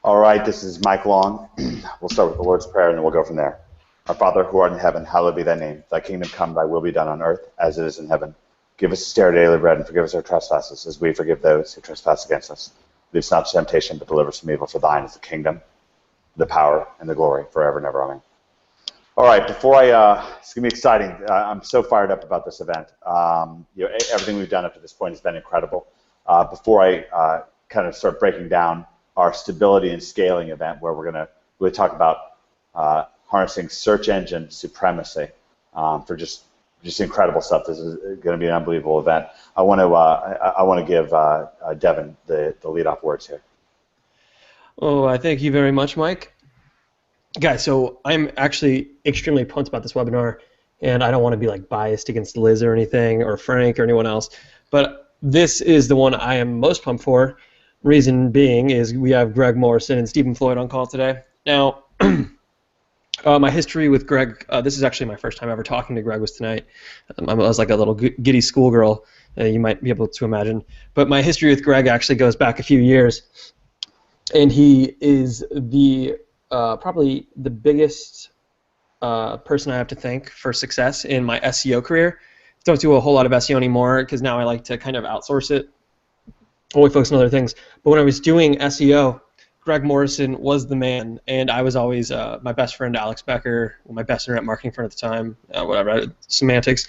All right, this is Mike Long. We'll start with the Lord's Prayer, and then we'll go from there. Our Father, who art in heaven, hallowed be thy name. Thy kingdom come, thy will be done on earth as it is in heaven. Give us this day our daily bread, and forgive us our trespasses, as we forgive those who trespass against us. Lead us not to temptation, but deliver us from evil. For thine is the kingdom, the power, and the glory, forever and ever. Amen. All right, it's going to be exciting. I'm so fired up about this event. Everything we've done up to this point has been incredible. Before I kind of start breaking down our stability and scaling event, where we're going to really talk about harnessing search engine supremacy for just incredible stuff. This is going to be an unbelievable event. I want to give Devin the lead-off words here. Oh, I thank you very much, Mike. Guys, so I'm actually extremely pumped about this webinar, and I don't want to be like biased against Liz or anything, or Frank or anyone else, but this is the one I am most pumped for. Reason being is we have Greg Morrison and Stephen Floyd on call today. Now, my history with Greg, this is actually my first time ever talking to Greg was tonight. I was like a little giddy schoolgirl, you might be able to imagine. But my history with Greg actually goes back a few years, and he is the probably the biggest person I have to thank for success in my SEO career. Don't do a whole lot of SEO anymore because now I like to kind of outsource it. Only focus on other things. But when I was doing SEO, Greg Morrison was the man, and I was always my best friend Alex Becker, my best internet marketing friend at the time, whatever, semantics.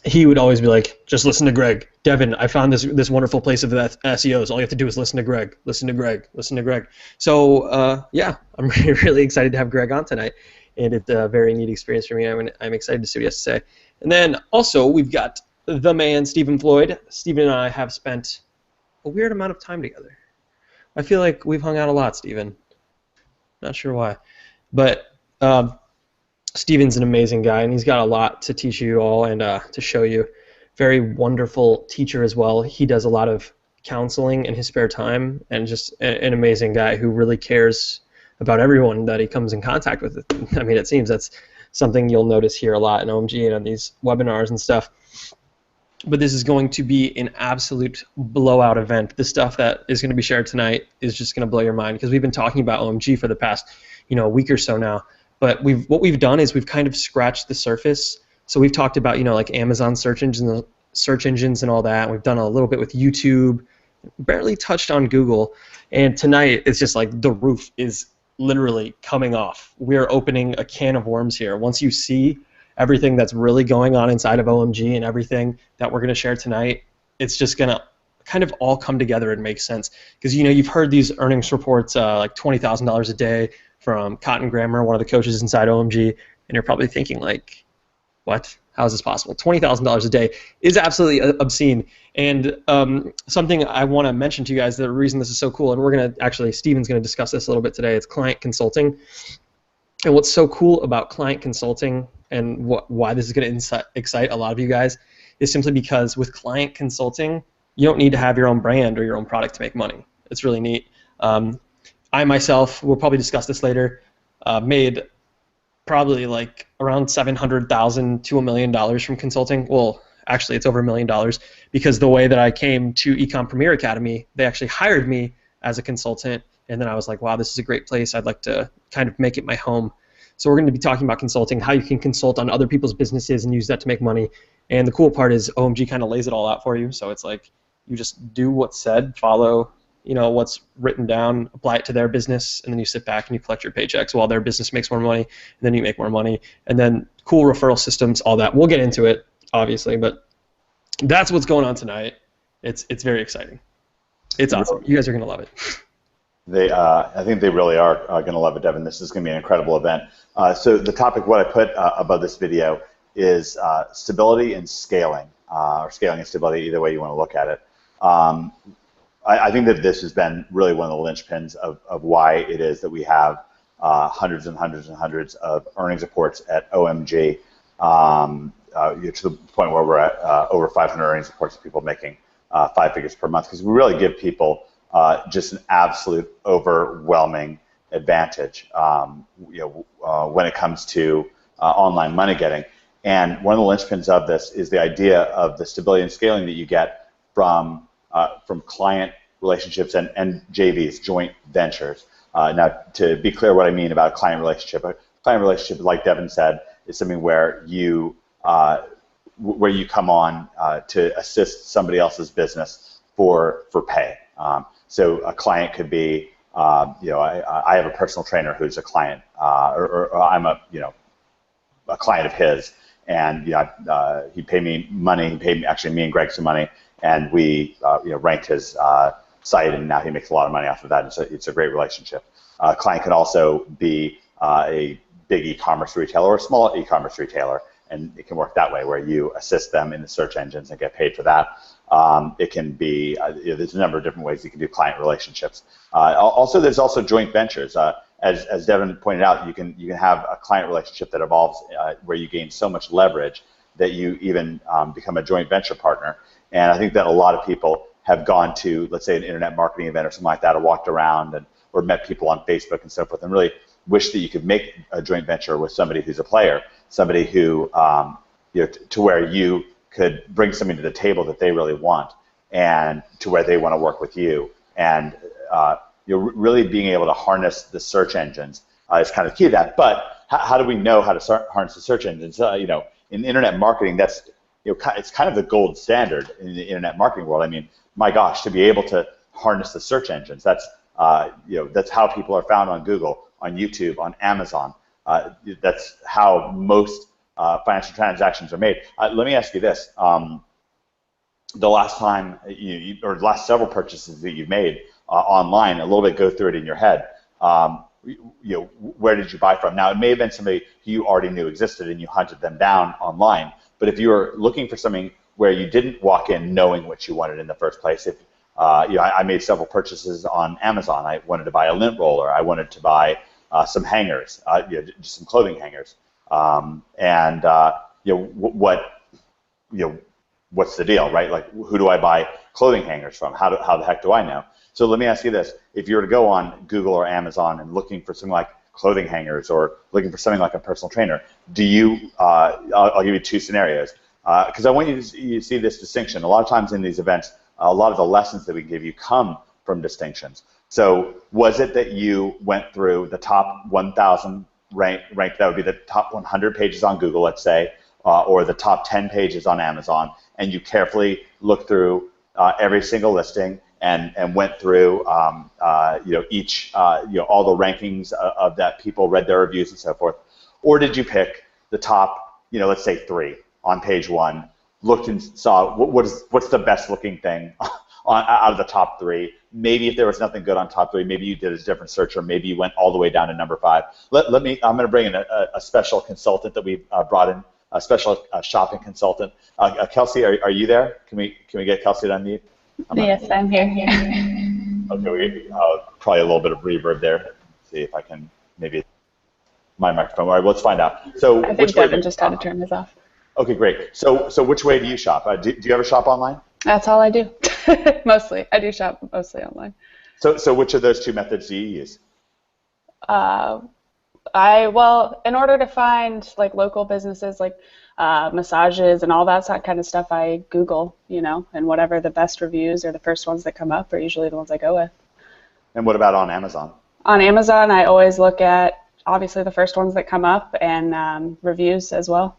He would always be like, just listen to Greg. Devin, I found this wonderful place of SEOs. All you have to do is listen to Greg, listen to Greg, listen to Greg. So, yeah, I'm really excited to have Greg on tonight, and it's a very neat experience for me. I'm excited to see what he has to say. And then also we've got the man, Stephen Floyd. Stephen and I have spent a weird amount of time together. I feel like we've hung out a lot, Stephen. Not sure why. But Stephen's an amazing guy, and he's got a lot to teach you all and to show you. Very wonderful teacher as well. He does a lot of counseling in his spare time, and just an amazing guy who really cares about everyone that he comes in contact with. I mean, it seems that's something you'll notice here a lot in OMG and on these webinars and stuff. But this is going to be an absolute blowout event. The stuff that is going to be shared tonight is just going to blow your mind, because we've been talking about OMG for the past week or so now. But what we've done is we've kind of scratched the surface. So we've talked about like Amazon search engines and all that. We've done a little bit with YouTube, barely touched on Google. And tonight it's just like the roof is literally coming off. We're opening a can of worms here. Once you see everything that's really going on inside of OMG and everything that we're going to share tonight, it's just going to kind of all come together and make sense. Because you've heard these earnings reports like $20,000 a day from Cotton Grammar, one of the coaches inside OMG, and you're probably thinking like, what? How is this possible? $20,000 a day is absolutely obscene. And something I want to mention to you guys, the reason this is so cool, and we're going to actually, Stephen's going to discuss this a little bit today, it's client consulting. And what's so cool about client consulting and why this is going to excite a lot of you guys is simply because with client consulting, you don't need to have your own brand or your own product to make money. It's really neat. I myself, we'll probably discuss this later, made probably like around $700,000 to $1 million from consulting. Well, actually, it's over $1 million, because the way that I came to Ecom Premier Academy, they actually hired me as a consultant, and then I was like, wow, this is a great place. I'd like to kind of make it my home. So we're going to be talking about consulting, how you can consult on other people's businesses and use that to make money. And the cool part is OMG kind of lays it all out for you. So it's like you just do what's said, follow what's written down, apply it to their business, and then you sit back and you collect your paychecks while their business makes more money, and then you make more money. And then cool referral systems, all that. We'll get into it, obviously, but that's what's going on tonight. It's very exciting. It's awesome. You guys are going to love it. I think they really are going to love it, Devin. This is going to be an incredible event. So the topic, what I put above this video, is stability and scaling, or scaling and stability, either way you want to look at it. I think that this has been really one of the linchpins of why it is that we have hundreds and hundreds and hundreds of earnings reports at OMG, to the point where we're at over 500 earnings reports of people making 5 figures per month, because we really give people just an absolute overwhelming advantage when it comes to online money getting. And one of the linchpins of this is the idea of the stability and scaling that you get from client relationships and JVs, joint ventures. Now, to be clear what I mean about a client relationship like Devin said, is something where you come on to assist somebody else's business for pay. So a client could be, I have a personal trainer who's a client, or I'm a client of his, and he paid me money. He paid actually me and Greg some money, and we ranked his site, and now he makes a lot of money off of that. And it's a great relationship. A client can also be a big e-commerce retailer or a small e-commerce retailer, and it can work that way where you assist them in the search engines and get paid for that. It can be there's a number of different ways you can do client relationships. Also, there's also joint ventures. As Devin pointed out, you can have a client relationship that evolves where you gain so much leverage that you even become a joint venture partner. And I think that a lot of people have gone to, let's say, an internet marketing event or something like that, or walked around or met people on Facebook and so forth, and really wish that you could make a joint venture with somebody who's a player, somebody who to where you could bring something to the table that they really want, and to where they want to work with you, and really being able to harness the search engines is kind of key to that. But how do we know how to harness the search engines? In internet marketing, that's it's kind of the gold standard in the internet marketing world. I mean, my gosh, to be able to harness the search engines, that's how people are found on Google, on YouTube, on Amazon. That's how most financial transactions are made. Let me ask you this: the last time or the last several purchases that you've made online, a little bit, go through it in your head. Where did you buy from? Now, it may have been somebody who you already knew existed and you hunted them down online. But if you were looking for something where you didn't walk in knowing what you wanted in the first place, if I made several purchases on Amazon. I wanted to buy a lint roller. I wanted to buy some hangers, just some clothing hangers. What's the deal, right? Like, who do I buy clothing hangers from? How the heck do I know? So let me ask you this: if you were to go on Google or Amazon and looking for something like clothing hangers or looking for something like a personal trainer, do you? I'll give you two scenarios because I want you to see this distinction. A lot of times in these events, a lot of the lessons that we give you come from distinctions. So was it that you went through the top 1,000 ranked, that would be the top 100 pages on Google, let's say, or the top 10 pages on Amazon, and you carefully looked through every single listing and went through each all the rankings of that, people read their reviews and so forth? Or did you pick the top, let's say 3 on page 1, looked and saw what's the best looking thing out of the top 3? Maybe if there was nothing good on top 3, maybe you did a different search, or maybe you went all the way down to number 5. I'm going to bring in a special consultant that we brought in, a special shopping consultant. Kelsey, are you there? Can we get Kelsey to unmute? Yes, I'm here. Okay, probably a little bit of reverb there. Let's see if I can maybe my microphone. All right, let's find out. So I think Devin just had to turn this off. Okay, great. So which way do you shop? Do you ever shop online? That's all I do. Mostly. I do shop mostly online. So which of those two methods do you use? Well, in order to find like local businesses like massages and all that kind of stuff, I Google, and whatever the best reviews or the first ones that come up are usually the ones I go with. And what about on Amazon? On Amazon, I always look at obviously the first ones that come up and reviews as well.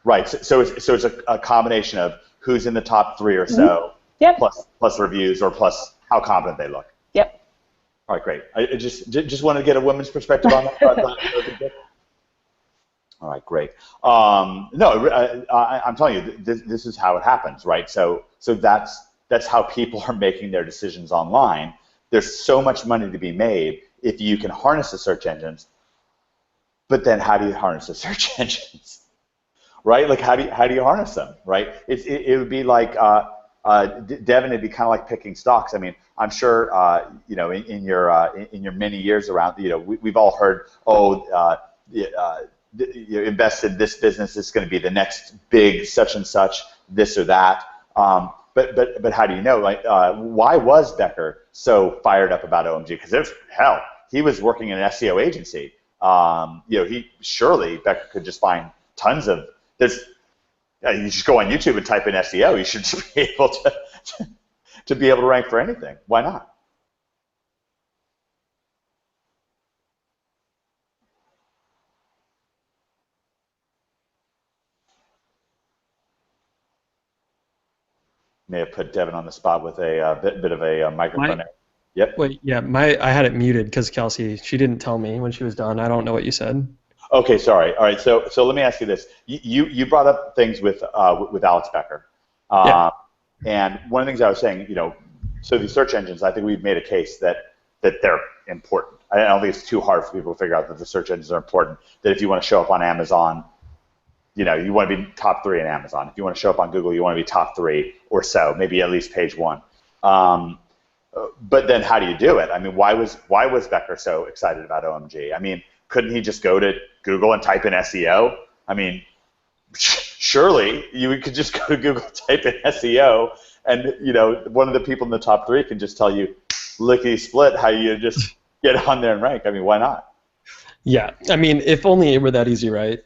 Right. So it's a combination of who's in the top 3 or so, Yep. plus reviews, or plus how competent they look. Yep. All right, great. I just wanted to get a woman's perspective on that. All right, great. I'm telling you, this is how it happens, right? So that's how people are making their decisions online. There's so much money to be made if you can harness the search engines. But then, how do you harness the search engines? Right? Like, how do you harness them? Right? It would be like Devin. It'd be kind of like picking stocks. I mean, I'm sure in your many years around, we've all heard, you invest in this business, it's going to be the next big such and such, this or that. But how do you know? Like, why was Becker so fired up about OMG? Because he was working in an SEO agency. Becker could just find tons of. You just go on YouTube and type in SEO. You should just be able to be able to rank for anything. Why not? May have put Devin on the spot with a bit of a microphone. Yep. Wait, yeah, I had it muted because Kelsey, she didn't tell me when she was done. I don't know what you said. Okay, sorry. All right, so let me ask you this. You brought up things with Alex Becker, Yeah. and one of the things I was saying, so these search engines, I think we've made a case that they're important. I don't think it's too hard for people to figure out that the search engines are important. That if you want to show up on Amazon, you want to be top 3 in Amazon. If you want to show up on Google, you want to be top 3 or so, maybe at least page 1. But then how do you do it? I mean, why was Becker so excited about OMG? I mean, couldn't he just go to Google and type in SEO? I mean, surely you could just go to Google, type in SEO, and one of the people in the top 3 can just tell you lickety split how you just get on there and rank. I mean, why not? Yeah, I mean, if only it were that easy, right?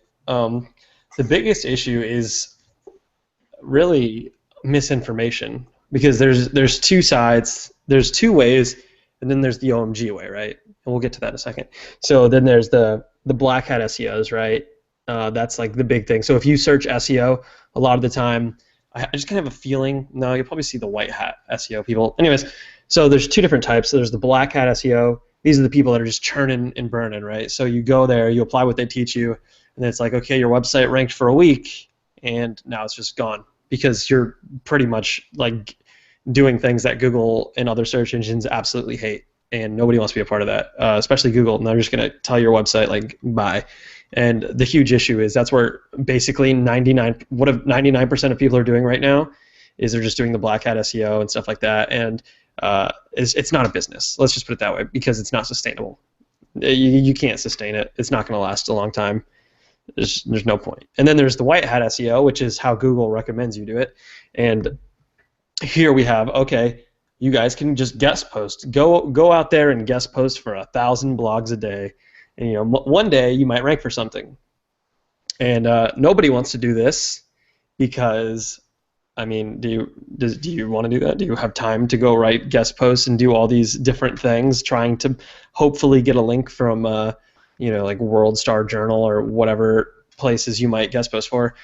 The biggest issue is really misinformation, because there's two sides, there's 2 ways, and then there's the OMG way, right? And we'll get to that in a second. So then there's the black hat SEOs, right? That's like the big thing. So if you search SEO, a lot of the time, I just kind of have a feeling, no, you'll probably see the white hat SEO people. Anyways, so there's 2 different types. So there's the black hat SEO. These are the people that are just churning and burning, right? So you go there, you apply what they teach you, and then it's like, okay, your website ranked for a week, and now it's just gone because you're pretty much like doing things that Google and other search engines absolutely hate, and nobody wants to be a part of that, especially Google. And they're just going to tell your website, like, bye. And the huge issue is that's where basically 99% of people are doing right now is they're just doing the black hat SEO and stuff like that, and it's not a business. Let's just put it that way, because it's not sustainable. You can't sustain it. It's not going to last a long time. There's no point. And then there's the white hat SEO, which is how Google recommends you do it. And here we have, okay, you guys can just guest post. Go out there and guest post for 1,000 blogs a day, and one day you might rank for something. And nobody wants to do this because, I mean, do you want to do that? Do you have time to go write guest posts and do all these different things, trying to hopefully get a link from like World Star Journal or whatever places you might guest post for?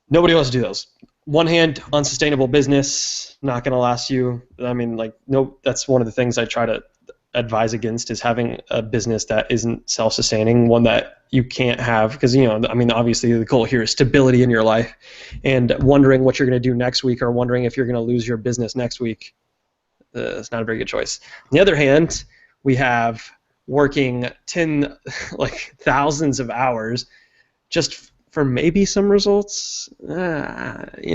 Nobody wants to do those. One hand, unsustainable business, not going to last you. I mean, that's one of the things I try to advise against, is having a business that isn't self-sustaining, one that you can't have, because, obviously the goal here is stability in your life, and wondering what you're going to do next week, or wondering if you're going to lose your business next week, it's not a very good choice. On the other hand, we have working thousands of hours just for maybe some results. It's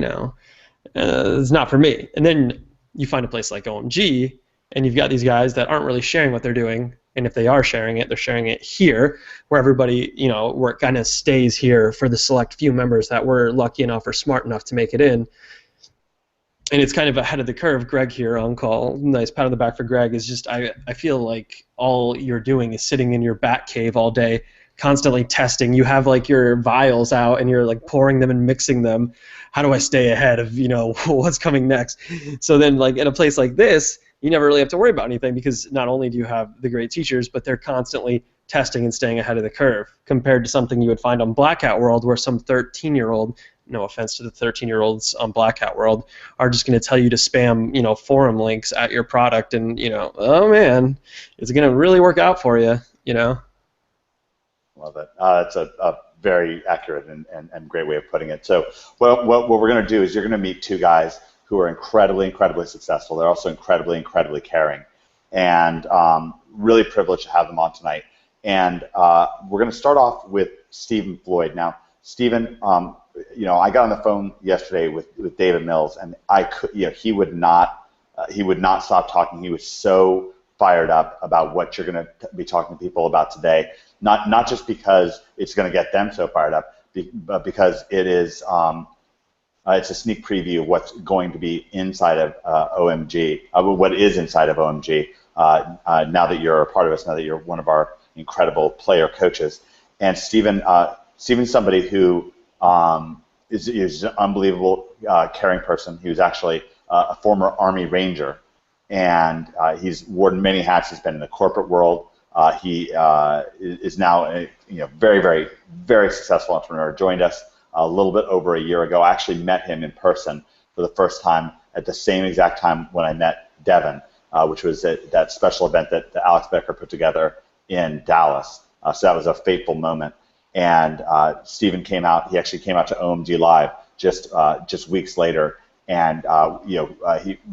not for me. And then you find a place like OMG, and you've got these guys that aren't really sharing what they're doing, and if they are sharing it, they're sharing it here, where everybody, where it kind of stays here for the select few members that were lucky enough or smart enough to make it in. And it's kind of ahead of the curve. Greg here on call, nice pat on the back for Greg, is just, I feel like all you're doing is sitting in your bat cave all day, constantly testing. You have like your vials out and you're like pouring them and mixing them. How do I stay ahead of, what's coming next? So then, like, in a place like this, you never really have to worry about anything, because not only do you have the great teachers, but they're constantly testing and staying ahead of the curve, compared to something you would find on Black Hat World, where some 13-year-old, no offense to the 13-year-olds on Black Hat World, are just going to tell you to spam, forum links at your product, and, oh man, it's going to really work out for you, Love it. That's a very accurate and great way of putting it. So what we're going to do is you're going to meet 2 guys who are incredibly successful. They're also incredibly caring, and really privileged to have them on tonight. And we're going to start off with Stephen Floyd. Now, Stephen, I got on the phone yesterday with David Mills, and he would not stop talking. He was so fired up about what you're going to be talking to people about today. Not just because it's going to get them so fired up, but because it is. It's a sneak preview of what's going to be inside of OMG, what is inside of OMG, now that you're a part of us, now that you're one of our incredible player coaches. And Stephen's somebody who is an unbelievable caring person. He was actually a former Army Ranger, and he's worn many hats. He's been in the corporate world. He is now a very, very, very successful entrepreneur. Joined us a little bit over a year ago. I actually met him in person for the first time at the same exact time when I met Devin, which was at that special event that Alex Becker put together in Dallas. So that was a fateful moment. And Stephen came out. He actually came out to OMG Live just weeks later. And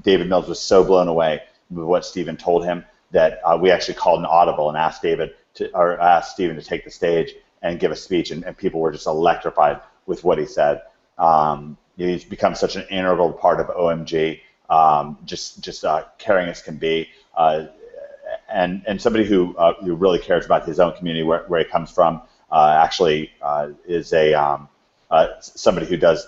David Mills was so blown away with what Stephen told him that we actually called an audible and asked Stephen to take the stage and give a speech. And people were just electrified with what he said. He's become such an integral part of OMG, just caring as can be. And somebody who really cares about his own community, where he comes from. Actually is somebody who does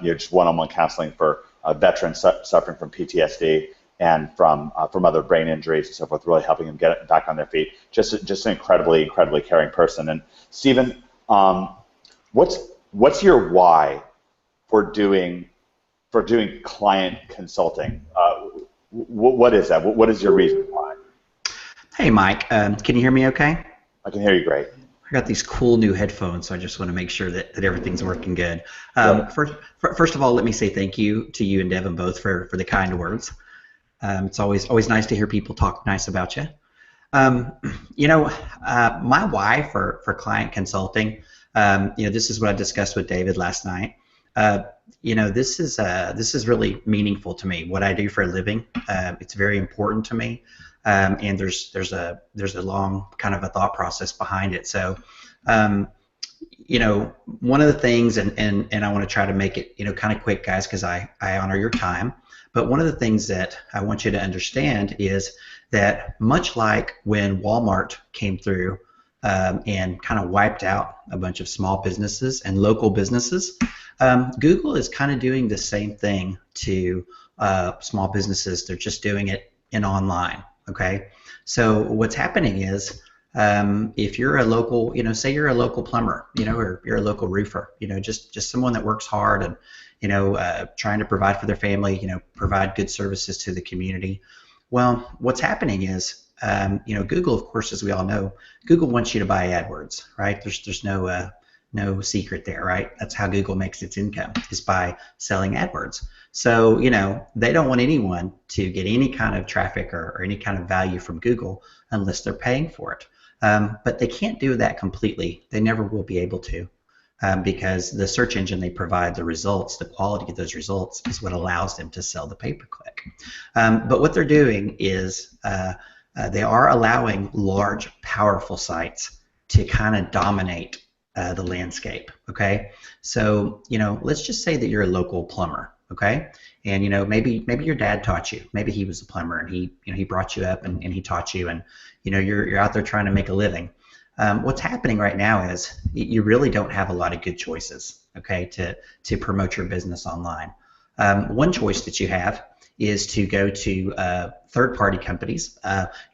just one-on-one counseling for veterans suffering from PTSD and from other brain injuries and so forth, really helping them get back on their feet. Just an incredibly caring person. And Stephen, what's your why for doing client consulting? What is that? What is your reason why? Hey, Mike. Can you hear me okay? I can hear you great. I got these cool new headphones, so I just want to make sure that everything's working good. First of all, let me say thank you to you and Devin both for the kind words. It's always nice to hear people talk nice about you. My why for client consulting, this is what I discussed with David last night. This is really meaningful to me. What I do for a living, it's very important to me. And there's a long kind of a thought process behind it. So, one of the things, and I want to try to make it, kind of quick, guys, because I honor your time. But one of the things that I want you to understand is that much like when Walmart came through and kind of wiped out a bunch of small businesses and local businesses, Google is kind of doing the same thing to small businesses. They're just doing it in online. Okay, so what's happening is if you're a local, say you're a local plumber, or you're a local roofer, just someone that works hard and, trying to provide for their family, provide good services to the community. Well, what's happening is, Google, of course, as we all know, Google wants you to buy AdWords, right? There's no secret there, right? That's how Google makes its income, is by selling AdWords. So, they don't want anyone to get any kind of traffic or any kind of value from Google unless they're paying for it. But they can't do that completely. They never will be able to because the search engine they provide, the results, the quality of those results is what allows them to sell the pay-per-click. But what they're doing is they are allowing large, powerful sites to kind of dominate the landscape, okay? So, let's just say that you're a local plumber, okay? And, maybe your dad taught you. Maybe he was a plumber and he brought you up and he taught you and, you're out there trying to make a living. What's happening right now is you really don't have a lot of good choices, okay, to promote your business online. One choice that you have is to go to third-party companies,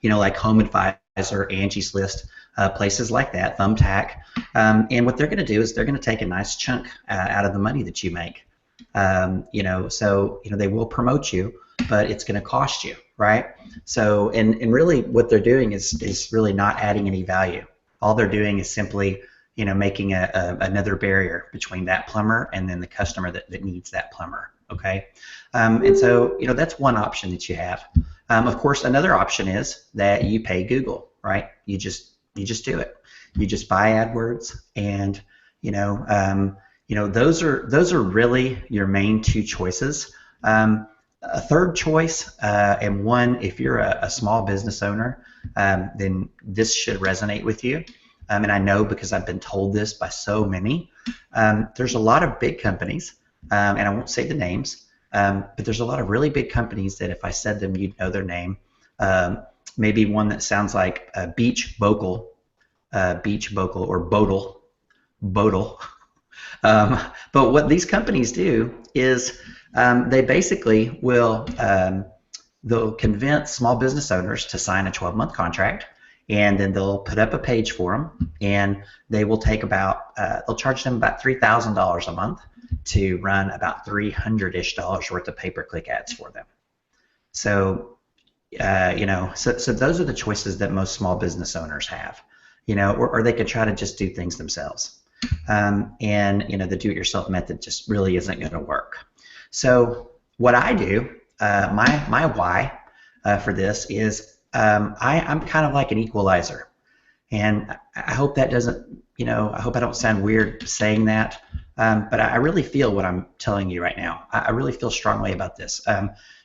like Home Advisor, Angie's List, places like that, Thumbtack, and what they're going to do is they're going to take a nice chunk out of the money that you make. So they will promote you, but it's going to cost you, right? So and really what they're doing is really not adding any value. All they're doing is simply making another barrier between that plumber and then the customer that needs that plumber. Okay, and so that's one option that you have. Of course, another option is that you pay Google, right? You just do it. You just buy AdWords, and those are really your main two choices. A third choice, and one, if you're a small business owner, then this should resonate with you. And I know because I've been told this by so many. There's a lot of big companies, and I won't say the names, but there's a lot of really big companies that if I said them, you'd know their name. Maybe one that sounds like Beach Vocal or Bodle. But what these companies do is they basically will they'll convince small business owners to sign a 12-month contract, and then they'll put up a page for them, and they will take about they'll charge them about $3,000 a month to run about $300-ish worth of pay-per-click ads for them. So so those are the choices that most small business owners have, or they could try to just do things themselves. And the do-it-yourself method just really isn't going to work. So what I do, my why for this is I'm kind of like an equalizer, and I hope that doesn't, I hope I don't sound weird saying that, but I really feel what I'm telling you right now. I really feel strongly about this.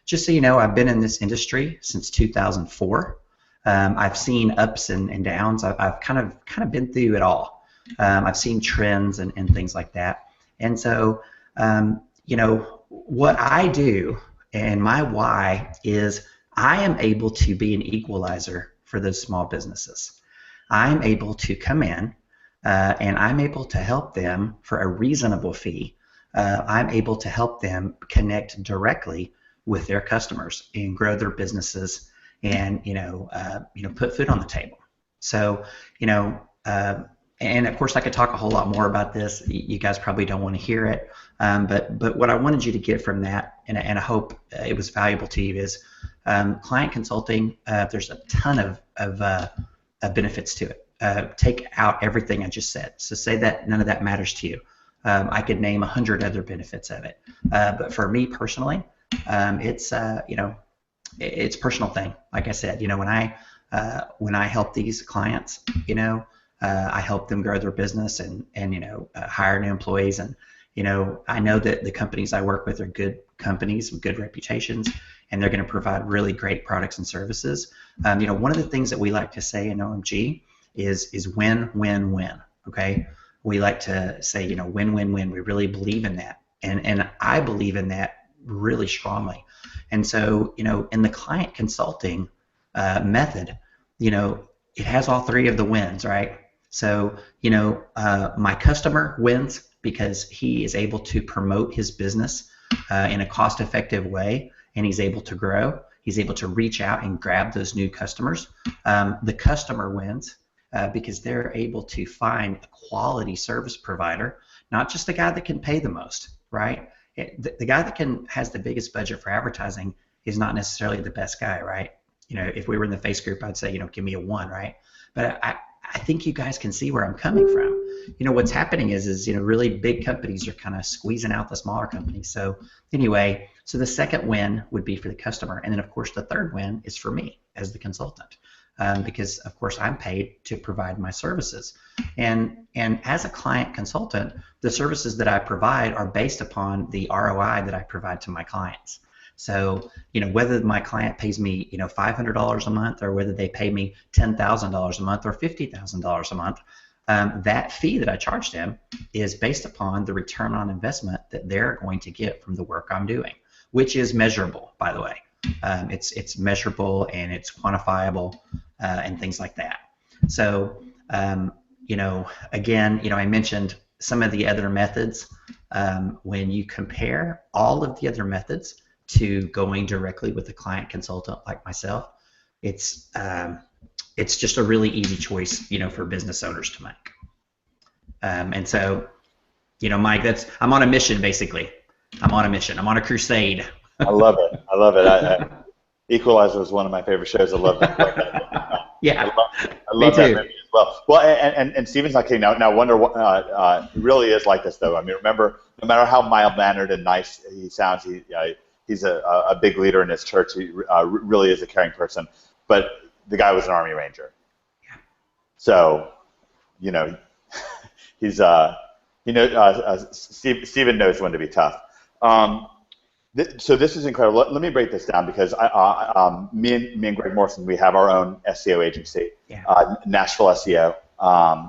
Just so you know, I've been in this industry since 2004. I've seen ups and downs. I've kind of been through it all. I've seen trends and things like that. And so, what I do and my why is I am able to be an equalizer for those small businesses. I'm able to come in and I'm able to help them for a reasonable fee. I'm able to help them connect directly with their customers and grow their businesses and put food on the table. So and of course I could talk a whole lot more about this. You guys probably don't want to hear it, but what I wanted you to get from that, and I hope it was valuable to you, is client consulting. There's a ton of benefits to it. Take out everything I just said. So say that none of that matters to you. I could name 100 other benefits of it, but for me personally, it's it's a personal thing. Like I said, when I help these clients, I help them grow their business and hire new employees, and I know that the companies I work with are good companies with good reputations, and they're going to provide really great products and services. One of the things that we like to say in OMG is win, win, win. Okay, we like to say win, win, win. We really believe in that, and I believe in that really strongly. And so in the client consulting method, it has all three of the wins, right? So my customer wins because he is able to promote his business in a cost-effective way, and he's able to grow. He's able to reach out and grab those new customers. The customer wins because they're able to find a quality service provider, not just the guy that can pay the most, right? The guy that has the biggest budget for advertising is not necessarily the best guy, right? If we were in the face group, I'd say, give me a 1, right? But I think you guys can see where I'm coming from. What's happening is really big companies are kind of squeezing out the smaller companies. So anyway, so the second win would be for the customer, and then of course the third win is for me as the consultant, because of course I'm paid to provide my services, and as a client consultant, the services that I provide are based upon the ROI that I provide to my clients. So, whether my client pays me, $500 a month, or whether they pay me $10,000 a month or $50,000 a month, that fee that I charge them is based upon the return on investment that they're going to get from the work I'm doing, which is measurable, by the way. It's measurable and it's quantifiable and things like that. So, again, I mentioned some of the other methods. When you compare all of the other methods to going directly with a client consultant like myself, it's just a really easy choice, for business owners to make. And so, Mike, I'm on a mission, basically. I'm on a mission. I'm on a crusade. I love it. I love it. Equalizer was one of my favorite shows. I love that. Yeah. I love that movie as well. Well, and Steven's not kidding. Now Wonder really is like this, though. I mean, remember, no matter how mild-mannered and nice he sounds, he's a big leader in his church. He really is a caring person. But the guy was an Army Ranger. Yeah. So, he's Steven knows when to be tough. So this is incredible. Let me break this down, because me and Greg Morrison, we have our own SEO agency, Nashville SEO.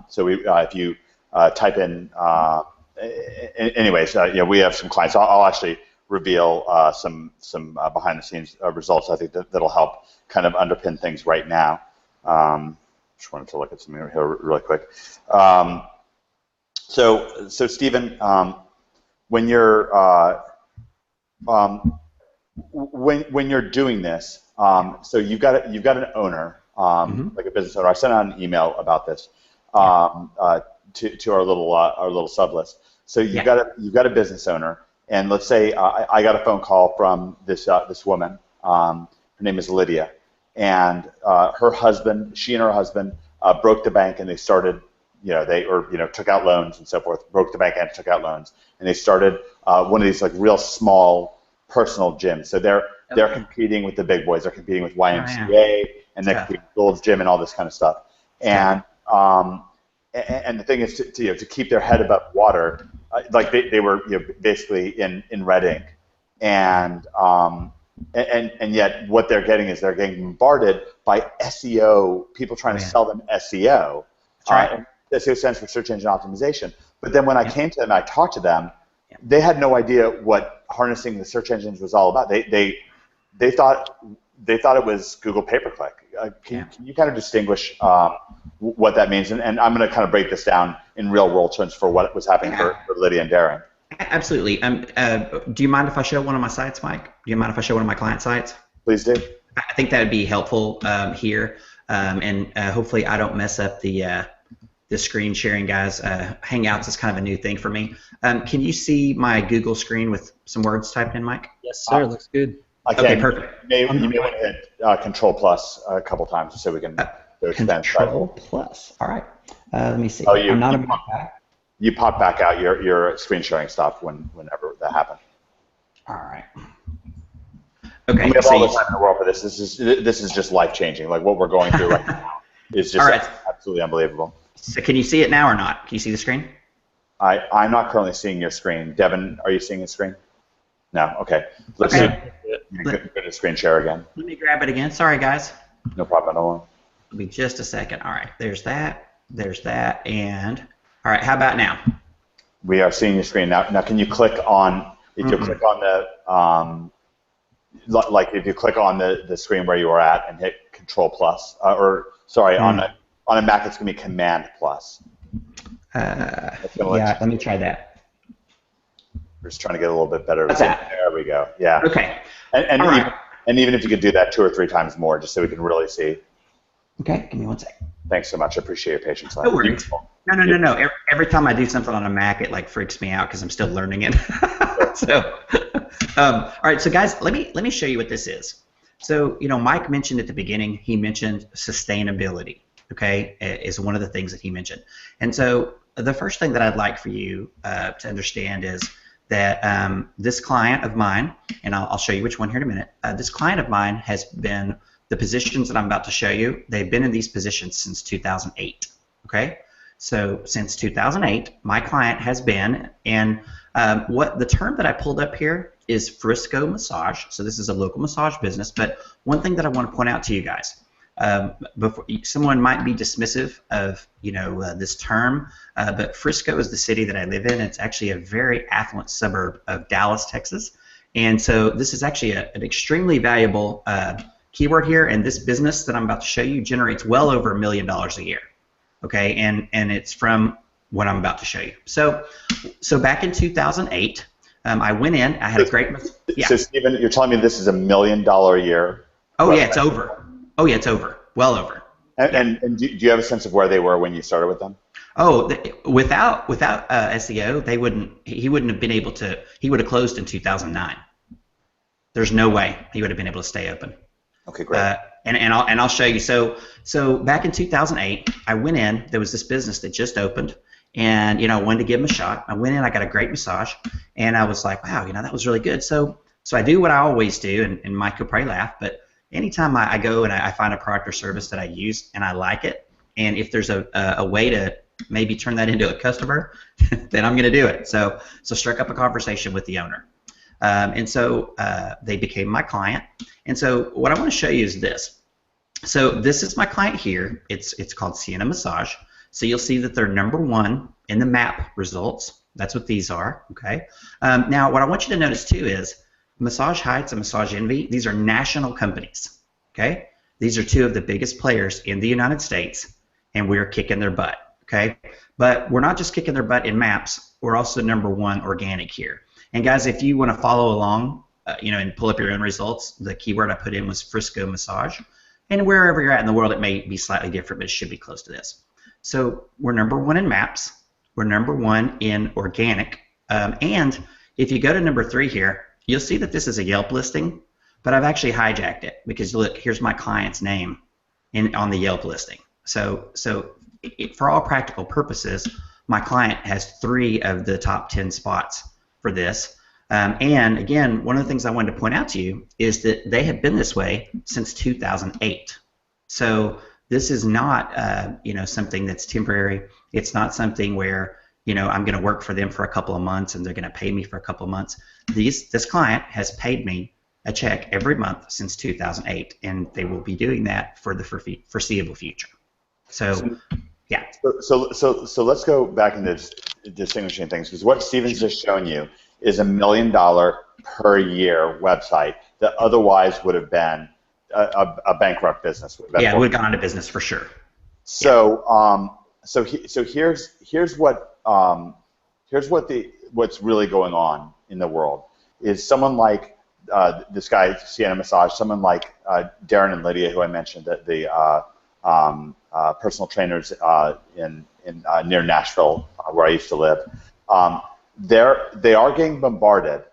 So if you type in, anyways, we have some clients. I'll actually reveal some behind-the-scenes results. I think that'll help kind of underpin things right now. Just wanted to look at something here really quick. So Steven, when you're when you're doing this, so you've got an owner, like a business owner. I sent out an email about this to our little sub list. So you've got a business owner, and let's say I got a phone call from this woman. Her name is Lydia, and she and her husband broke the bank, and they started, took out loans and so forth. Broke the bank and took out loans, and they started one of these like real small personal gyms. So they're competing with the big boys. They're competing with YMCA, and they're competing with Gold's Gym and all this kind of stuff. And the thing is to keep their head above water, like they were basically in red ink, and yet what they're getting is they're getting bombarded by SEO, people trying to sell them SEO. SEO stands for search engine optimization. But then when I came to them, I talked to them, they had no idea what harnessing the search engines was all about. They thought it was Google pay-per-click. Can you kind of distinguish what that means? And I'm going to kind of break this down in real world terms for what was happening for Lydia and Darren. Absolutely. Do you mind if I show one of my sites, Mike? Do you mind if I show one of my client sites? Please do. I think that would be helpful here, and hopefully I don't mess up the screen sharing, guys. Hangouts is kind of a new thing for me. Can you see my Google screen with some words typed in, Mike? Yes, sir. Looks good. Okay, perfect. You may want to hit Control plus a couple times so we can expand. Control plus. All right. Let me see. Oh, you pop back out. Your screen sharing stopped whenever that happened. All right. Okay. We have all the time in the world for this. This is just life changing. Like what we're going through right now is just absolutely unbelievable. So can you see it now or not? Can you see the screen? I'm not currently seeing your screen. Devin, are you seeing the screen? No. Okay. Let's go to screen share again. Let me grab it again. Sorry, guys. No problem at all. It'll be just a second. All right. There's that. There's that. And all right. How about now? We are seeing your screen now. Now, can you click on? If you click on the if you click on the screen where you are at and hit Control plus, on a Mac it's gonna be Command plus. Let me try that. We're just trying to get a little bit better. What's that? There we go. Yeah. Okay. And even if you could do that 2 or 3 times more, just so we can really see. Okay. Give me 1 second. Thanks so much. I appreciate your patience. No worries. No. Every time I do something on a Mac, it like freaks me out because I'm still learning it. So, all right. So guys, let me show you what this is. So Mike mentioned at the beginning. He mentioned sustainability. Okay, is one of the things that he mentioned. And so the first thing that I'd like for you to understand is that this client of mine, and I'll show you which one here in a minute. This client of mine has been the positions that I'm about to show you. They've been in these positions since 2008. Okay, so since 2008, my client has been, and what the term that I pulled up here is Frisco Massage. So this is a local massage business. But one thing that I want to point out to you guys. Before someone might be dismissive of this term, but Frisco is the city that I live in. It's actually a very affluent suburb of Dallas, Texas, and so this is actually an extremely valuable keyword here. And this business that I'm about to show you generates well over $1 million a year. Okay, and it's from what I'm about to show you. So back in 2008, I went in. I had a great. Yeah. So Stephen, you're telling me this is $1 million a year? Oh yeah, it's over. Oh yeah, it's over. Well over. And do you have a sense of where they were when you started with them? Oh, without SEO, he wouldn't have been able to. He would have closed in 2009. There's no way he would have been able to stay open. Okay, great. And I'll show you. So back in 2008, I went in. There was this business that just opened, and I wanted to give him a shot. I went in. I got a great massage, and I was like, wow, that was really good. So I do what I always do, and Mike could probably laugh, but anytime I go and I find a product or service that I use and I like it, and if there's a way to maybe turn that into a customer, then I'm going to do it. So struck up a conversation with the owner. And so they became my client. And so what I want to show you is this. So this is my client here. It's called Sienna Massage. So you'll see that they're #1 in the map results. That's what these are. Okay. Now what I want you to notice too is Massage Heights and Massage Envy, these are national companies, okay? These are 2 of the biggest players in the United States, and we're kicking their butt, okay? But we're not just kicking their butt in maps, we're also #1 organic here. And guys, if you want to follow along, and pull up your own results, the keyword I put in was Frisco Massage. And wherever you're at in the world, it may be slightly different, but it should be close to this. So we're #1 in maps. We're #1 in organic. And if you go to #3 here, you'll see that this is a Yelp listing, but I've actually hijacked it because look, here's my client's name on the Yelp listing. So for all practical purposes, my client has 3 of the top 10 spots for this. And again, one of the things I wanted to point out to you is that they have been this way since 2008. So this is not something that's temporary. It's not something where I'm going to work for them for a couple of months and they're going to pay me for a couple of months. This client has paid me a check every month since 2008, and they will be doing that for the foreseeable future. So yeah. So let's go back into distinguishing things, because what Stephen's just shown you is $1 million per year website that otherwise would have been a bankrupt business. Yeah, it would have gone out of business for sure. So here's what's really going on in the world is someone like this guy Sienna Massage, someone like Darren and Lydia, who I mentioned, the personal trainers in near Nashville, where I used to live. They are getting bombarded,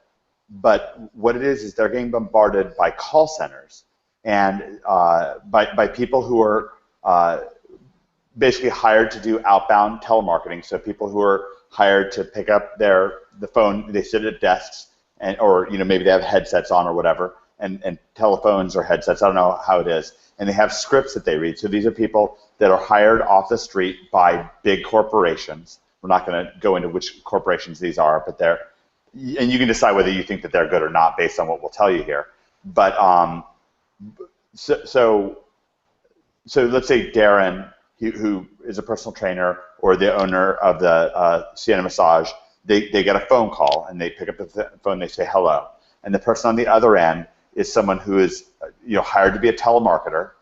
but what it is they're getting bombarded by call centers and by people who are basically hired to do outbound telemarketing. So people who are hired to pick up the phone, they sit at desks, or maybe they have headsets on or whatever, and telephones or headsets, I don't know how it is, and they have scripts that they read. So these are people that are hired off the street by big corporations. We're not going to go into which corporations these are, but and you can decide whether you think that they're good or not based on what we'll tell you here. But so let's say Darren, who is a personal trainer or the owner of the Sienna Massage, they get a phone call and they pick up the phone, they say hello, and the person on the other end is someone who is hired to be a telemarketer,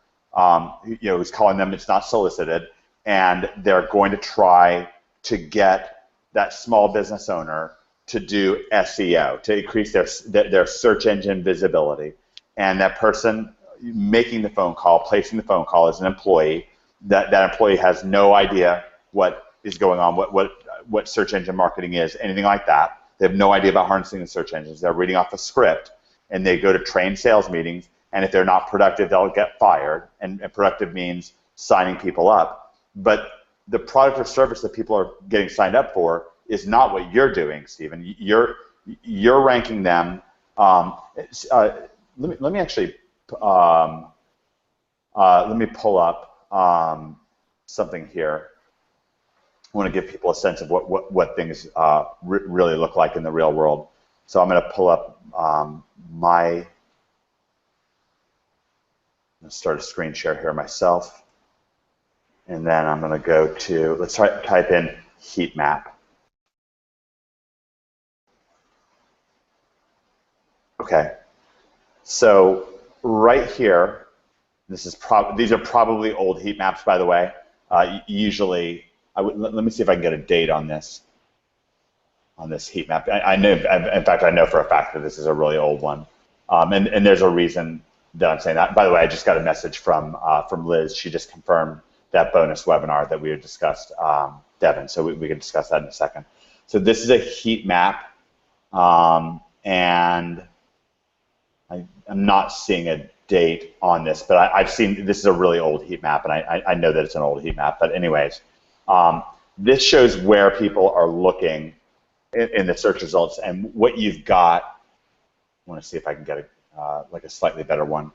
who's calling them. It's not solicited, and they're going to try to get that small business owner to do SEO, to increase their search engine visibility. And that person making the phone call, placing the phone call, is an employee. That employee has no idea what is going on, what search engine marketing is, anything like that. They have no idea about harnessing the search engines. They're reading off a script, and they go to trained sales meetings, and if they're not productive, they'll get fired, and productive means signing people up. But the product or service that people are getting signed up for is not what you're doing, Stephen. You're ranking them. Let me actually let me pull up something here. I want to give people a sense of what things really look like in the real world. So I'm going to pull up I'm going to start a screen share here myself. And then I'm going to go to, let's type in heat map. Okay. So right here, these are probably old heat maps, by the way. Usually, let me see if I can get a date on this heat map. I know, in fact, I know for a fact that this is a really old one, and there's a reason that I'm saying that. By the way, I just got a message from Liz. She just confirmed that bonus webinar that we had discussed, Devin. So we can discuss that in a second. So this is a heat map, and I'm not seeing a date on this, but I've seen this is a really old heat map, and I know that it's an old heat map. But anyways, this shows where people are looking in the search results, and what you've got. I want to see if I can get like a slightly better one.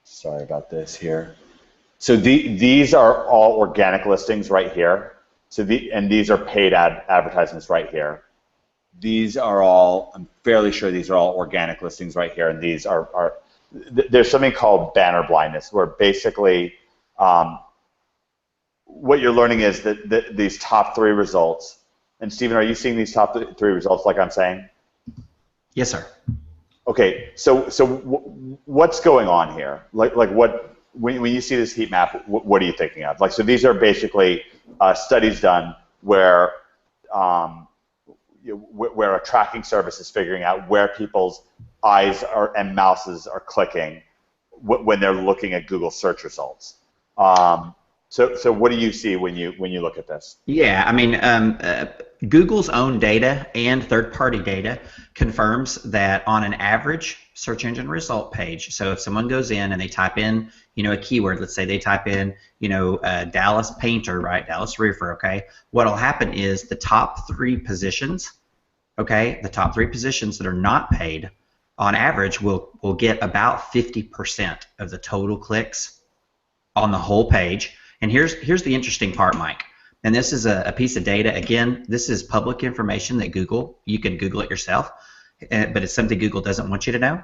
Sorry about this here. So these are all organic listings right here. So these are paid advertisements right here. These are all, I'm fairly sure these are all organic listings right here, and these are there's something called banner blindness, where basically what you're learning is that these top 3 results, and Stephen, are you seeing these top 3 results like I'm saying? Yes, sir. Okay, so what's going on here? Like what, when you see this heat map, what are you thinking of? Like, so these are basically studies done where where a tracking service is figuring out where people's eyes and mouses are clicking when they're looking at Google search results. So what do you see when you look at this? Yeah, I mean, Google's own data and third-party data confirms that on an average search engine result page, so if someone goes in and they type in, a keyword, let's say they type in, Dallas painter, right, Dallas roofer, okay, what'll happen is the top 3 positions, okay, the top 3 positions that are not paid, on average, will get about 50% of the total clicks on the whole page. And here's the interesting part, Mike. And this is a piece of data. Again, this is public information that you can Google it yourself, but it's something Google doesn't want you to know.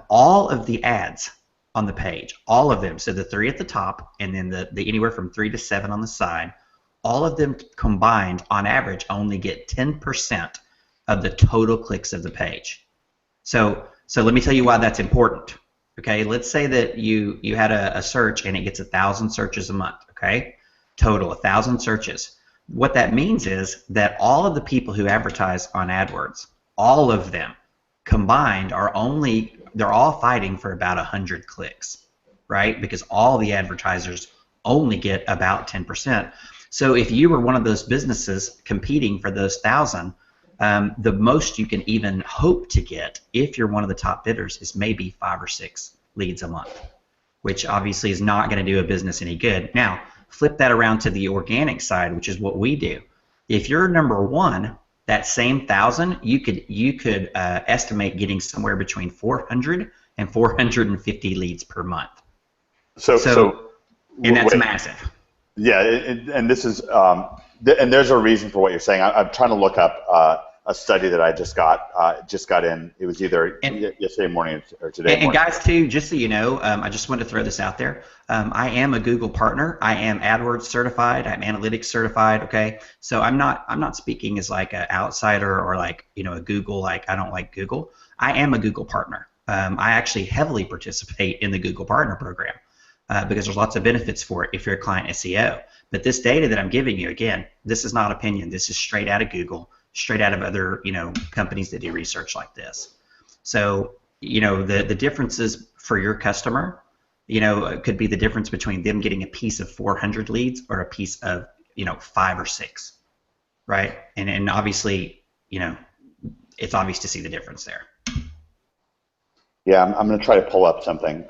All of the ads on the page, all of them, so the 3 at the top and then the anywhere from 3 to 7 on the side, all of them combined on average only get 10% of the total clicks of the page. So let me tell you why that's important. Okay, let's say that you had a search and it gets 1,000 searches a month. Okay, total 1,000 searches. What that means is that all of the people who advertise on AdWords, all of them combined they're all fighting for about 100 clicks, right? Because all the advertisers only get about 10%. So if you were one of those businesses competing for those 1,000, the most you can even hope to get, if you're one of the top bidders, is maybe 5 or 6 leads a month, which obviously is not going to do a business any good. Now, flip that around to the organic side, which is what we do. If you're number 1, that same 1,000, you could estimate getting somewhere between 400 and 450 leads per month. And that's massive. Yeah, and this is and there's a reason for what you're saying. I'm trying to look up a study that I just got in. It was either yesterday morning or today morning. And guys, too, just so you know, I just wanted to throw this out there. I am a Google partner. I am AdWords certified. I'm analytics certified. Okay, so I'm not speaking as like an outsider or like a Google, like I don't like Google. I am a Google partner. I actually heavily participate in the Google Partner Program because there's lots of benefits for it if you're a client SEO. But this data that I'm giving you, again, this is not opinion. This is straight out of Google, straight out of other companies that do research like this. So the differences for your customer, could be the difference between them getting a piece of 400 leads or a piece of 5 or 6, right? And obviously it's obvious to see the difference there. Yeah, I'm going to try to pull up something.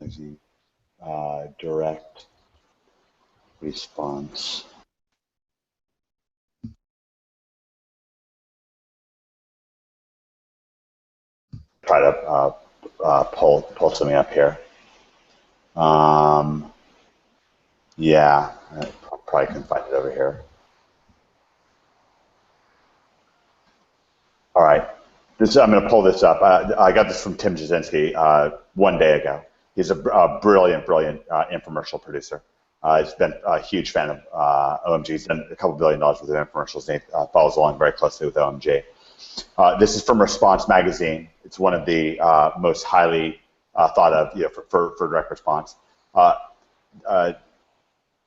Let's see, direct response. Try to pull something up here. Yeah, I probably can find it over here. All right, I'm going to pull this up. I got this from Tim Jasinski 1 day ago. He's a brilliant infomercial producer. He's been a huge fan of OMG. He's done a couple $2 billion worth of infomercials, and he follows along very closely with OMG. This is from Response Magazine. It's one of the most highly thought of for direct response.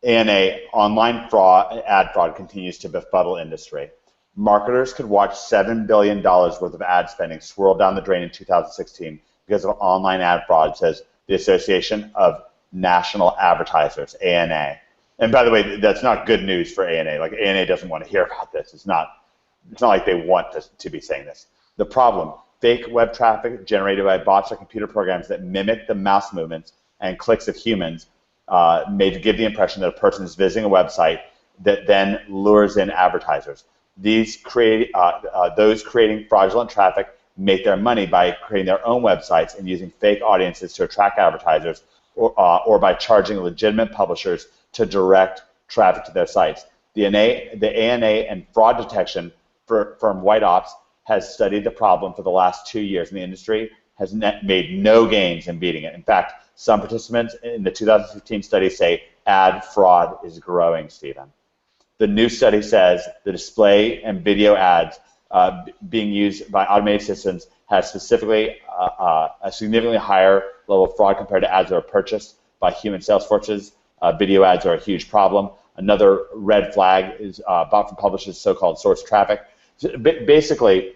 ANA, online ad fraud continues to befuddle industry. Marketers could watch $7 billion worth of ad spending swirl down the drain in 2016 because of online ad fraud, says the Association of National Advertisers, ANA. And by the way, that's not good news for ANA. Like, ANA doesn't want to hear about this. It's not like they want to be saying this. The problem, fake web traffic generated by bots or computer programs that mimic the mouse movements and clicks of humans made to give the impression that a person is visiting a website that then lures in advertisers. Those creating fraudulent traffic make their money by creating their own websites and using fake audiences to attract advertisers, or by charging legitimate publishers to direct traffic to their sites. The ANA and fraud detection firm White Ops has studied the problem for the last 2 years, and the industry has made no gains in beating it. In fact, some participants in the 2015 study say ad fraud is growing, Stephen. The new study says the display and video ads being used by automated systems has specifically a significantly higher level of fraud compared to ads that are purchased by human sales forces. Video ads are a huge problem. Another red flag is bought from publishers, so-called source traffic. So basically,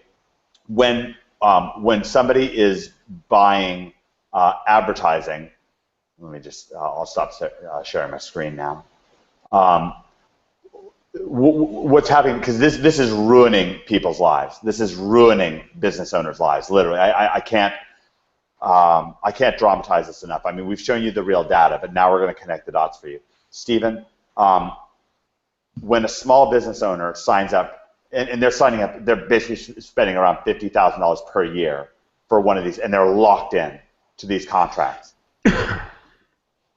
when somebody is buying advertising. Let me just, I'll stop sharing my screen now. What's happening, because this is ruining people's lives. This is ruining business owners' lives, literally. I can't dramatize this enough. I mean, we've shown you the real data, but now we're going to connect the dots for you. Stephen, when a small business owner signs up, and they're signing up, they're basically spending around $50,000 per year for one of these, and they're locked in to these contracts.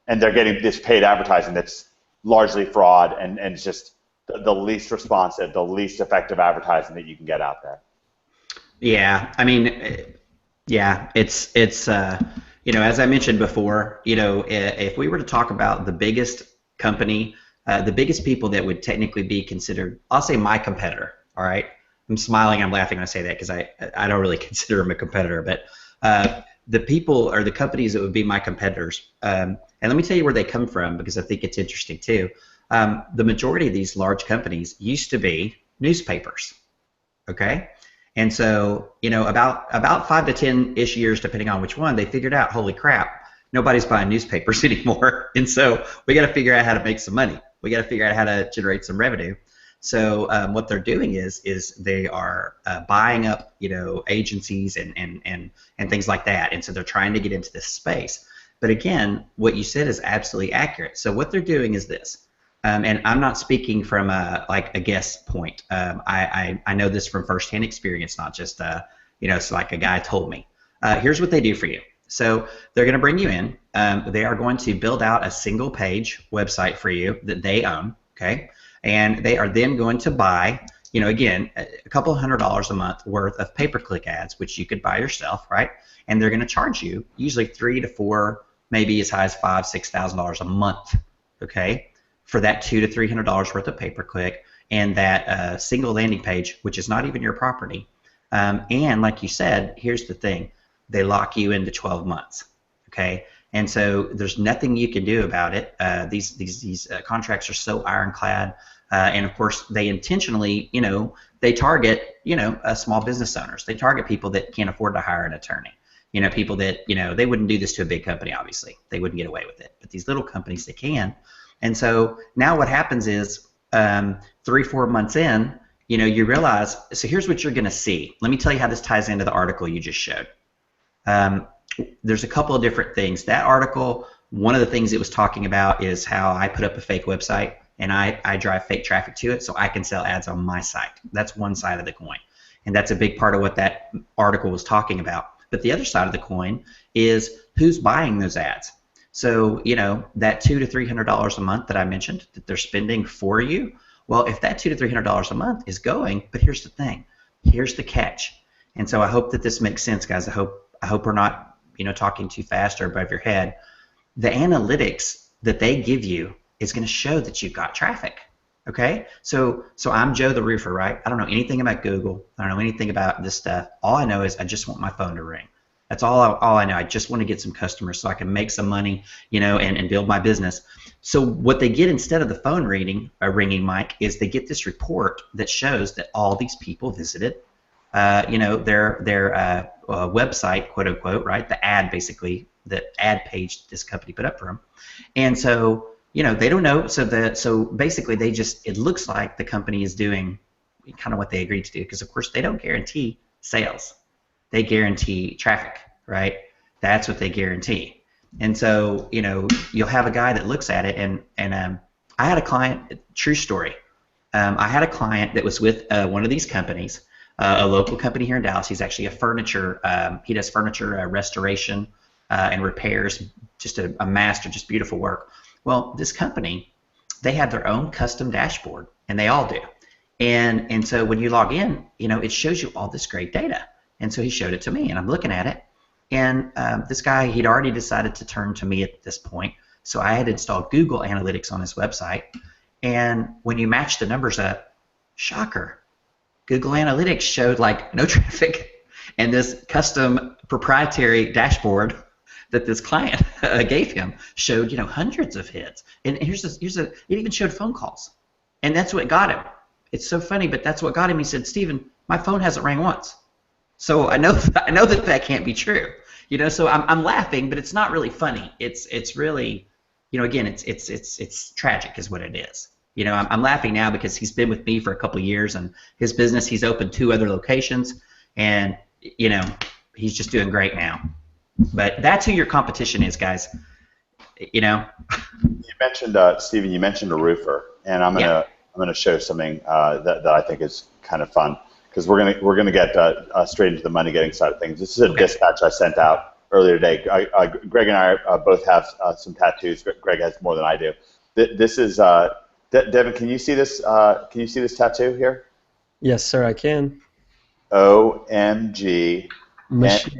And they're getting this paid advertising that's largely fraud and just the least responsive, the least effective advertising that you can get out there. Yeah, I mean, yeah, it's you know, as I mentioned before, you know, if we were to talk about the biggest company, the biggest people that would technically be considered, I'll say my competitor. All right, I'm smiling, I'm laughing when I say that because I don't really consider them a competitor, but the people or the companies that would be my competitors, and let me tell you where they come from because I think it's interesting too. The majority of these large companies used to be newspapers, okay? And so, you know, about 5 to 10-ish years, depending on which one, they figured out, holy crap, nobody's buying newspapers anymore. And so we got to figure out how to make some money. We got to figure out how to generate some revenue. So what they're doing is they are buying up, you know, agencies and things like that. And so they're trying to get into this space. But again, what you said is absolutely accurate. So what they're doing is this. And I'm not speaking from like a guess point. I know this from firsthand experience, not just you know, it's like a guy told me. Here's what they do for you. So they're going to bring you in. They are going to build out a single page website for you that they own. Okay, and they are then going to buy, you know, again, a couple $100 a month worth of pay-per-click ads, which you could buy yourself, right? And they're going to charge you usually $3,000 to $4,000, maybe as high as $5,000, $6,000 a month. Okay. For that $200 to $300 worth of pay-per-click and that single landing page, which is not even your property. And like you said, here's the thing. They lock you into 12 months, okay? And so there's nothing you can do about it. These contracts are so ironclad. And, of course, they intentionally, you know, they target, you know, small business owners. They target people that can't afford to hire an attorney. You know, people that, you know, they wouldn't do this to a big company, obviously. They wouldn't get away with it. But these little companies, they can. And so now what happens is 3-4 months in, you know, you realize, so here's what you're going to see. Let me tell you how this ties into the article you just showed. There's a couple of different things. That article, one of the things it was talking about is how I put up a fake website and I drive fake traffic to it so I can sell ads on my site. That's one side of the coin. And that's a big part of what that article was talking about. But the other side of the coin is who's buying those ads. So, you know, that $200 to $300 a month that I mentioned that they're spending for you, well, if that $200 to $300 a month is going, but here's the thing, here's the catch. And so I hope that this makes sense, guys. I hope we're not, you know, talking too fast or above your head. The analytics that they give you is going to show that you've got traffic. Okay? So I'm Joe the roofer, right? I don't know anything about Google. I don't know anything about this stuff. All I know is I just want my phone to ring. That's all I know. I just want to get some customers so I can make some money, you know, and build my business. So what they get instead of the phone ringing, Mike, is they get this report that shows that all these people visited, you know, their website, quote unquote, right? The ad, basically, the ad page this company put up for them. And so, you know, they don't know. So basically, it looks like the company is doing kind of what they agreed to do because, of course, they don't guarantee sales. They guarantee traffic, right? That's what they guarantee. And so, you know, you'll have a guy that looks at it, and I had a client, true story. I had a client that was with one of these companies, a local company here in Dallas. He's actually a furniture, he does furniture restoration and repairs, just a master, just beautiful work. Well, this company, they have their own custom dashboard, and they all do. And so when you log in, you know, it shows you all this great data. And so he showed it to me, and I'm looking at it. And this guy, he'd already decided to turn to me at this point. So I had installed Google Analytics on his website. And when you match the numbers up, shocker, Google Analytics showed like no traffic. And this custom proprietary dashboard that this client gave him showed, you know, hundreds of hits. And it even showed phone calls. And that's what got him. It's so funny, but that's what got him. He said, Stephen, my phone hasn't rang once. So I know that can't be true. You know, so I'm laughing, but it's not really funny. It's really, you know, again, it's tragic is what it is. You know, I'm laughing now because he's been with me for a couple of years, and his business, he's opened 2 other locations, and you know, he's just doing great now. But that's who your competition is, guys. You know. You mentioned Stephen. You mentioned a roofer, and I'm gonna show something that I think is kind of fun, because we're gonna get straight into the money getting side of things. This is a dispatch I sent out earlier today. Greg and I both have some tattoos. Greg has more than I do. This is Devin. Can you see this? Can you see this tattoo here? Yes, sir, I can. OMG MACHINES.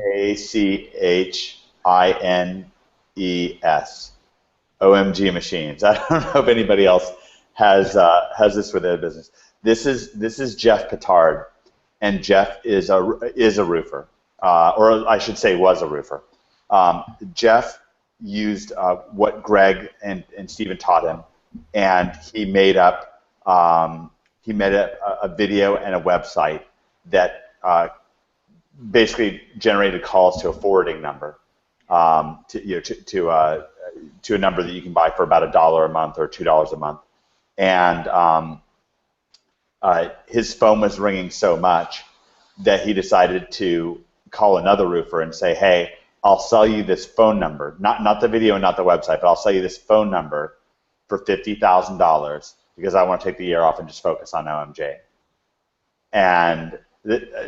OMG machines. I don't know if anybody else has this with their business. This is Jeff Petard, and Jeff is a roofer, or I should say was a roofer. Jeff used what Greg and Stephen taught him, and he made up a video and a website that basically generated calls to a forwarding number, to a number that you can buy for about $1 a month or $2 a month. And his phone was ringing so much that he decided to call another roofer and say, hey, I'll sell you this phone number, not the video and not the website, but I'll sell you this phone number for $50,000 because I want to take the year off and just focus on OMJ. And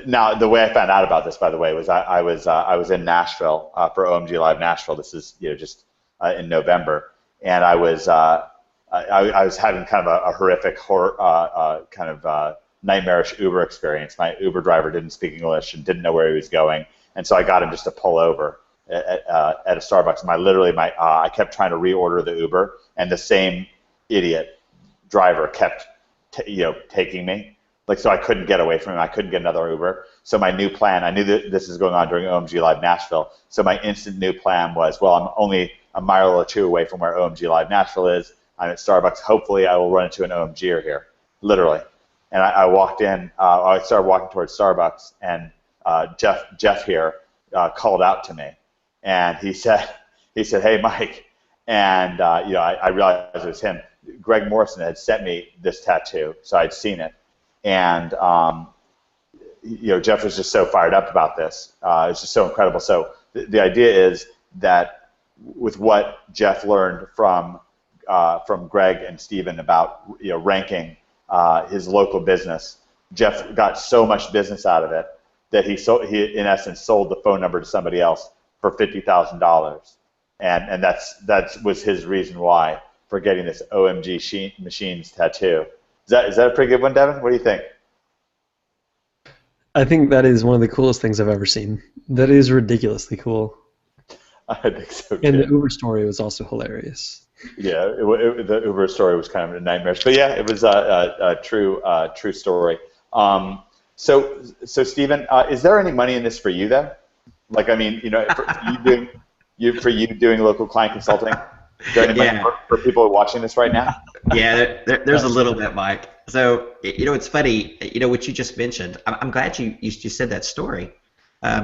now, the way I found out about this, by the way, was I was in Nashville for OMG Live Nashville. This is just in November, and I was having kind of a horrific, nightmarish Uber experience. My Uber driver didn't speak English and didn't know where he was going, and so I got him just to pull over at a Starbucks. And I kept trying to reorder the Uber, and the same idiot driver kept taking me. So I couldn't get away from him. I couldn't get another Uber. So my new plan, I knew that this is going on during OMG Live Nashville. So my instant new plan was, well, I'm only a mile or 2 away from where OMG Live Nashville is. I'm at Starbucks. Hopefully I will run into an OMGer here, literally. And I walked in. I started walking towards Starbucks, and Jeff here called out to me, and he said, "Hey, Mike," and I realized it was him. Greg Morrison had sent me this tattoo, so I'd seen it. And Jeff was just so fired up about this. It's just so incredible. So the idea is that with what Jeff learned from Greg and Stephen about ranking his local business, Jeff got so much business out of it that he in essence sold the phone number to somebody else for $50,000, and that was his reason why for getting this OMG machines tattoo. Is that a pretty good one, Devin? What do you think? I think that is one of the coolest things I've ever seen. That is ridiculously cool. I think so too. And the Uber story was also hilarious. Yeah, the Uber story was kind of a nightmare. But yeah, it was a true story. So Stephen, is there any money in this for you then? For you doing local client consulting? Is there any money for people watching this right now? Yeah, there's a little bit, Mike. So, it's funny, what you just mentioned. I'm glad you said that story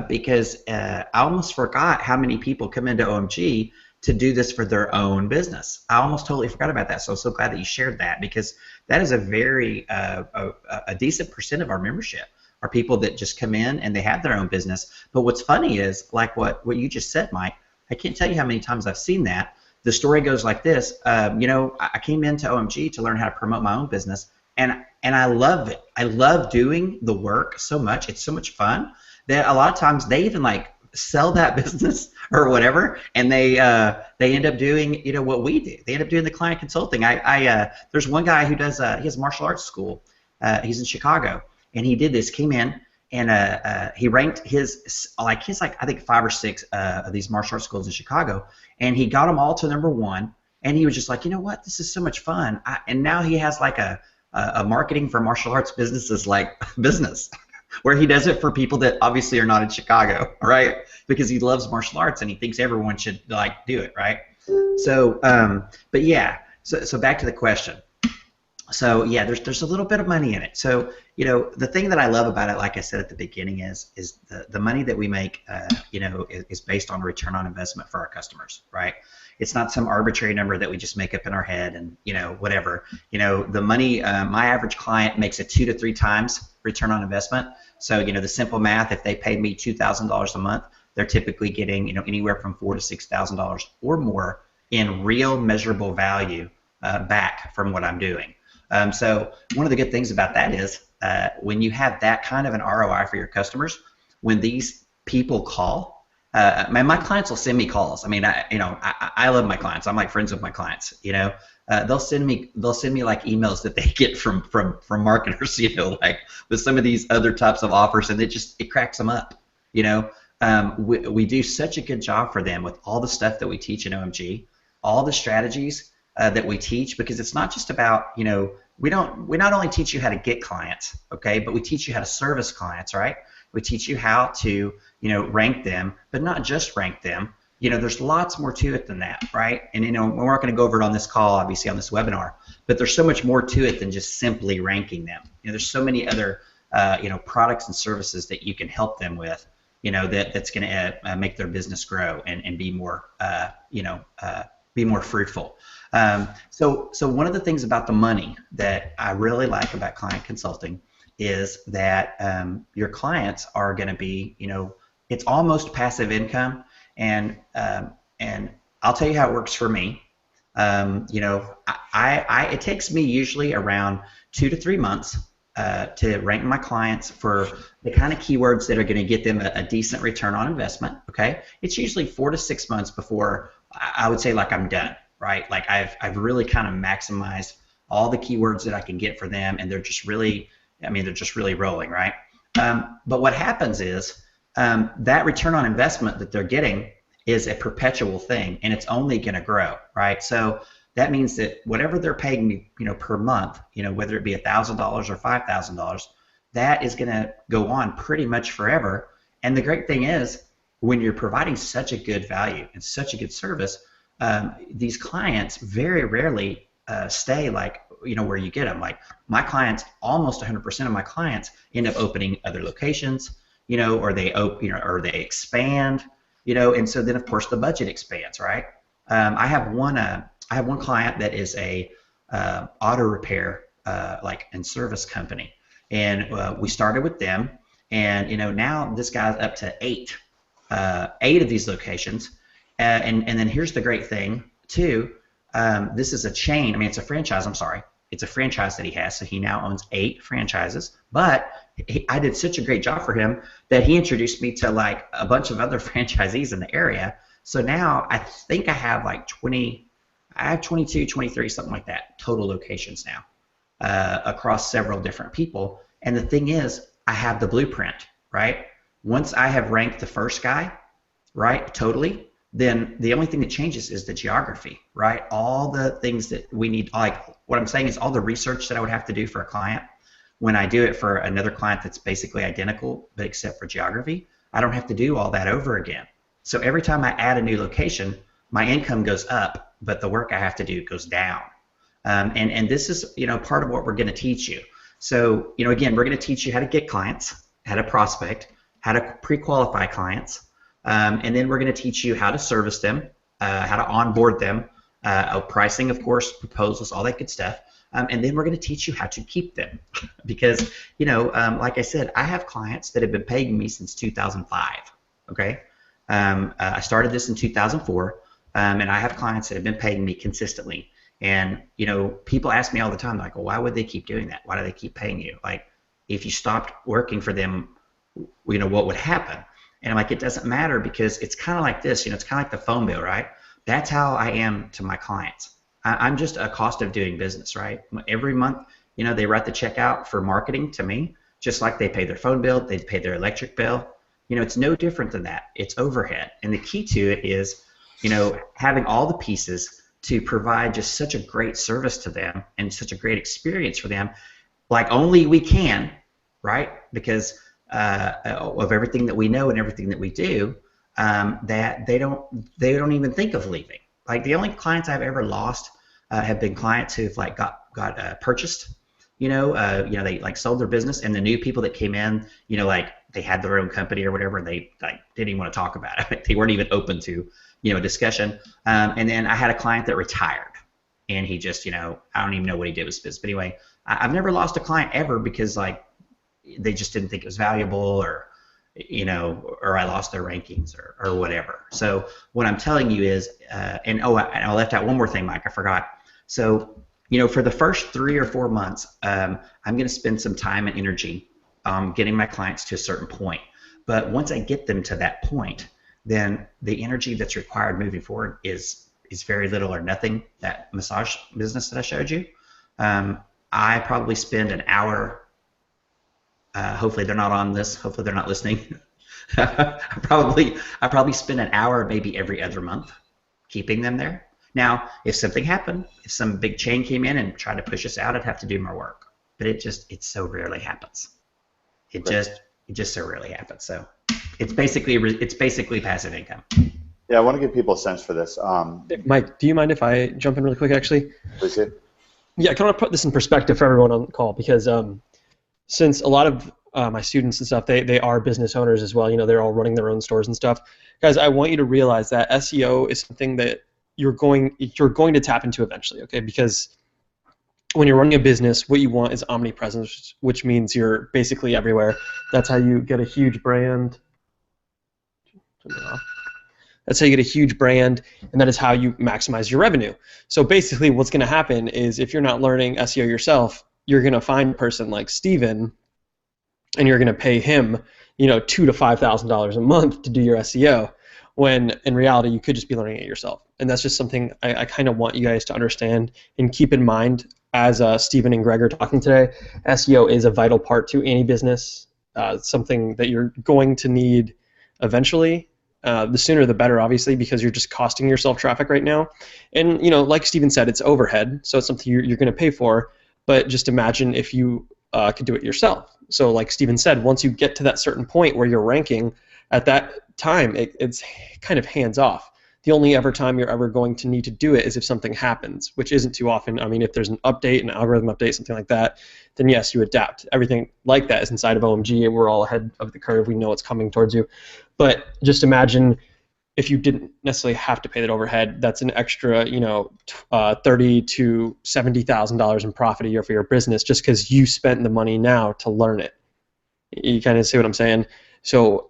because I almost forgot how many people come into OMG to do this for their own business. I almost totally forgot about that. So I'm so glad that you shared that, because that is a very a decent percent of our membership are people that just come in and they have their own business. But what's funny is, like what you just said, Mike, I can't tell you how many times I've seen that. The story goes like this. I came into OMG to learn how to promote my own business, and I love it. I love doing the work so much. It's so much fun that a lot of times they even sell that business or whatever, and they end up doing what we do. They end up doing the client consulting. There's one guy who does he has a martial arts school. He's in Chicago, and he did this. Came in and he ranked his I think 5 or 6 of these martial arts schools in Chicago, and he got them all to number 1. And he was just like, you know what, this is so much fun. And now he has a marketing for martial arts businesses business, where he does it for people that obviously are not in Chicago, right? Because he loves martial arts and he thinks everyone should do it, right? So, but yeah. So back to the question. So yeah, there's a little bit of money in it. So the thing that I love about it, like I said at the beginning, is the money that we make, is based on return on investment for our customers, right? It's not some arbitrary number that we just make up in our head and whatever. The money, my average client makes a 2 to 3 times return on investment. So the simple math, if they paid me $2,000 a month, they're typically getting anywhere from $4,000 to $6,000 or more in real measurable value back from what I'm doing. So one of the good things about that is when you have that kind of an ROI for your customers, when these people call, my clients will send me calls. I mean, I love my clients. I'm like friends with my clients. They'll send me like emails that they get from marketers, like with some of these other types of offers, and it cracks them up. We do such a good job for them with all the stuff that we teach in OMG, all the strategies that we teach, because it's not just about, we not only teach you how to get clients, okay, but we teach you how to service clients, right? We teach you how to, rank them, but not just rank them. There's lots more to it than that, right? And, we're not going to go over it on this call, obviously, on this webinar, but there's so much more to it than just simply ranking them. There's so many other, products and services that you can help them with, that's going to make their business grow and be more, be more fruitful. So one of the things about the money that I really like about client consulting is that your clients are going to be, it's almost passive income, and I'll tell you how it works for me. It takes me usually around 2 to 3 months to rank my clients for the kind of keywords that are going to get them a decent return on investment. Okay, it's usually 4 to 6 months before I would say like I'm done, right? Like I've really kind of maximized all the keywords that I can get for them, and they're just really, they're just really rolling, right? But what happens is that return on investment that they're getting is a perpetual thing, and it's only going to grow, right? So that means that whatever they're paying me, per month, whether it be $1,000 or $5,000, that is going to go on pretty much forever. And the great thing is, when you're providing such a good value and such a good service, these clients very rarely stay like, where you get them. Like my clients, almost 100% of my clients end up opening other locations, or they or they expand, and so then of course the budget expands, right? I have one client that is a auto repair and service company, and we started with them, and now this guy's up to 8 of these locations, and then here's the great thing too. This is a chain. It's a franchise. I'm sorry, it's a franchise that he has. So he now owns 8 franchises. But I did such a great job for him that he introduced me to like a bunch of other franchisees in the area. So now I think I have like 20. I have 22, 23, something like that, total locations now across several different people. And the thing is, I have the blueprint, right? Once I have ranked the first guy, right, totally, then the only thing that changes is the geography, right? All the things that we need, like what I'm saying is all the research that I would have to do for a client, when I do it for another client that's basically identical, but except for geography, I don't have to do all that over again. So every time I add a new location, my income goes up, but the work I have to do goes down. And this is, part of what we're going to teach you. So, again, we're going to teach you how to get clients, how to prospect, how to pre-qualify clients, and then we're going to teach you how to service them, how to onboard them, pricing, of course, proposals, all that good stuff. And then we're going to teach you how to keep them, because, like I said, I have clients that have been paying me since 2005. Okay, I started this in 2004. And I have clients that have been paying me consistently. And, people ask me all the time, like, well, why would they keep doing that? Why do they keep paying you? Like, if you stopped working for them, what would happen? And I'm like, it doesn't matter, because it's kind of like this, it's kind of like the phone bill, right? That's how I am to my clients. I'm just a cost of doing business, right? Every month, they write the check out for marketing to me, just like they pay their phone bill, they pay their electric bill. It's no different than that. It's overhead. And the key to it is, having all the pieces to provide just such a great service to them and such a great experience for them, like only we can, right? Because of everything that we know and everything that we do, that they don't even think of leaving. Like the only clients I've ever lost have been clients who've like got purchased. They like sold their business, and the new people that came in, like they had their own company or whatever, and they like didn't even want to talk about it. They weren't even open to, a discussion. And then I had a client that retired, and he just, I don't even know what he did with his business. But anyway, I've never lost a client ever because like they just didn't think it was valuable, or or I lost their rankings or whatever. So what I'm telling you is, and I left out one more thing, Mike, I forgot. So, for the first 3 or 4 months, I'm going to spend some time and energy getting my clients to a certain point. But once I get them to that point, then the energy that's required moving forward is very little or nothing. That massage business that I showed you, I probably spend an hour. Hopefully they're not on this. Hopefully they're not listening. I probably spend an hour maybe every other month keeping them there. Now, if something happened, if some big chain came in and tried to push us out, I'd have to do more work. But it so rarely happens. It just so rarely happens. So it's basically passive income. Yeah, I want to give people a sense for this. Mike, do you mind if I jump in really quick, actually? Please do. Yeah, I kind of put this in perspective for everyone on the call, because since a lot of my students and stuff, they are business owners as well. They're all running their own stores and stuff. Guys, I want you to realize that SEO is something that you're going to tap into eventually, okay? Because when you're running a business, what you want is omnipresence, which means you're basically everywhere. That's how you get a huge brand. That's how you get a huge brand, and that is how you maximize your revenue. So basically what's going to happen is, if you're not learning SEO yourself, you're going to find a person like Steven, and you're going to pay him, $2,000 to $5,000 a month to do your SEO, when in reality you could just be learning it yourself. And that's just something I kind of want you guys to understand and keep in mind as Steven and Greg are talking today. SEO is a vital part to any business, something that you're going to need eventually. The sooner the better, obviously, because you're just costing yourself traffic right now. And like Steven said, it's overhead, so it's something you're going to pay for. But just imagine if you could do it yourself. So like Steven said, once you get to that certain point where you're ranking, at that time it's kind of hands off. The only time you're ever going to need to do it is if something happens, which isn't too often. I mean, if there's an update, an algorithm update, something like that, then yes, you adapt. Everything like that is inside of OMG, and we're all ahead of the curve. We know what's coming towards you. But just imagine if you didn't necessarily have to pay that overhead. That's an extra, $30,000 to $70,000 in profit a year for your business, just because you spent the money now to learn it. You kind of see what I'm saying? So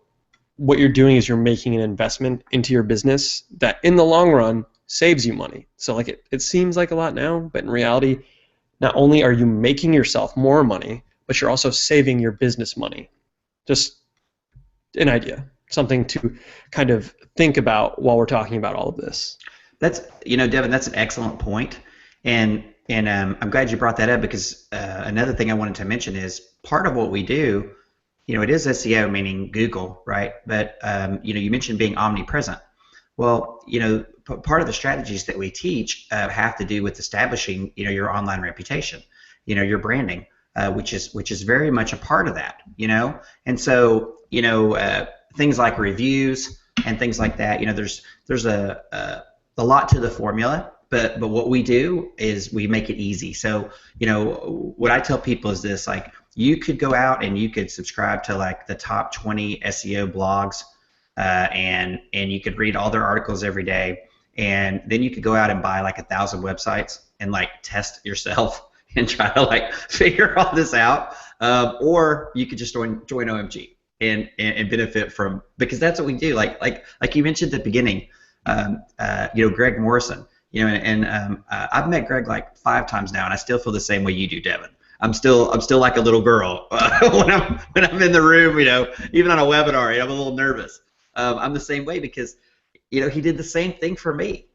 what you're doing is you're making an investment into your business that in the long run saves you money. So like it seems like a lot now, but in reality, not only are you making yourself more money, but you're also saving your business money. Just an idea, something to kind of think about while we're talking about all of this. That's, Devin, that's an excellent point. And I'm glad you brought that up, because another thing I wanted to mention is part of what we do, it is SEO, meaning Google, right? But, you mentioned being omnipresent. Well, part of the strategies that we teach have to do with establishing, your online reputation, your branding, which is very much a part of that, And so, things like reviews and things like that, there's a lot to the formula, but what we do is we make it easy. So, what I tell people is this, like, you could go out and you could subscribe to like the top 20 SEO blogs, and you could read all their articles every day, and then you could go out and buy like 1,000 websites and like test yourself and try to like figure all this out, or you could just join OMG and benefit from, because that's what we do. Like you mentioned at the beginning, Greg Morrison, and I've met Greg like 5 times now, and I still feel the same way you do, Devin. I'm still like a little girl when I'm in the room, even on a webinar, I'm a little nervous. I'm the same way because, he did the same thing for me.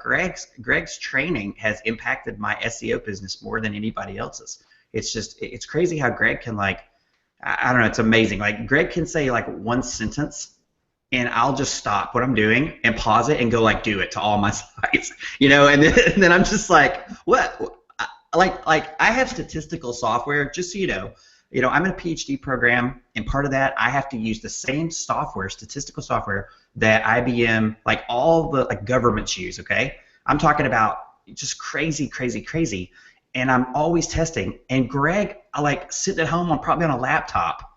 Greg's training has impacted my SEO business more than anybody else's. It's crazy how Greg can, like, I don't know, it's amazing. Like, Greg can say like one sentence, and I'll just stop what I'm doing and pause it and go like do it to all my sites, and then I'm just like, what? Like I have statistical software, just so you know, I'm in a PhD program, and part of that I have to use the same software, statistical software, that IBM, like all the like governments use. Okay, I'm talking about just crazy. and I'm always testing. And Greg, I like sitting at home on probably on a laptop,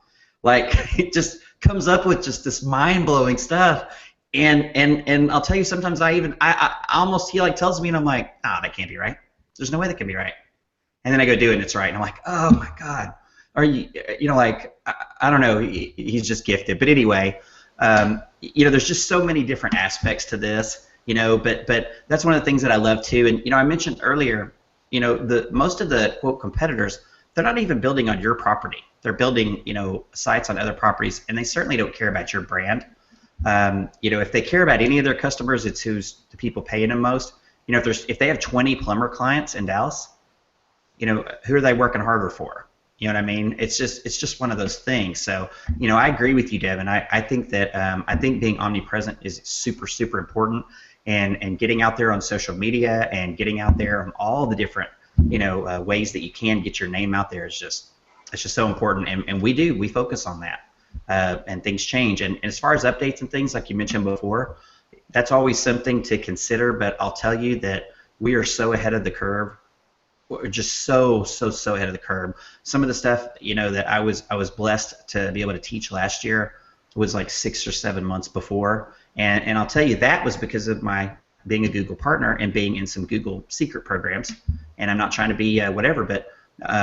like it just comes up with just this mind-blowing stuff. And I'll tell you, sometimes I almost, he like tells me, and I'm like, oh, that can't be right. There's no way that can be right. And then I go do it, and it's right. And I'm like, oh my God. Are you know, like, I don't know. He's just gifted. But anyway, you know, there's just so many different aspects to this, you know, but that's one of the things that I love too. And, you know, I mentioned earlier, you know, most of the quote competitors, they're not even building on your property. They're building, you know, sites on other properties, and they certainly don't care about your brand. You know, if they care about any of their customers, it's who's the people paying them most. You know, if they have 20 plumber clients in Dallas, you know, who are they working harder for? You know what I mean? It's just one of those things. So, you know, I agree with you, Devin. I think that I think being omnipresent is super, super important, and getting out there on social media and getting out there on all the different, you know, ways that you can get your name out there is just, it's just so important. And we focus on that. And things change. And as far as updates and things, like you mentioned before, that's always something to consider. But I'll tell you that we are so ahead of the curve. We're just so ahead of the curve. Some of the stuff, you know, that I was blessed to be able to teach last year was like 6 or 7 months before. And I'll tell you, that was because of my being a Google partner and being in some Google secret programs. And I'm not trying to be whatever, but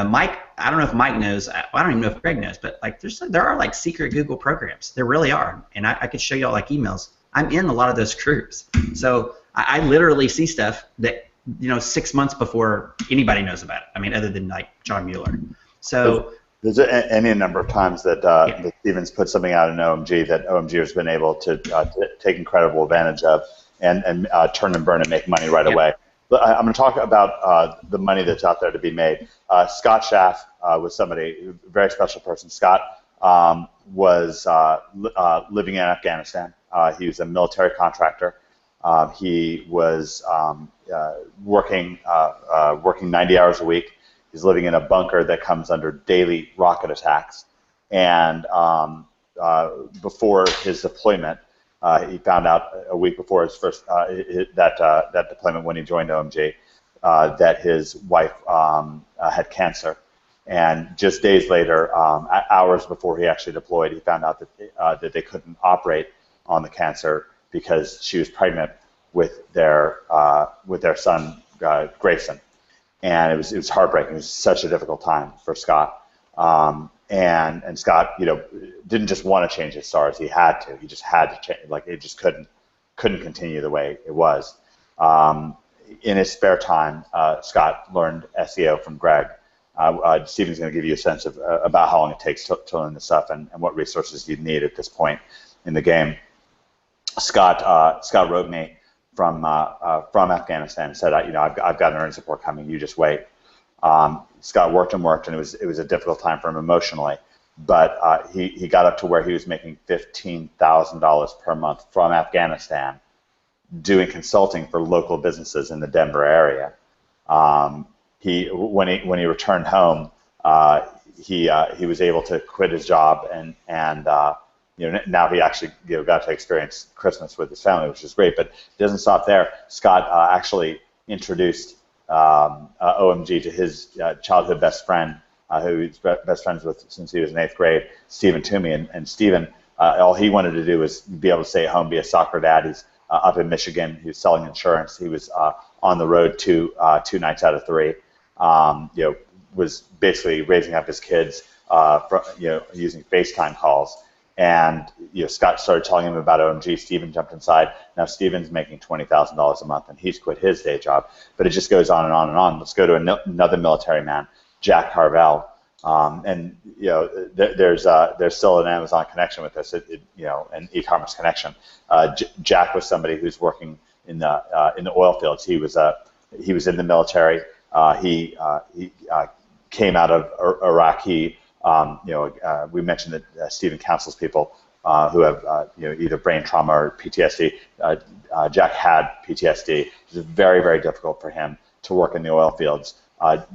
Mike, I don't know if Mike knows. I don't even know if Greg knows, but like there are like secret Google programs. There really are, and I could show you all like emails. I'm in a lot of those groups, so I literally see stuff that, you know, 6 months before anybody knows about it. I mean, other than like John Mueller. So there's any number of times that, that Stevens put something out in OMG that OMG has been able to take incredible advantage of and turn and burn and make money right away. But I'm going to talk about the money that's out there to be made. Scott Schaff was somebody, a very special person. Scott was living in Afghanistan. He was a military contractor. He was working 90 hours a week. He's living in a bunker that comes under daily rocket attacks. And before his deployment, he found out a week before his first that deployment, when he joined OMG, that his wife had cancer, and just days later, hours before he actually deployed, he found out that they couldn't operate on the cancer because she was pregnant with their son Grayson, and it was heartbreaking. It was such a difficult time for Scott. And Scott, you know, didn't just want to change his stars. He had to. He just had to change. Like, it just couldn't continue the way it was. In his spare time, Scott learned SEO from Greg. Stephen's going to give you a sense of about how long it takes to learn this stuff and what resources you need at this point in the game. Scott wrote me from Afghanistan and said, you know, I've got an earnings report coming. You just wait. Scott worked, and it was a difficult time for him emotionally, but he got up to where he was making $15,000 per month from Afghanistan, doing consulting for local businesses in the Denver area. When he returned home, he was able to quit his job, and you know, now he actually, you know, got to experience Christmas with his family, which is great. But it doesn't stop there. Scott actually introduced OMG to his childhood best friend, who he's best friends with since he was in 8th grade, Stephen Toomey. And Stephen, all he wanted to do was be able to stay at home, be a soccer dad. He's up in Michigan. He was selling insurance. He was on the road 2 nights out of 3. You know, was basically raising up his kids, you know, using FaceTime calls. And, you know, Scott started telling him about OMG. Stephen jumped inside. Now Stephen's making $20,000 a month, and he's quit his day job. But it just goes on and on and on. Let's go to another military man, Jack Carvel. And, you know, there's still an Amazon connection with this, you know, an e-commerce connection. Jack was somebody who's working in the oil fields. He was in the military. He came out of Iraq. You know, we mentioned that Stephen counsels people who have you know, either brain trauma or PTSD. Jack had PTSD. It was very, very difficult for him to work in the oil fields.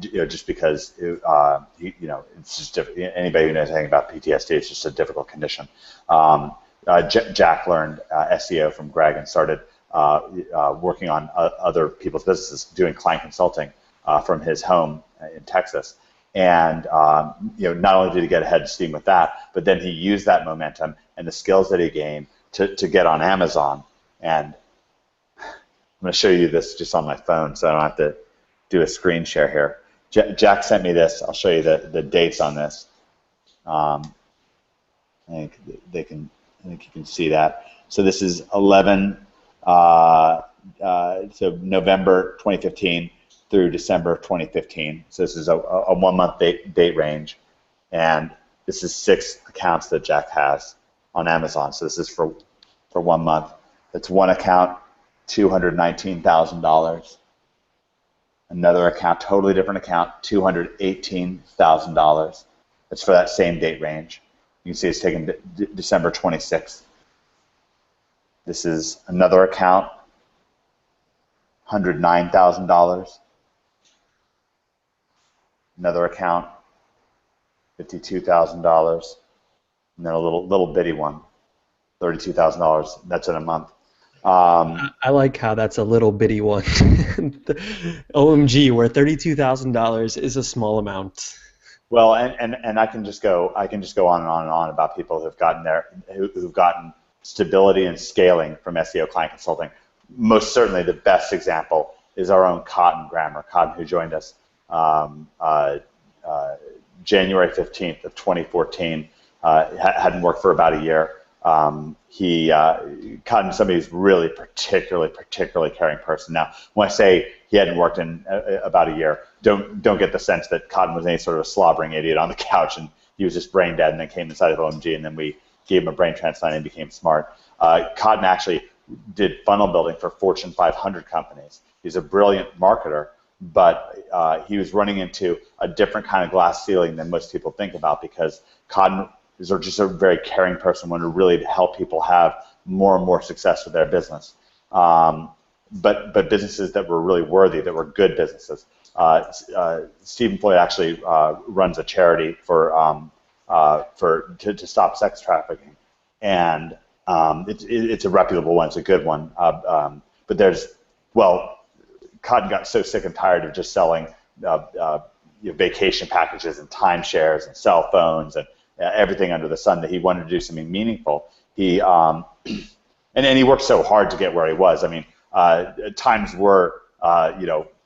You know, just because you know, it's just anybody who knows anything about PTSD, it's just a difficult condition. Jack learned SEO from Greg and started working on other people's businesses, doing client consulting from his home in Texas. And not only did he get ahead of steam with that, but then he used that momentum and the skills that he gained to get on Amazon. And I'm going to show you this just on my phone, so I don't have to do a screen share here. Jack sent me this. I'll show you the dates on this. I think you can see that. So this is 11. So November 2015 through December of 2015. So this is a 1 month date range, and this is 6 accounts that Jack has on Amazon. So this is for 1 month. That's one account, $219,000. Another account, totally different account, $218,000. That's for that same date range. You can see it's taken December 26th. This is another account, $109,000. Another account, $52,000. And then a little bitty one, $32,000. That's in a month. I like how that's a little bitty one. OMG, where $32,000 is a small amount. Well, and I can just go on and on and on about people who've gotten stability and scaling from SEO client consulting. Most certainly, the best example is our own Cotton Grammer. Cotton, who joined us January 15th of 2014, hadn't worked for about a year. Cotton, somebody who's really particularly caring person. Now, when I say he hadn't worked in about a year, don't get the sense that Cotton was any sort of a slobbering idiot on the couch and he was just brain dead and then came inside of OMG and then we gave him a brain transplant and he became smart. Cotton actually did funnel building for Fortune 500 companies. He's a brilliant marketer, but he was running into a different kind of glass ceiling than most people think about, because Cotton is just a very caring person, wanted to really help people have more and more success with their business. But businesses that were really worthy, that were good businesses. Stephen Floyd actually runs a charity to stop sex trafficking, and it's a reputable one. It's a good one. But Cotton got so sick and tired of just selling vacation packages and timeshares and cell phones and everything under the sun that he wanted to do something meaningful. He and he worked so hard to get where he was. I mean, times were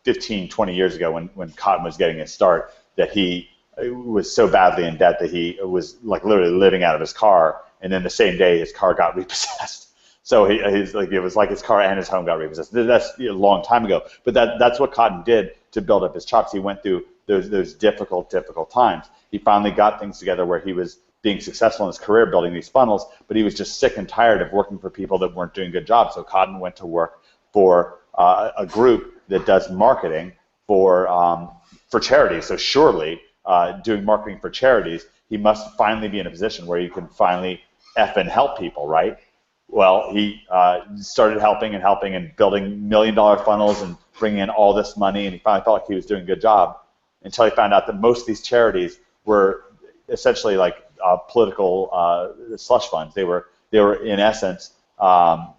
15, 20 years ago when Cotton was getting his start that he was so badly in debt that he was like literally living out of his car, and then the same day his car got repossessed. So it was like his car and his home got repossessed. That's a long time ago, but that's what Cotton did to build up his chops. He went through those difficult times. He finally got things together where he was being successful in his career building these funnels, but he was just sick and tired of working for people that weren't doing good jobs. So Cotton went to work for a group that does marketing for charities. So surely, doing marketing for charities, he must finally be in a position where you can finally effing help people, right? Well, he started helping and building $1 million funnels and bringing in all this money, and he finally felt like he was doing a good job until he found out that most of these charities were essentially like political slush funds. They were in essence, the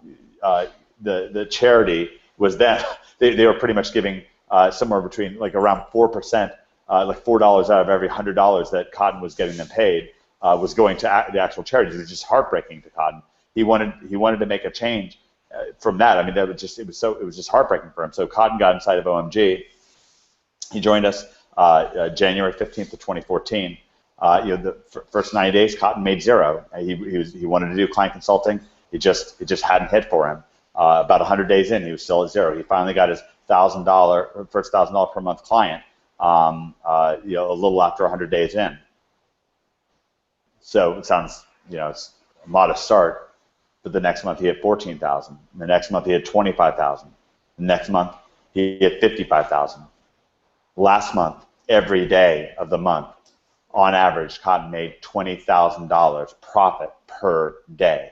charity was then, they were pretty much giving somewhere between like around 4%, like $4 out of every $100 that Cotton was getting them paid was going to the actual charities. It was just heartbreaking to Cotton. He wanted to make a change from that. I mean, it was just heartbreaking for him. So Cotton got inside of OMG. He joined us January 15th of 2014. The first 90 days, Cotton made zero. He wanted to do client consulting. It just hadn't hit for him. About 100 days in, he was still at zero. He finally got his first $1,000 per month client. A little after 100 days in. So it sounds, it's a modest start. But the next month he had 14,000. The next month he had 25,000. The next month he had 55,000. Last month, every day of the month, on average, Cotton made $20,000 profit per day.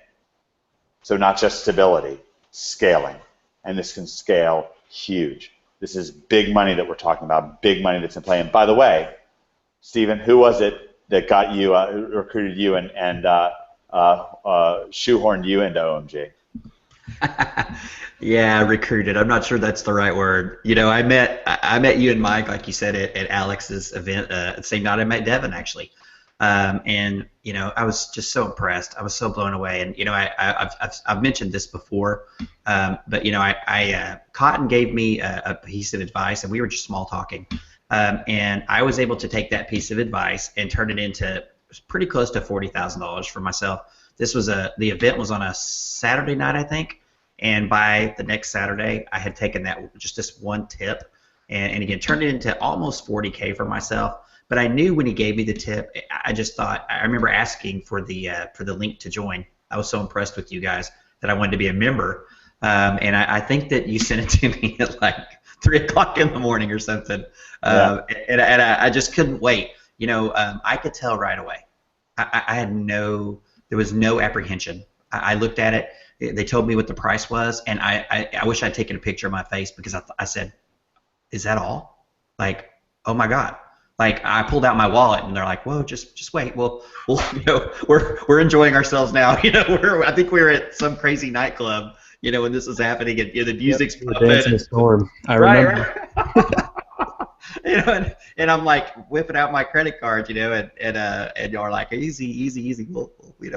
So not just stability, scaling. And this can scale huge. This is big money that we're talking about, big money that's in play. And by the way, Stephen, who was it that got you, recruited you and shoehorned you into OMG? Yeah, recruited. I'm not sure that's the right word. You know, I met you and Mike, like you said, at Alex's event. The same night I met Devin, actually. And you know, I was just so impressed. I was so blown away. And you know, I've mentioned this before, but you know, Cotton gave me a piece of advice, and we were just small talking, and I was able to take that piece of advice and turn it into pretty close to $40,000 for myself. This was the event was on a Saturday night, I think. And by the next Saturday, I had taken that just this one tip, and again turned it into almost 40K for myself. But I knew when he gave me the tip, I just thought, I remember asking for the link to join. I was so impressed with you guys that I wanted to be a member, and I think that you sent it to me at like 3 o'clock in the morning or something, Yeah. and I just couldn't wait. You know, I could tell right away. I had there was no apprehension. I looked at it. They told me what the price was, and I wish I'd taken a picture of my face because I said, "Is that all?" Like, oh my God! Like I pulled out my wallet, and they're like, "Whoa, just wait. We'll you know, we're enjoying ourselves now. You know, I think we were at some crazy nightclub. You know, when this was happening, and you know, the music's pumping. Dancing a storm. I Right, remember. right. You know, and I'm like whipping out my credit card, you know, and y'all are like, easy, we'll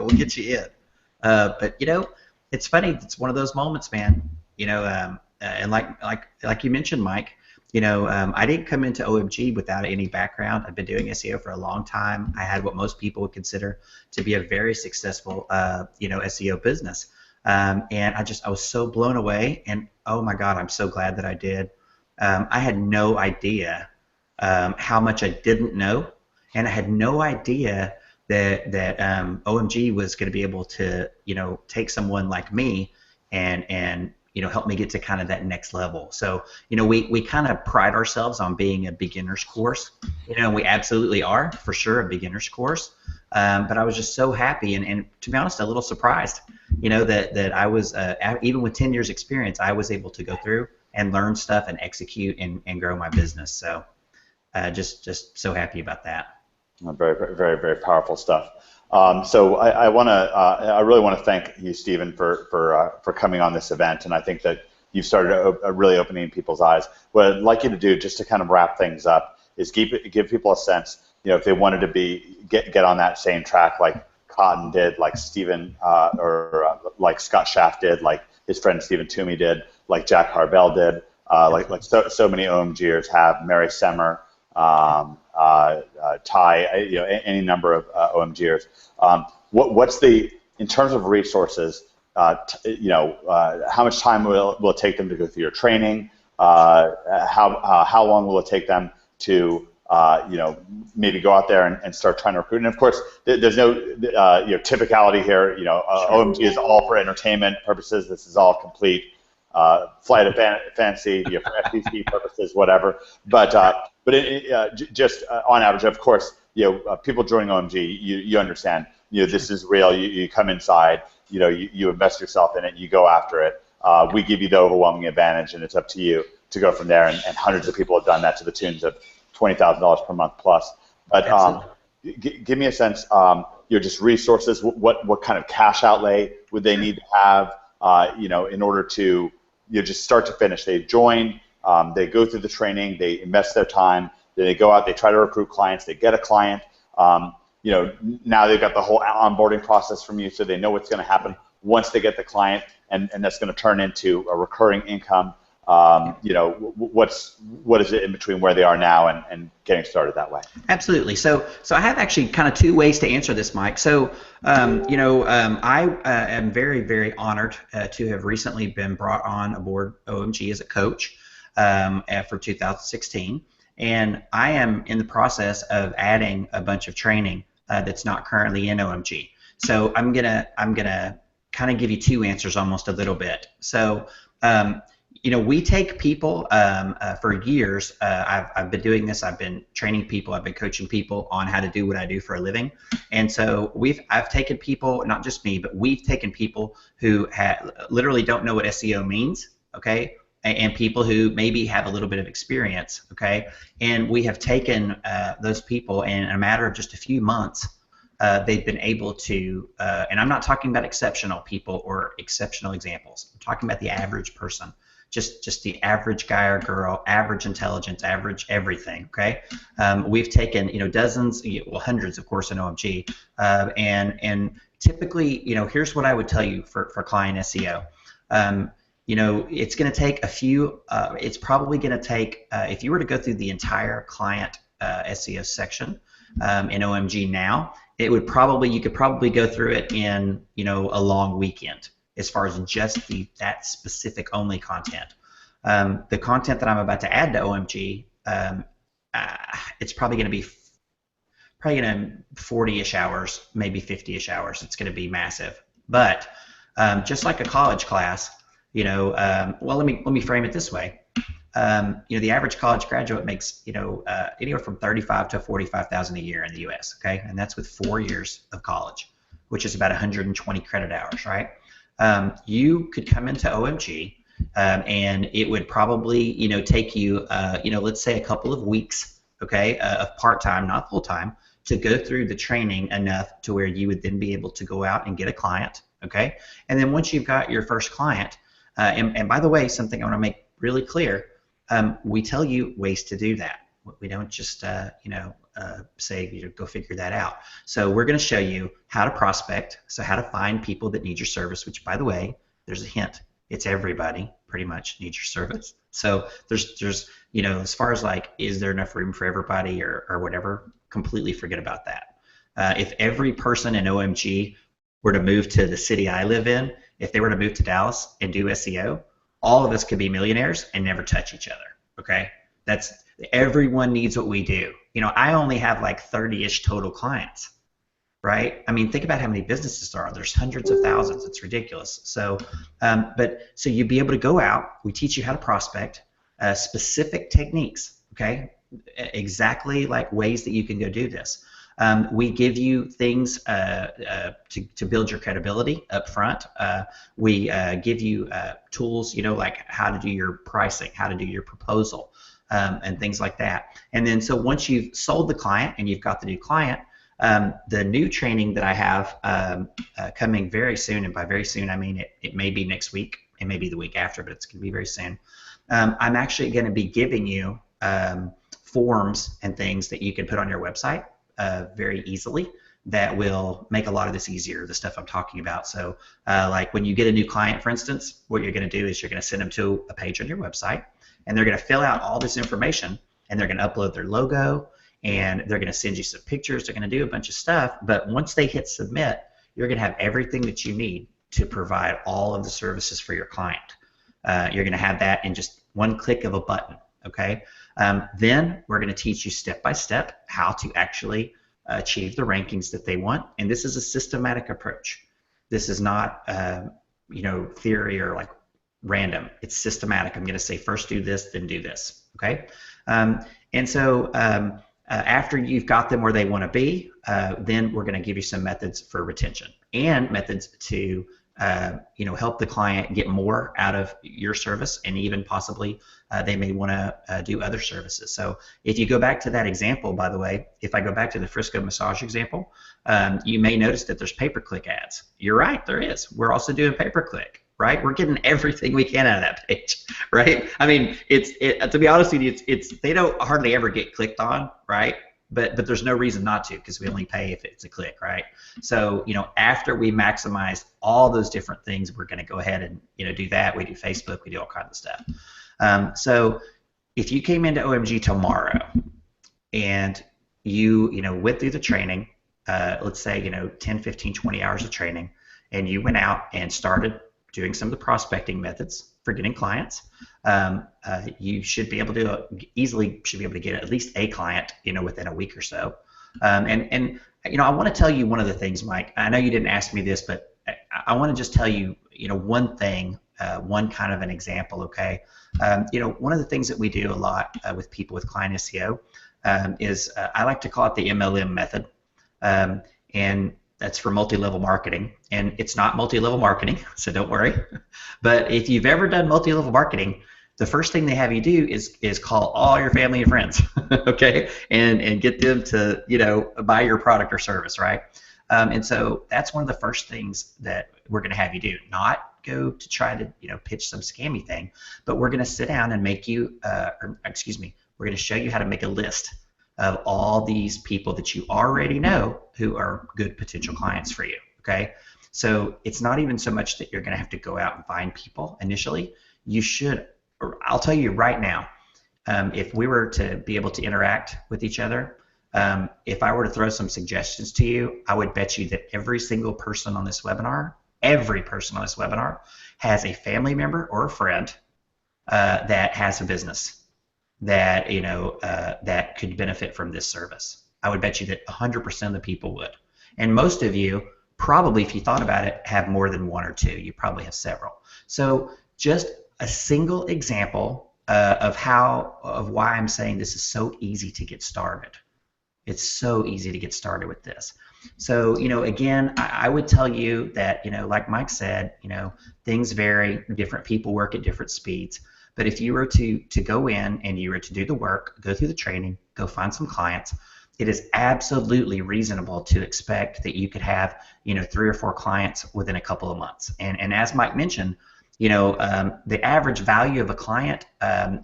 get you in. But you know, it's funny. It's one of those moments, man. You know, and like you mentioned, Mike. You know, I didn't come into OMG without any background. I've been doing SEO for a long time. I had what most people would consider to be a very successful, you know, SEO business. And I was so blown away. And oh my God, I'm so glad that I did. I had no idea how much I didn't know, and I had no idea that OMG was going to be able to, you know, take someone like me and you know, help me get to kind of that next level. So, you know, we kind of pride ourselves on being a beginner's course. You know, we absolutely are, for sure, a beginner's course. But I was just so happy and to be honest, a little surprised, you know, that I was, even with 10 years experience, I was able to go through and learn stuff and execute and grow my business. So just so happy about that. Very, very, very powerful stuff. So I really want to thank you, Stephen, for coming on this event, and I think that you've started really opening people's eyes. What I'd like you to do, just to kind of wrap things up, is give people a sense, you know, if they wanted to get on that same track like Cotton did, like Stephen or like Scott Schaff did, like his friend Stephen Toomey did, like Jack Harbell did, like so many OMGers have, Mary Semmer. Ty, you know, any number of OMGers. What's in terms of resources, you know, how much time will it take them to go through your training? How long will it take them to, you know, maybe go out there and start trying to recruit? And of course, there's no, you know, typicality here. You know, OMG is all for entertainment purposes. This is all complete flight of fancy, you know, for FTC purposes, whatever. But just on average, of course, you know, people joining OMG, you understand, you know, this is real. You come inside, you know, you invest yourself in it, you go after it. We give you the overwhelming advantage, and it's up to you to go from there. And hundreds of people have done that to the tunes of $20,000 per month plus. But give me a sense, you know, just resources. What kind of cash outlay would they need to have, you know, in order to, you know, just start to finish? They join, they go through the training, they invest their time, then they go out, they try to recruit clients, they get a client. You know, now they've got the whole onboarding process from you, so they know what's going to happen once they get the client, and that's going to turn into a recurring income. You know, what is it in between where they are now and getting started that way? Absolutely. So I have actually kind of two ways to answer this, Mike. So, you know, I am very, very honored to have recently been brought on aboard OMG as a coach for 2016. And I am in the process of adding a bunch of training that's not currently in OMG. So I'm gonna kind of give you two answers almost a little bit. So you know, we take people for years. I've been doing this. I've been training people. I've been coaching people on how to do what I do for a living. And so I've taken people, not just me, but we've taken people who literally don't know what SEO means, okay, and people who maybe have a little bit of experience, okay, and we have taken those people, and in a matter of just a few months, they've been able to, and I'm not talking about exceptional people or exceptional examples. I'm talking about the average person, just the average guy or girl, average intelligence, average everything. Okay, we've taken dozens, well hundreds, of course, in OMG, and typically here's what I would tell you for client SEO. It's going to take a few. It's probably going to take if you were to go through the entire client SEO section in OMG now, you could probably go through it in a long weekend as far as just that specific only content. The content that I'm about to add to OMG, it's probably going to be 40-ish hours, maybe 50-ish hours. It's going to be massive. But just like a college class, well, let me frame it this way. The average college graduate makes anywhere from $35,000 to $45,000 a year in the U.S. Okay, and that's with 4 years of college, which is about 120 credit hours, right? You could come into OMG, and it would probably take you let's say a couple of weeks, okay, of part-time, not full-time, to go through the training enough to where you would then be able to go out and get a client, okay? And then once you've got your first client, and by the way, something I want to make really clear, we tell you ways to do that. We don't just say go figure that out. So we're going to show you how to prospect, so how to find people that need your service, which by the way, there's a hint, it's everybody pretty much needs your service. So there's as far as like, is there enough room for everybody or whatever, completely forget about that. If every person in OMG were to move to the city I live in, if they were to move to Dallas and do SEO, all of us could be millionaires and never touch each other, okay? Everyone needs what we do. I only have like 30-ish total clients, right? I mean, think about how many businesses there are. There's hundreds of thousands. It's ridiculous. So, so you'd be able to go out. We teach you how to prospect, specific techniques, okay? Exactly like ways that you can go do this. We give you things to build your credibility up front. We give you tools, like how to do your pricing, how to do your proposal, and things like that. And then so once you've sold the client and you've got the new client, the new training that I have coming very soon, and by very soon I mean it may be next week, it may be the week after, but it's going to be very soon. I'm actually going to be giving you forms and things that you can put on your website very easily that will make a lot of this easier, the stuff I'm talking about. So like when you get a new client, for instance, what you're going to do is you're going to send them to a page on your website, and they're going to fill out all this information, and they're going to upload their logo, and they're going to send you some pictures, they're going to do a bunch of stuff, but once they hit submit, you're going to have everything that you need to provide all of the services for your client. You're going to have that in just one click of a button, okay? Then we're going to teach you step by step how to actually achieve the rankings that they want, and this is a systematic approach. This is not theory or like random. It's systematic. I'm going to say first do this, then do this, okay? And so after you've got them where they want to be, then we're going to give you some methods for retention and methods to help the client get more out of your service, and even possibly they may want to do other services. So if you go back to that example, by the way, if I go back to the Frisco massage example, you may notice that there's pay-per-click ads. You're right, there is. We're also doing pay-per-click, right? We're getting everything we can out of that page, right? I mean, to be honest with you, they don't hardly ever get clicked on, right? But there's no reason not to, because we only pay if it's a click, right? So after we maximize all those different things, we're going to go ahead and do that. We do Facebook, we do all kinds of stuff. So if you came into OMG tomorrow and you went through the training, let's say 10, 15, 20 hours of training, and you went out and started doing some of the prospecting methods for getting clients, you should be able to easily get at least a client within a week or so. And I want to tell you one of the things, Mike. I know you didn't ask me this, but I want to just tell you one thing, one kind of an example, okay? One of the things that we do a lot with people with client SEO is I like to call it the MLM method, and that's for multi-level marketing, and it's not multi-level marketing, so don't worry. But if you've ever done multi-level marketing, the first thing they have you do is call all your family and friends, okay, and get them to buy your product or service, right? And so that's one of the first things that we're going to have you do. Not go to try to pitch some scammy thing, but we're going to sit down and make you, we're going to show you how to make a list of all these people that you already know who are good potential clients for you. Okay, so it's not even so much that you're going to have to go out and find people initially. You should, or I'll tell you right now, if we were to be able to interact with each other, if I were to throw some suggestions to you, I would bet you that every single person on this webinar, has a family member or a friend that has a business that that could benefit from this service. I would bet you that 100% of the people would, and most of you probably, if you thought about it, have more than one or two. You probably have several. So just a single example of why I'm saying this is so easy to get started. It's so easy to get started with this. So, again, I would tell you that, like Mike said, things vary. Different people work at different speeds. But if you were to go in and you were to do the work, go through the training, go find some clients, it is absolutely reasonable to expect that you could have, 3 or 4 clients within a couple of months. And as Mike mentioned, the average value of a client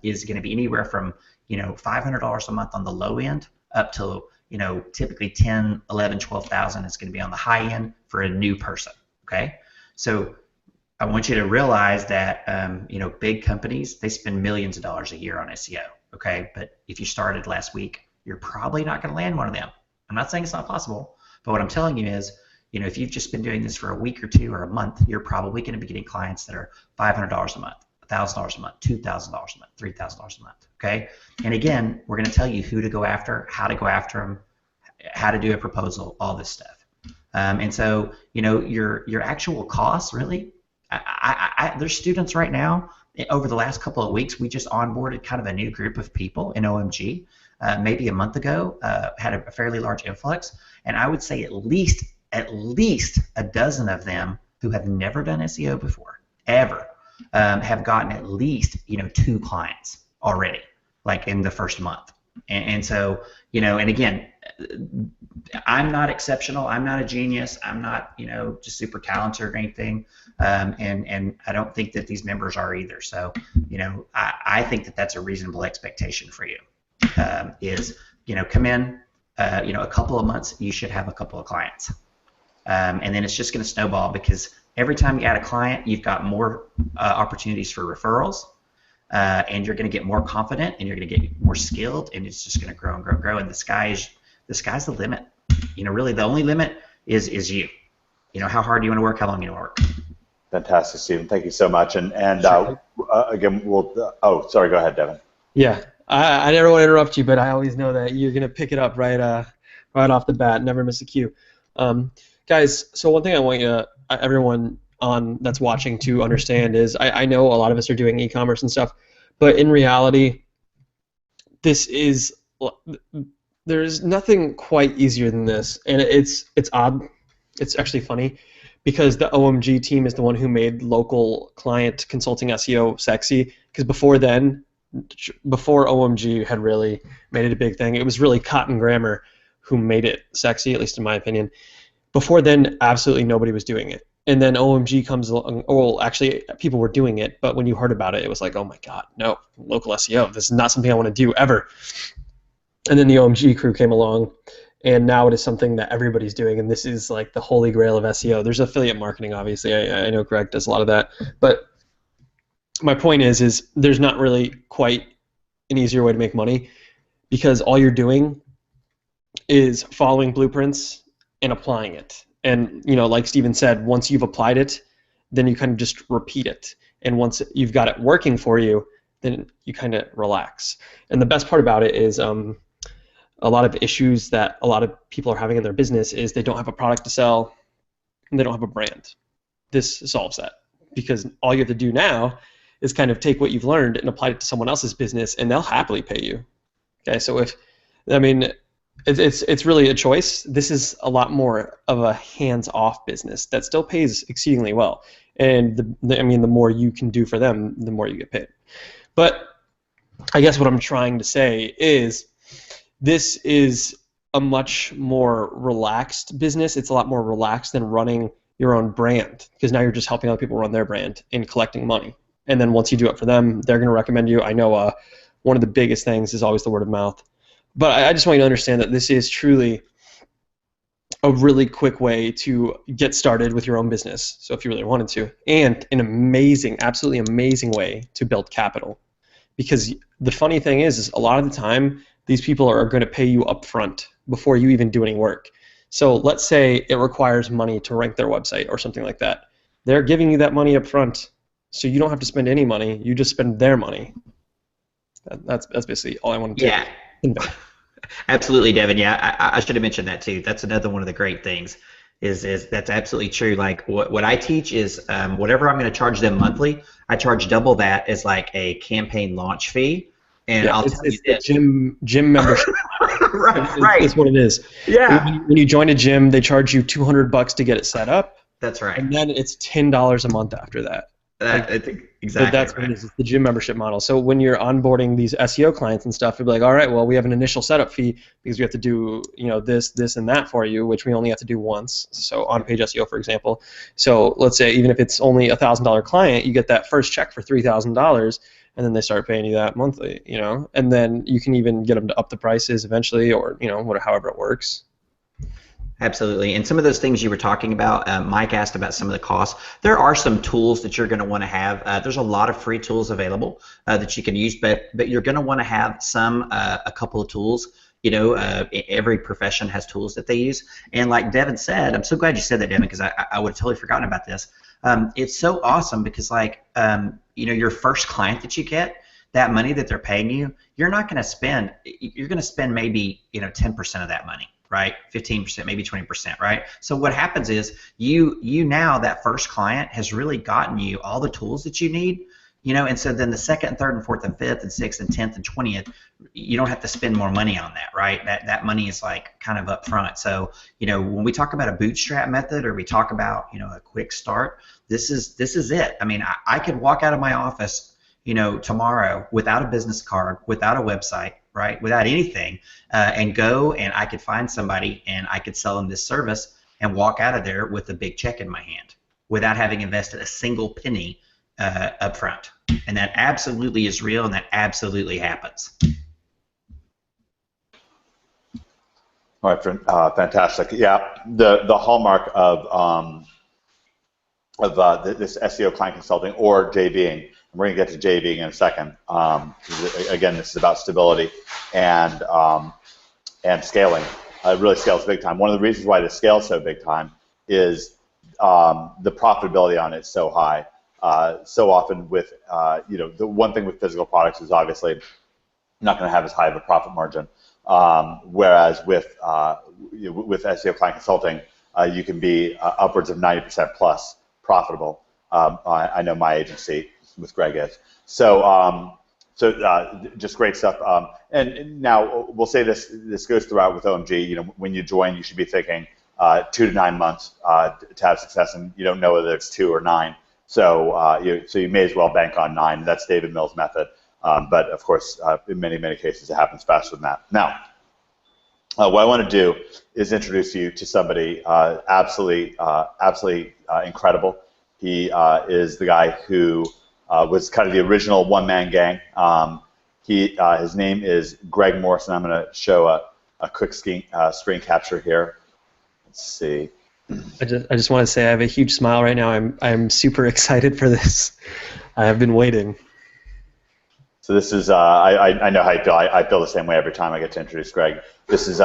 is going to be anywhere from, $500 a month on the low end up to, typically 10, 11, 12,000 is going to be on the high end for a new person. Okay, so I want you to realize that big companies, they spend millions of dollars a year on SEO. Okay, but if you started last week, you're probably not going to land one of them. I'm not saying it's not possible, but what I'm telling you is, if you've just been doing this for a week or 2 or a month, you're probably going to be getting clients that are $500 a month, $1,000 a month, $2,000 a month, $3,000 a month. Okay, and again, we're going to tell you who to go after, how to go after them, how to do a proposal, all this stuff. And so, your actual costs really. There's students right now. Over the last couple of weeks, we just onboarded kind of a new group of people in OMG. Maybe a month ago, had a fairly large influx, and I would say at least a dozen of them who have never done SEO before, ever, have gotten at least 2 clients already, like in the first month. And so, and again, I'm not exceptional. I'm not a genius. I'm not, just super talented or anything. And I don't think that these members are either. So, I think that that's a reasonable expectation for you. Is come in, a couple of months, you should have a couple of clients, and then it's just going to snowball, because every time you add a client, you've got more opportunities for referrals, and you're going to get more confident, and you're going to get more skilled, and it's just going to grow and grow and grow, and the sky's the limit. Really the only limit is you. How hard do you want to work? How long do you want to work? Fantastic, Stephen. Thank you so much. And Sure. again, sorry, go ahead, Devin. Yeah, I never want to interrupt you, but I always know that you're gonna pick it up right off the bat. Never miss a cue, guys. So one thing I want everyone that's watching to understand is I know a lot of us are doing e-commerce and stuff, but in reality, there's nothing quite easier than this, and it's odd. It's actually funny, because the OMG team is the one who made local client consulting SEO sexy. Because before OMG had really made it a big thing, it was really Cotton Grammar who made it sexy, at least in my opinion. Before then, absolutely nobody was doing it. And then OMG comes along. Well, actually, people were doing it, but when you heard about it, it was like, oh my God, no, local SEO. This is not something I want to do ever. And then the OMG crew came along, and now it is something that everybody's doing, and this is like the holy grail of SEO. There's affiliate marketing, obviously. I know Greg does a lot of that, but my point is there's not really quite an easier way to make money, because all you're doing is following blueprints and applying it. And like Stephen said, once you've applied it, then you kind of just repeat it. And once you've got it working for you, then you kind of relax. And the best part about it is a lot of issues that a lot of people are having in their business is they don't have a product to sell and they don't have a brand. This solves that, because all you have to do now is kind of take what you've learned and apply it to someone else's business, and they'll happily pay you. Okay, so it's really a choice. This is a lot more of a hands-off business that still pays exceedingly well, and the more you can do for them, the more you get paid. But I guess what I'm trying to say is, this is a much more relaxed business. It's a lot more relaxed than running your own brand, because now you're just helping other people run their brand and collecting money. And then once you do it for them, they're going to recommend you. I know one of the biggest things is always the word of mouth. But I just want you to understand that this is truly a really quick way to get started with your own business, so if you really wanted to, and an amazing, absolutely amazing way to build capital. Because the funny thing is a lot of the time, these people are going to pay you up front before you even do any work. So let's say it requires money to rank their website or something like that. They're giving you that money up front, so you don't have to spend any money. You just spend their money. That's basically all I wanted to convey. Absolutely, Devin. Yeah, I should have mentioned that too. That's another one of the great things. Is that's absolutely true. Like what I teach is whatever I'm going to charge them monthly, I charge double that as like a campaign launch fee. And I'll tell you this. Gym membership. right. That's what it is. Yeah. When you join a gym, they charge you $200 to get it set up. That's right. And then it's $10 a month after that. I think exactly. But that's what it is. It's the gym membership model. So when you're onboarding these SEO clients and stuff, you'll be like, all right, well, we have an initial setup fee because we have to do, this, and that for you, which we only have to do once. So on-page SEO, for example. So let's say even if it's only a $1,000 client, you get that first check for $3,000, and then they start paying you that monthly, and then you can even get them to up the prices eventually, or however it works. Absolutely. And some of those things you were talking about, Mike asked about some of the costs. There are some tools that you're going to want to have. There's a lot of free tools available that you can use, but you're going to want to have a couple of tools. Every profession has tools that they use. And like Devin said, I'm so glad you said that, Devin, because I would have totally forgotten about this. It's so awesome because your first client that you get, that money that they're paying you, you're not going to spend. You're going to spend maybe 10% of that money. Right, 15%, maybe 20%, right? So what happens is you now, that first client has really gotten you all the tools that you need, and so then the second, and third, and fourth, and fifth, and sixth, and 10th, and 20th, you don't have to spend more money on that, right? That money is like kind of up front. So when we talk about a bootstrap method, or we talk about a quick start, this is it. I mean, I could walk out of my office tomorrow without a business card, without a website, right, without anything, and go and I could find somebody and I could sell them this service and walk out of there with a big check in my hand without having invested a single penny up front. And that absolutely is real, and that absolutely happens. All right, fantastic. Yeah, the hallmark of this SEO client consulting or JVing. We're going to get to JVing in a second. Again, this is about stability and scaling. It really scales big time. One of the reasons why it scales so big time is the profitability on it is so high. So often with, the one thing with physical products is obviously not going to have as high of a profit margin. Whereas with SEO client consulting, you can be upwards of 90% plus profitable. I know my agency with Greg is. So just great stuff. And now we'll say this goes throughout with OMG. When you join, you should be thinking 2 to 9 months to have success, and you don't know whether it's 2 or 9. So you may as well bank on 9. That's David Mill's method. But of course, in many cases, it happens faster than that. Now, what I want to do is introduce you to somebody absolutely incredible. He is the guy who was kind of the original one-man gang. His name is Greg Morrison. I'm going to show a quick screen capture here. Let's see. I just want to say I have a huge smile right now. I'm super excited for this. I have been waiting. So this is I know how you feel. I feel the same way every time I get to introduce Greg. This is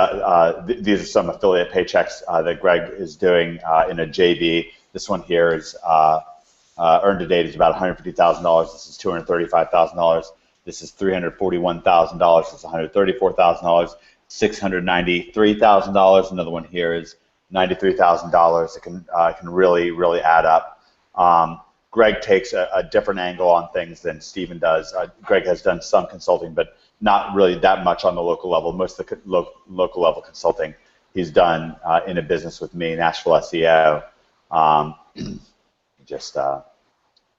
these are some affiliate paychecks that Greg is doing in a JV. This one here is earned to date is about $150,000. This is $235,000. This is $341,000. This is $134,000. $693,000. Another one here is $93,000. It can really add up. Greg takes a different angle on things than Stephen does. Greg has done some consulting, but not really that much on the local level. Most of the local level consulting he's done in a business with me, Nashville SEO. Just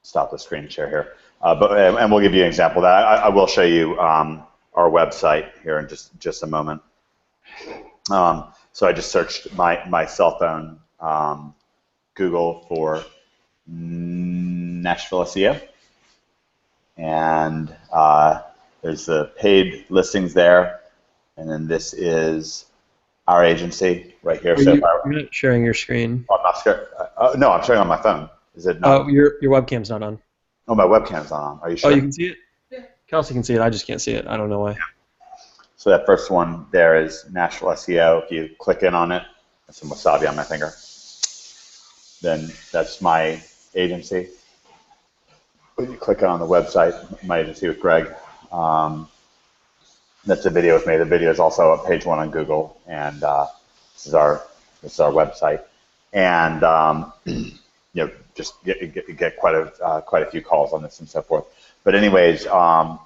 stop the screen share here. And we'll give you an example of that. I will show you our website here in just a moment. So I just searched my cell phone, Google for Nashville SEO, and there's the paid listings there, and then this is our agency right here. So you're not sharing your screen. I'm not sure. No, I'm showing on my phone. Is it not? Oh, your webcam's not on. Oh, my webcam's not on. Are you sure? Oh, you can see it? Yeah. Kelsey can see it. I just can't see it. I don't know why. So that first one there is Nashville SEO. If you click in on it, that's some wasabi on my finger. Then that's my agency. When you click on the website, my agency with Greg, that's a video with me. The video is also at page 1 on Google, and this is our website. And just get quite a few calls on this and so forth. But anyways, that's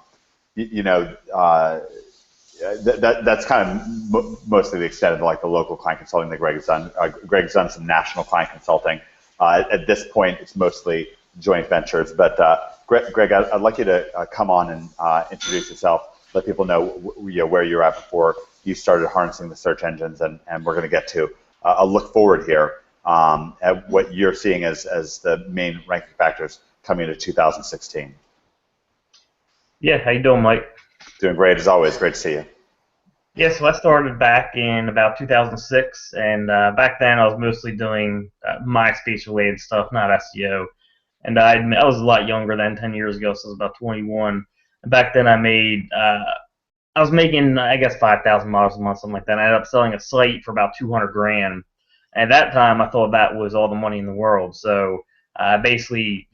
kind of mostly the extent of like the local client consulting that Greg has done. Greg's done some national client consulting. At this point, it's mostly joint ventures. But Greg, I'd like you to come on and introduce yourself, let people know where you're at before you started harnessing the search engines, and we're going to get to a look forward here at what you're seeing as the main ranking factors coming into 2016. Yeah, how you doing, Mike? Doing great as always. Great to see you. Yeah, so I started back in about 2006, and back then I was mostly doing MySpace-related stuff, not SEO. And I was a lot younger then, 10 years ago, so I was about 21. And back then I was making, I guess, $5,000 a month, something like that. And I ended up selling a site for about 200 grand. And at that time, I thought that was all the money in the world. So basically,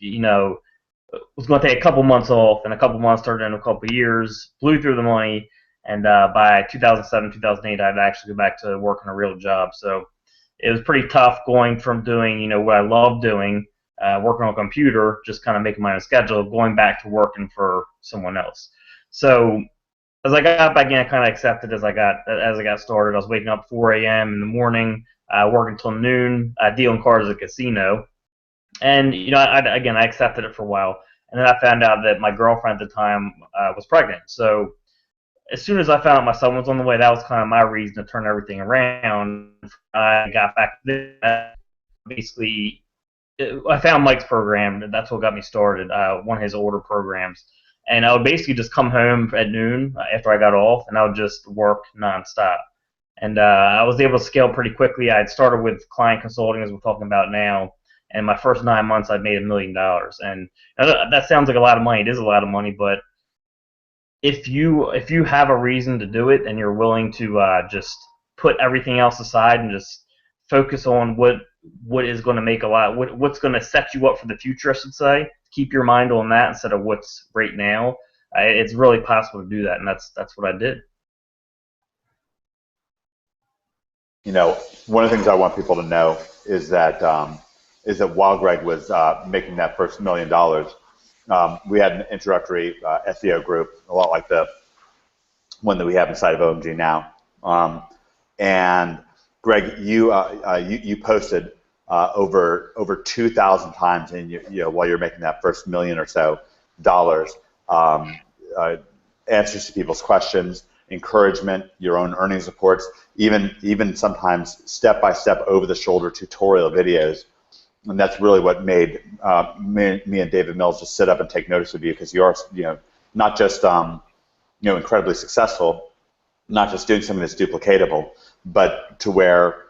was going to take a couple months off, and a couple months turned into a couple years, blew through the money, and by 2007, 2008, I'd actually go back to working a real job. So it was pretty tough going from doing, what I love doing, working on a computer, just kind of making my own schedule, going back to working for someone else. So as I got back in, I kind of accepted as I got started. I was waking up 4 a.m. in the morning, working till noon, dealing cards at a casino. And I accepted it for a while, and then I found out that my girlfriend at the time was pregnant. So as soon as I found out my son was on the way, that was kind of my reason to turn everything around. I got back to that. Basically, I found Mike's program, and that's what got me started. One of his older programs, and I would basically just come home at noon after I got off, and I would just work nonstop. And I was able to scale pretty quickly. I had started with client consulting, as we're talking about now. And my first 9 months, I made $1 million. And that sounds like a lot of money. It is a lot of money, but if you have a reason to do it and you're willing to just put everything else aside and just focus on what is going to make what's going to set you up for the future, I should say, keep your mind on that instead of what's right now. It's really possible to do that, and that's what I did. One of the things I want people to know is that while Greg was making that first $1 million, we had an introductory SEO group, a lot like the one that we have inside of OMG now. And Greg, you posted over 2,000 times while you're making that first $1 million or so dollars, answers to people's questions, encouragement, your own earnings reports, even sometimes step-by-step over-the-shoulder tutorial videos. And that's really what made me and David Mills just sit up and take notice of you, because you're not just incredibly successful, not just doing something that's duplicatable, but to where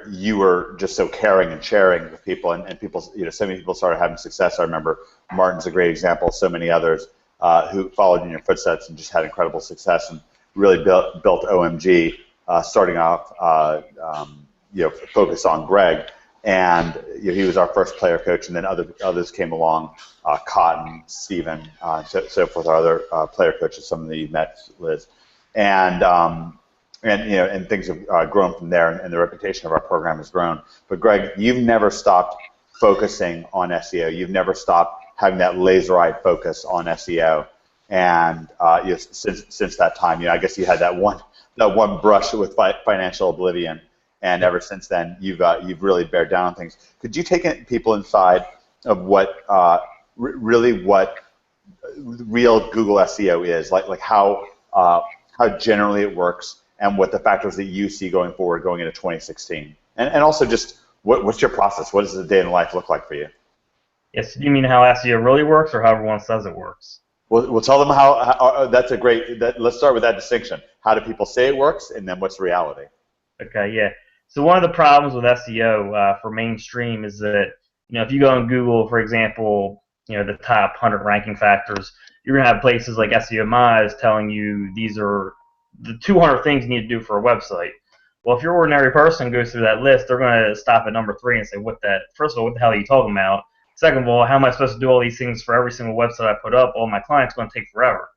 you were just so caring and sharing with people, and people, so many people started having success. I remember Martin's a great example. So many others who followed in your footsteps and just had incredible success and really built OMG, starting off. Focus on Greg, and he was our first player coach, and then others came along, Cotton, Steven, so forth, our other player coaches, some that you met, Liz, and things have grown from there, and the reputation of our program has grown. But Greg, you've never stopped focusing on SEO. You've never stopped having that laser-eyed focus on SEO, and since that time, I guess you had that one brush with financial oblivion. And ever since then, you've really bared down on things. Could you take people inside of what really what real Google SEO is, like how how generally it works, and what the factors that you see going forward going into 2016. And also just what's your process? What does the day in life look like for you? Yes, do you mean how SEO really works or how everyone says it works? We'll tell them how that's a great, let's start with that distinction. How do people say it works, and then what's reality? Okay, yeah. So one of the problems with SEO for mainstream is that, if you go on Google, for example, the top 100 ranking factors, you're going to have places like SEO Moz telling you these are the 200 things you need to do for a website. Well, if your ordinary person goes through that list, they're going to stop at number 3 and say, first of all, what the hell are you talking about? Second of all, how am I supposed to do all these things for every single website I put up? All my clients going to take forever.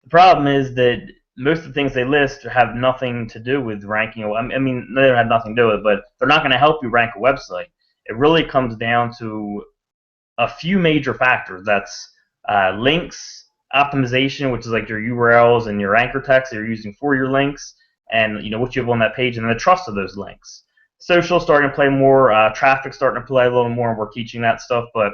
The problem is that most of the things they list have nothing to do with ranking. I mean, they don't have nothing to do with it, but they're not going to help you rank a website. It really comes down to a few major factors. That's links, optimization, which is like your URLs and your anchor text that you're using for your links, and what you have on that page, and the trust of those links. Social starting to play more, traffic starting to play a little more, and we're teaching that stuff. But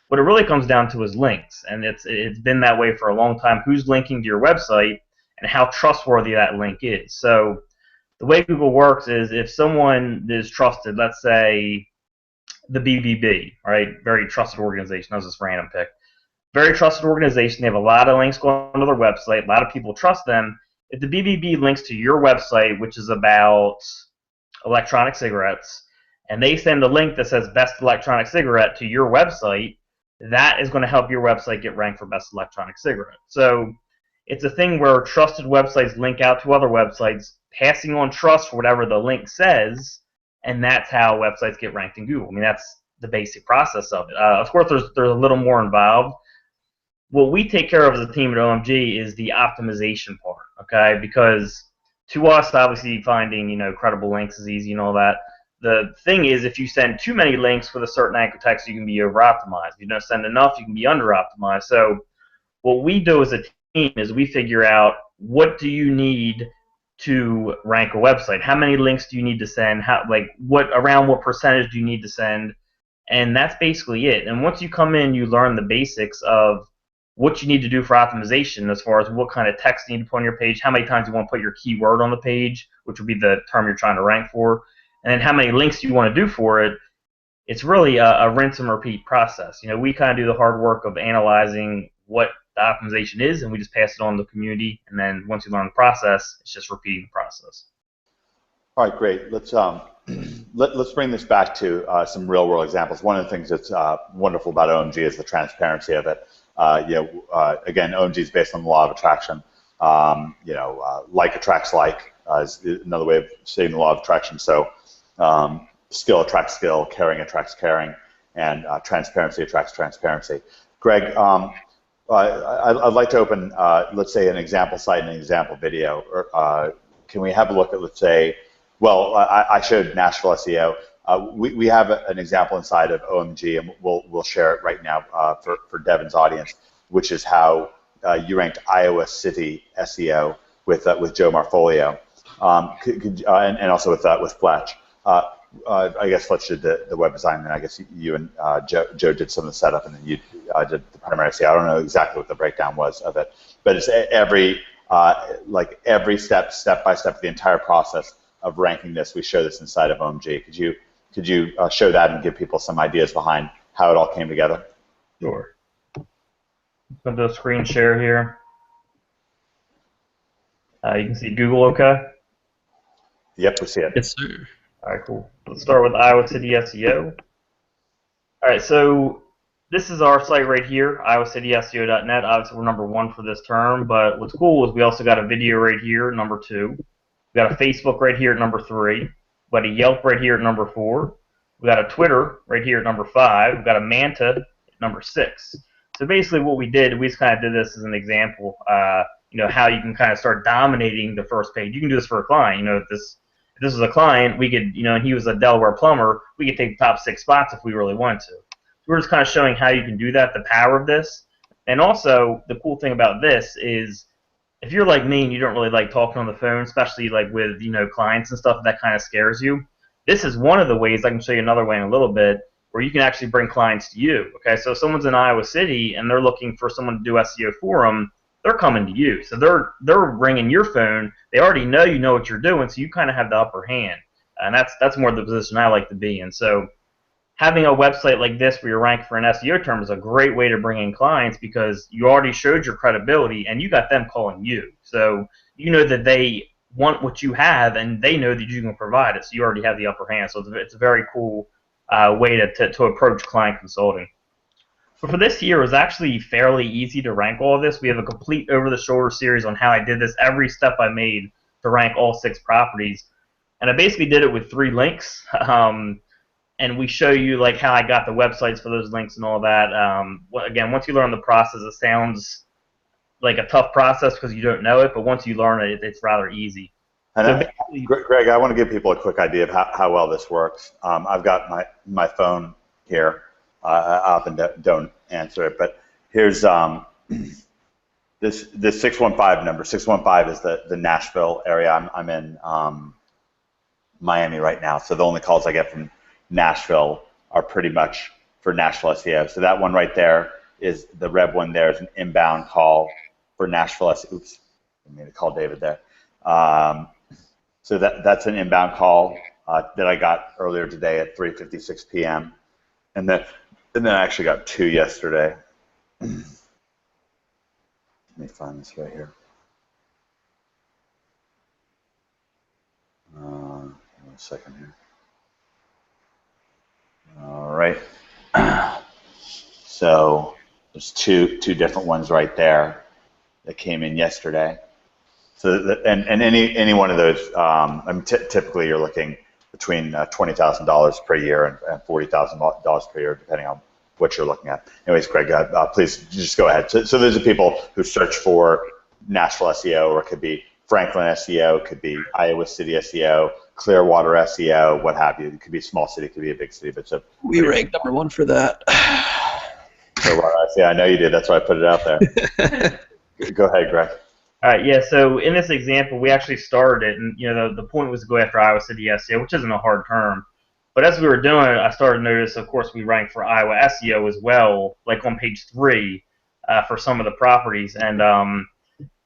what it really comes down to is links, and it's been that way for a long time. Who's linking to your website, and how trustworthy that link is. So the way Google works is if someone is trusted, let's say the BBB, right? Very trusted organization. That was just random pick. Very trusted organization. They have a lot of links going to their website. A lot of people trust them. If the BBB links to your website, which is about electronic cigarettes, and they send a link that says best electronic cigarette to your website, that is going to help your website get ranked for best electronic cigarette. So it's a thing where trusted websites link out to other websites, passing on trust for whatever the link says, and that's how websites get ranked in Google. I mean, that's the basic process of it. Of course, there's a little more involved. What we take care of as a team at OMG is the optimization part, okay? Because to us, obviously, finding credible links is easy and all that. The thing is, if you send too many links with a certain anchor text, you can be over-optimized. If you don't send enough, you can be under-optimized. So what we do as a team is we figure out what do you need to rank a website. How many links do you need to send? Around what percentage do you need to send? And that's basically it. And once you come in, you learn the basics of what you need to do for optimization as far as what kind of text you need to put on your page, how many times you want to put your keyword on the page, which would be the term you're trying to rank for, and then how many links you want to do for it. It's really a rinse and repeat process. We kind of do the hard work of analyzing what the optimization is, and we just pass it on to the community, and then once you learn the process, it's just repeating the process. All right, great. Let's bring this back to some real-world examples. One of the things that's wonderful about OMG is the transparency of it. Again, OMG is based on the law of attraction. Like attracts like is another way of stating the law of attraction. So skill attracts skill, caring attracts caring, and transparency attracts transparency. Greg, I'd like to open, let's say, an example site and an example video. Or, can we have a look at, let's say, well, I showed Nashville SEO. We have an example inside of OMG, and we'll share it right now for Devin's audience, which is how you ranked Iowa City SEO with Joe Marfolio, and also with Fletch. I guess Fletch did the web design, and I guess you and Joe did some of the setup, and then you did the primary SEO. I don't know exactly what the breakdown was of it, but it's every step by step, the entire process of ranking this. We show this inside of OMG. Could you show that and give people some ideas behind how it all came together? Sure. I'm going to do a screen share here. You can see Google okay? Yep, we see it. Yes, sir. All right, cool. Let's start with Iowa City SEO. All right, so this is our site right here, iowacityseo.net. Obviously, we're number 1 for this term, but what's cool is we also got a video right here, number 2. We got a Facebook right here at number 3. We got a Yelp right here at number 4. We got a Twitter right here at number 5. We got a Manta at number 6. So basically, what we did, we just kind of did this as an example. How you can kind of start dominating the first page. You can do this for a client. If this is a client, we could, and he was a Delaware plumber, we could take the top 6 spots if we really wanted to. So we're just kind of showing how you can do that, the power of this. And also, the cool thing about this is, if you're like me and you don't really like talking on the phone, especially like with clients and stuff, that kind of scares you. This is one of the ways. I can show you another way in a little bit where you can actually bring clients to you. Okay, so if someone's in Iowa City and they're looking for someone to do SEO for them, they're coming to you. So they're ringing your phone. They already know you know what you're doing, so you kind of have the upper hand. And that's more the position I like to be in. So having a website like this where you're ranked for an SEO term is a great way to bring in clients because you already showed your credibility and you got them calling you. So you know that they want what you have and they know that you can provide it. So you already have the upper hand. So it's a very cool way to approach client consulting. But for this year, it was actually fairly easy to rank all of this. We have a complete over-the-shoulder series on how I did this, every step I made to rank all 6 properties. And I basically did it with 3 links. And we show you like how I got the websites for those links and all that. Again, once you learn the process, it sounds like a tough process because you don't know it, but once you learn it, it's rather easy. And Greg, I want to give people a quick idea of how well this works. I've got my phone here. I often don't answer it, but here's this 615 number. 615 is the Nashville area. I'm in Miami right now, so the only calls I get from Nashville are pretty much for Nashville SEO. So that one right there is the red one. There is an inbound call for Nashville SEO. Oops, I made to call David there. So that's an inbound call that I got earlier today at 3:56 p.m. And then I actually got 2 yesterday. Let me find this right here. One second here. All right. So there's two different ones right there that came in yesterday. So and any one of those, I mean, typically you're looking between $20,000 per year and $40,000 per year, depending on what you're looking at. Anyways, Greg, please just go ahead. So those are people who search for Nashville SEO, or it could be Franklin SEO, it could be Iowa City SEO, Clearwater SEO, what have you. It could be a small city, it could be a big city, but it's we ranked #1 for that. Clearwater SEO, I know you did. That's why I put it out there. Go ahead, Greg. All right, yeah, so in this example, we actually started it, and the point was to go after Iowa City SEO, which isn't a hard term. But as we were doing it, I started to notice, of course, we ranked for Iowa SEO as well, like on page 3 for some of the properties. And,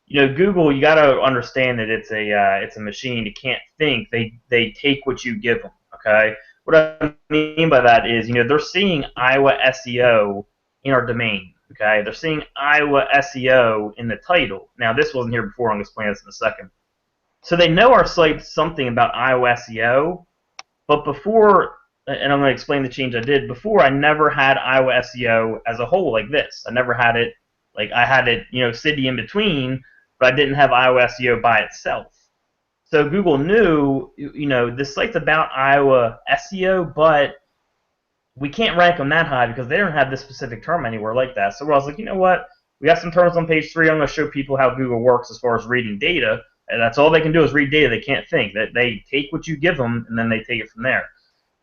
Google, you got to understand that it's a machine. It can't think. They take what you give them, okay? What I mean by that is, they're seeing Iowa SEO in our domain. Okay, they're seeing Iowa SEO in the title. Now, this wasn't here before. I'm going to explain this in a second. So they know our site's something about Iowa SEO, but before, and I'm going to explain the change I did, before I never had Iowa SEO as a whole like this. I never had it, like I had it, city in between, but I didn't have Iowa SEO by itself. So Google knew, this site's about Iowa SEO, but we can't rank them that high because they don't have this specific term anywhere like that. So I was like, you know what? We got some terms on page 3. I'm going to show people how Google works as far as reading data. And that's all they can do is read data. They can't think. They take what you give them, and then they take it from there.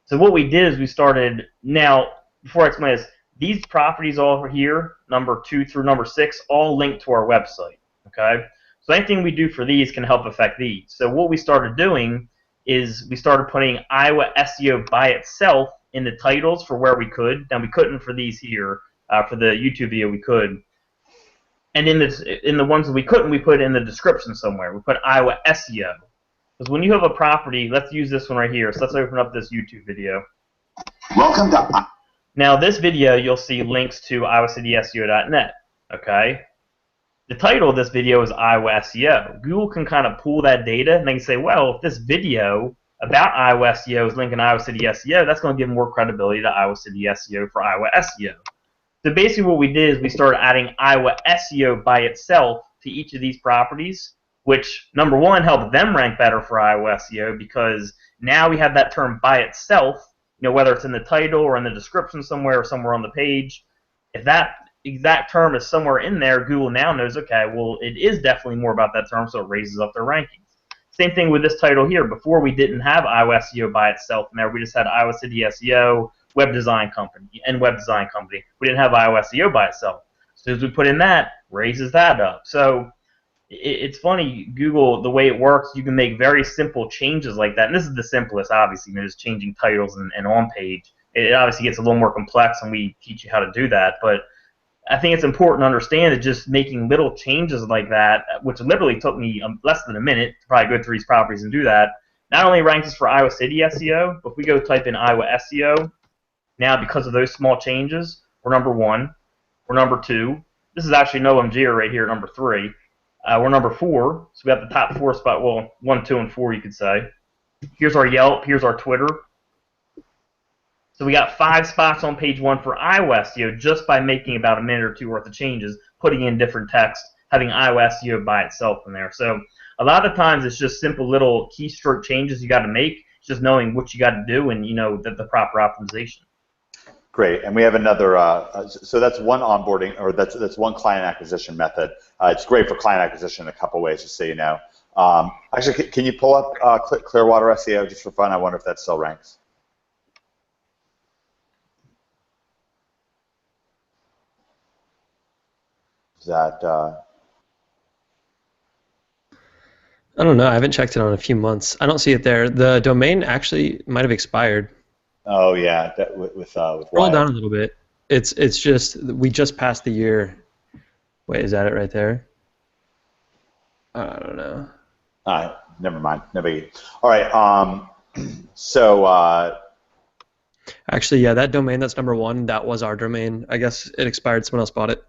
So what we did is we started, now, before I explain this, these properties all over here, number 2 through number 6, all link to our website. Okay? So anything we do for these can help affect these. So what we started doing is we started putting Iowa SEO by itself in the titles for where we could. Now we couldn't for these here. For the YouTube video we could. And in the ones that we couldn't, we put it in the description somewhere. We put Iowa SEO. Because when you have a property, let's use this one right here. So let's open up this YouTube video. Welcome to. Now this video you'll see links to iowacityseo.net. Okay? The title of this video is Iowa SEO. Google can kind of pull that data and they can say, well, if this video about Iowa SEO is linking Iowa City SEO, that's going to give more credibility to Iowa City SEO for Iowa SEO. So basically what we did is we started adding Iowa SEO by itself to each of these properties, which, number 1, helped them rank better for Iowa SEO because now we have that term by itself, whether it's in the title or in the description somewhere or somewhere on the page. If that exact term is somewhere in there, Google now knows, okay, well, it is definitely more about that term, so it raises up their rankings. Same thing with this title here. Before we didn't have Iowa SEO by itself in there. We just had Iowa City SEO, Web Design Company, and Web Design Company. We didn't have Iowa SEO by itself. As soon as we put in that, raises that up. So it's funny, Google, the way it works, you can make very simple changes like that. And this is the simplest, obviously, just changing titles and on page. It obviously gets a little more complex, and we teach you how to do that. But I think it's important to understand that just making little changes like that, which literally took me less than a minute to probably go through these properties and do that, not only ranks us for Iowa City SEO, but if we go type in Iowa SEO, now because of those small changes, we're number 1. We're number 2. This is actually no OMG right here, number 3. We're number 4, so we have the top 4 spot. Well, 1, 2, and 4, you could say. Here's our Yelp. Here's our Twitter. So we got 5 spots on page 1 for Iowa SEO just by making about a minute or 2 worth of changes, putting in different text, having Iowa SEO by itself in there. So a lot of the times it's just simple little keystroke changes you got to make, just knowing what you got to do and the proper optimization. Great, and we have another. So that's one onboarding, or that's one client acquisition method. It's great for client acquisition in a couple ways, just so you know. Actually, can you pull up Clearwater SEO just for fun? I wonder if that still ranks. Is that? I don't know. I haven't checked it on a few months. I don't see it there. The domain actually might have expired. Oh yeah, that with Scroll Wyatt. down a little bit. It's just we just passed the year. Wait, is that it right there? I don't know. All right, never mind. No biggie. All right. So. Actually, yeah, that domain that's number 1, that was our domain. I guess it expired. Someone else bought it.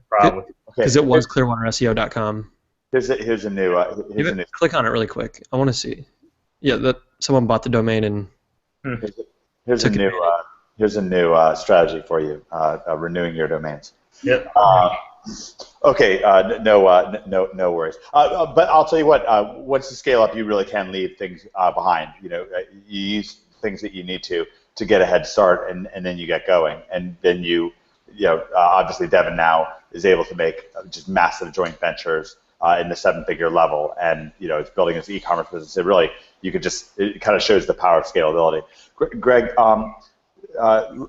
Probably. Because it was clearwaterseo.com. Here's a new. Click on it really quick. I want to see. Yeah, that someone bought the domain and. Here's a new strategy for you. Renewing your domains. Yep. Okay. No worries. But I'll tell you what. Once you scale up, you really can leave things behind. You use things that you need to get a head start, and then you get going, and then obviously Devin now is able to make just massive joint ventures in the 7-figure level, and it's building his e-commerce business. It kind of shows the power of scalability. Greg,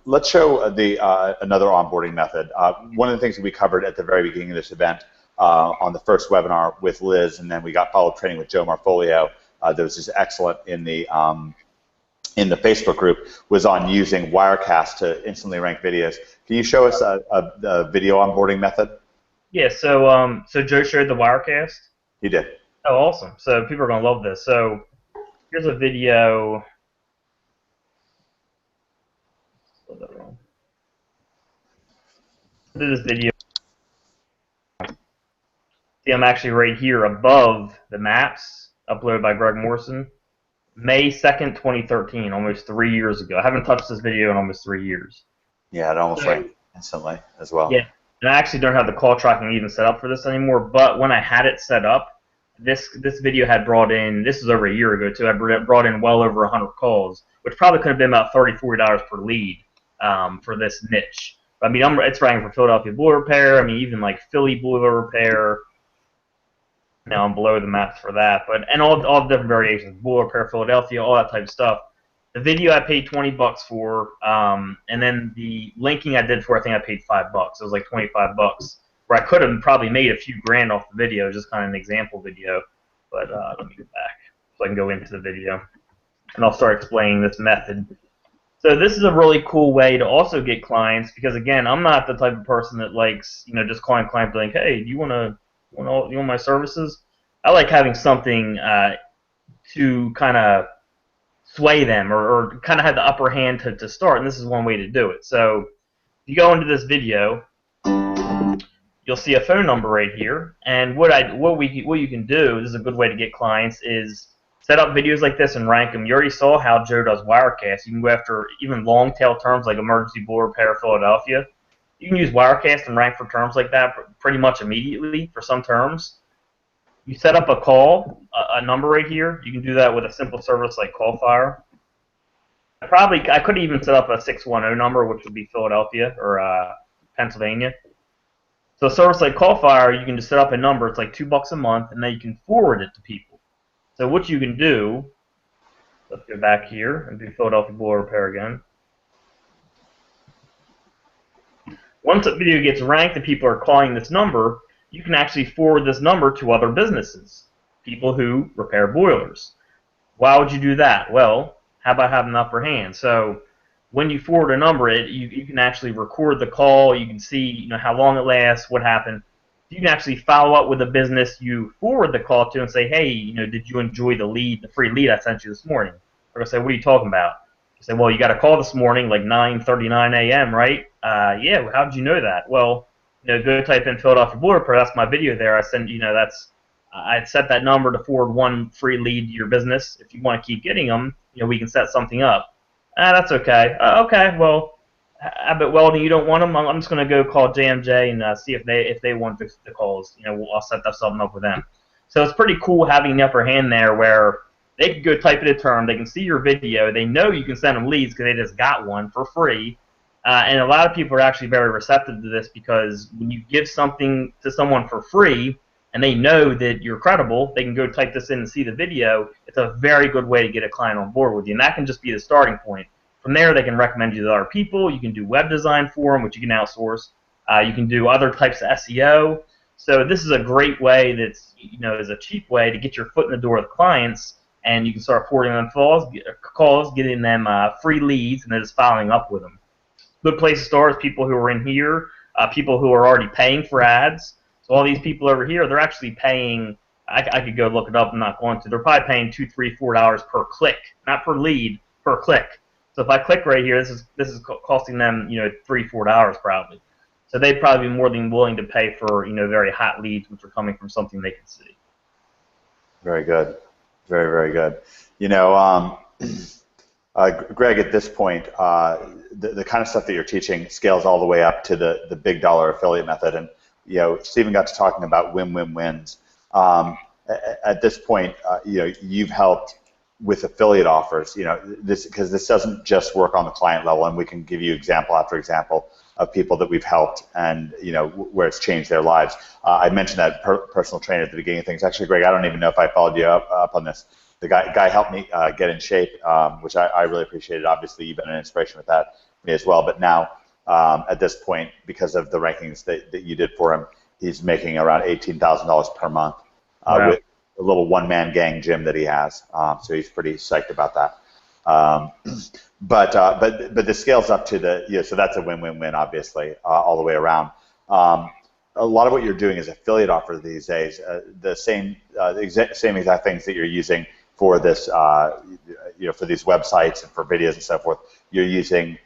let's show another onboarding method. One of the things that we covered at the very beginning of this event on the first webinar with Liz, and then we got follow-up training with Joe Marfolio that was just excellent in the Facebook group, was on using Wirecast to instantly rank videos. Can you show us a video onboarding method? Yeah, so Joe shared the Wirecast? He did. Oh, awesome. So people are going to love this. So here's a video. This video. See, I'm actually right here above the maps uploaded by Greg Morrison. May 2nd, 2013, almost 3 years ago. I haven't touched this video in almost 3 years. Yeah, it almost ranked instantly as well. Yeah, and I actually don't have the call tracking even set up for this anymore, but when I had it set up, this video had brought in, this was over a year ago too, I brought in well over 100 calls, which probably could have been about $30, $40 per lead for this niche. But, I mean, it's ranking for Philadelphia boiler repair, I mean, even like Philly boiler repair. Now I'm below the maps for that, and all the different variations, boiler repair, Philadelphia, all that type of stuff. The video I paid $20 for, and then the linking I did for, I think I paid $5. It was like $25, where I could have probably made a few grand off the video, just kind of an example video. But let me get back so I can go into the video, and I'll start explaining this method. So this is a really cool way to also get clients, because again, I'm not the type of person that likes, just calling clients like, hey, do you want my services? I like having something to kind of sway them or kind of have the upper hand to start, and this is one way to do it. So if you go into this video, you'll see a phone number right here, and what you can do, this is a good way to get clients, is set up videos like this and rank them. You already saw how Joe does Wirecast. You can go after even long tail terms like emergency boiler repair Philadelphia. You can use Wirecast and rank for terms like that pretty much immediately for some terms. You set up a number right here. You can do that with a simple service like Callfire. I could even set up a 610 number, which would be Philadelphia or Pennsylvania. So a service like Callfire, you can just set up a number. It's like $2 a month, and then you can forward it to people. So what you can do, let's go back here and do Philadelphia boiler repair again. Once a video gets ranked and people are calling this number, you can actually forward this number to other businesses, people who repair boilers. Why would you do that? Well, how about having an upper hand? So when you forward a number, you can actually record the call. You can see how long it lasts, what happened. You can actually follow up with the business you forward the call to and say, hey, did you enjoy the free lead I sent you this morning? They're gonna say, what are you talking about? You say, well, you got a call this morning, like 9:39 a.m., right? Yeah. Well, how did you know that? Well, go type in Philadelphia Boiler Pro. That's my video there. I send I set that number to forward one free lead to your business. If you want to keep getting them, we can set something up. That's okay. Okay, well, Abbott Welding, you don't want them. I'm just going to go call J&J and see if they want the calls. I'll set that something up with them. So it's pretty cool having the upper hand there where they can go type in a term, they can see your video, they know you can send them leads because they just got one for free. And a lot of people are actually very receptive to this because when you give something to someone for free and they know that you're credible, they can go type this in and see the video. It's a very good way to get a client on board with you, and that can just be the starting point. From there, they can recommend you to other people. You can do web design for them, which you can outsource. You can do other types of SEO. So this is a great way that's, is a cheap way to get your foot in the door with clients, and you can start forwarding them calls, getting them free leads, and then just following up with them. Good place to start is people who are in here, people who are already paying for ads. So all these people over here, they're actually paying, I could go look it up, I'm not going to, they're probably paying $2, $3, $4 per click, not per lead, per click. So if I click right here, this is costing them, $3, $4 probably. So they'd probably be more than willing to pay for, very hot leads, which are coming from something they can see. Very good. Very, very good. Greg, at this point, the kind of stuff that you're teaching scales all the way up to the big dollar affiliate method. And, Stephen got to talking about win-win-wins. At this point, you've helped with affiliate offers, because this doesn't just work on the client level, and we can give you example after example of people that we've helped and, where it's changed their lives. I mentioned that personal trainer at the beginning of things. Actually, Greg, I don't even know if I followed you up on this. The guy helped me get in shape, which I really appreciated. Obviously, you've been an inspiration with that for me as well. But now, at this point, because of the rankings that you did for him, he's making around $18,000 per month with a little one-man gang gym that he has. So he's pretty psyched about that. But the scales up to so that's a win-win-win, obviously, all the way around. A lot of what you're doing is affiliate offers these days. The same exact things that you're using for this, for these websites and for videos and so forth, you're using,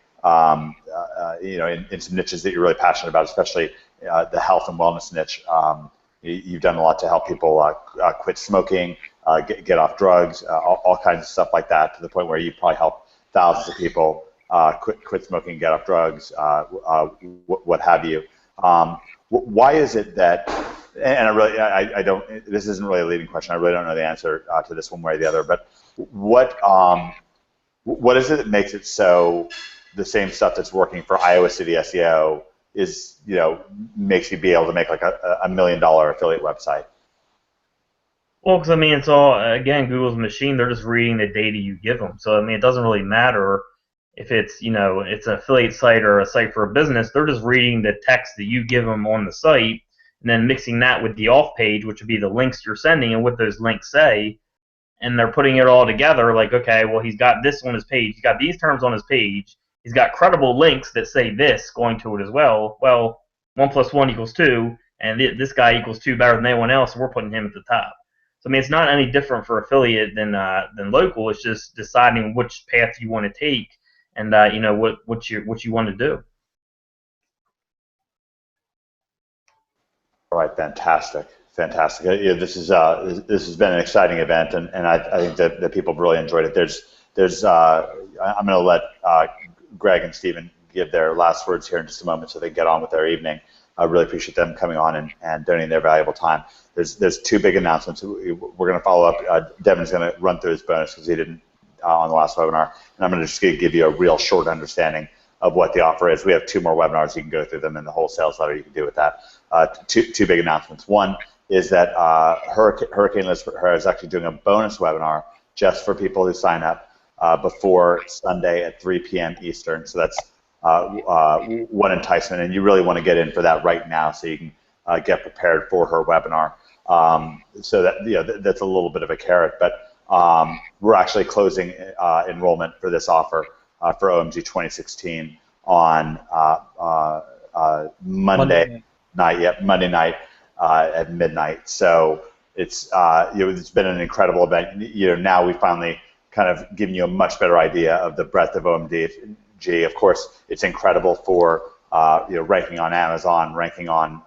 in some niches that you're really passionate about, especially the health and wellness niche. You've done a lot to help people quit smoking, get off drugs, all kinds of stuff like that, to the point where you probably help thousands of people quit smoking, get off drugs, what have you. Why is it that, and I don't, this isn't really a leading question, I really don't know the answer to this one way or the other, but what is it that makes it so the same stuff that's working for Iowa City SEO is, makes you be able to make like a $1 million affiliate website? Well, because it's all, again, Google's machine, they're just reading the data you give them. So it doesn't really matter if it's, it's an affiliate site or a site for a business. They're just reading the text that you give them on the site and then mixing that with the off page, which would be the links you're sending and what those links say. And they're putting it all together like, okay, well, he's got this on his page. He's got these terms on his page. He's got credible links that say this going to it as well. Well, 1 + 1 = 2, and this guy equals 2 better than anyone else, and we're putting him at the top. So it's not any different for affiliate than local. It's just deciding which path you want to take, and what you want to do. All right, fantastic. This has been an exciting event, and I think that people have really enjoyed it. I'm going to let Greg and Stephen give their last words here in just a moment, so they get on with their evening. I really appreciate them coming on and donating their valuable time. There's two big announcements. We're going to follow up. Devin's going to run through his bonus because he didn't on the last webinar, and I'm going to just give you a real short understanding of what the offer is. We have 2 more webinars. You can go through them in the whole sales letter. You can do with that. Two big announcements. One is that Hurricane Liz is actually doing a bonus webinar just for people who sign up before Sunday at 3 p.m. Eastern. So that's one enticement, and you really want to get in for that right now so you can get prepared for her webinar. So that that's a little bit of a carrot, but we're actually closing enrollment for this offer for OMG 2016 on Monday night. Yep, Monday night at midnight. So it's it's been an incredible event. Now we finally kind of given you a much better idea of the breadth of OMG. Of course, it's incredible for ranking on Amazon, ranking on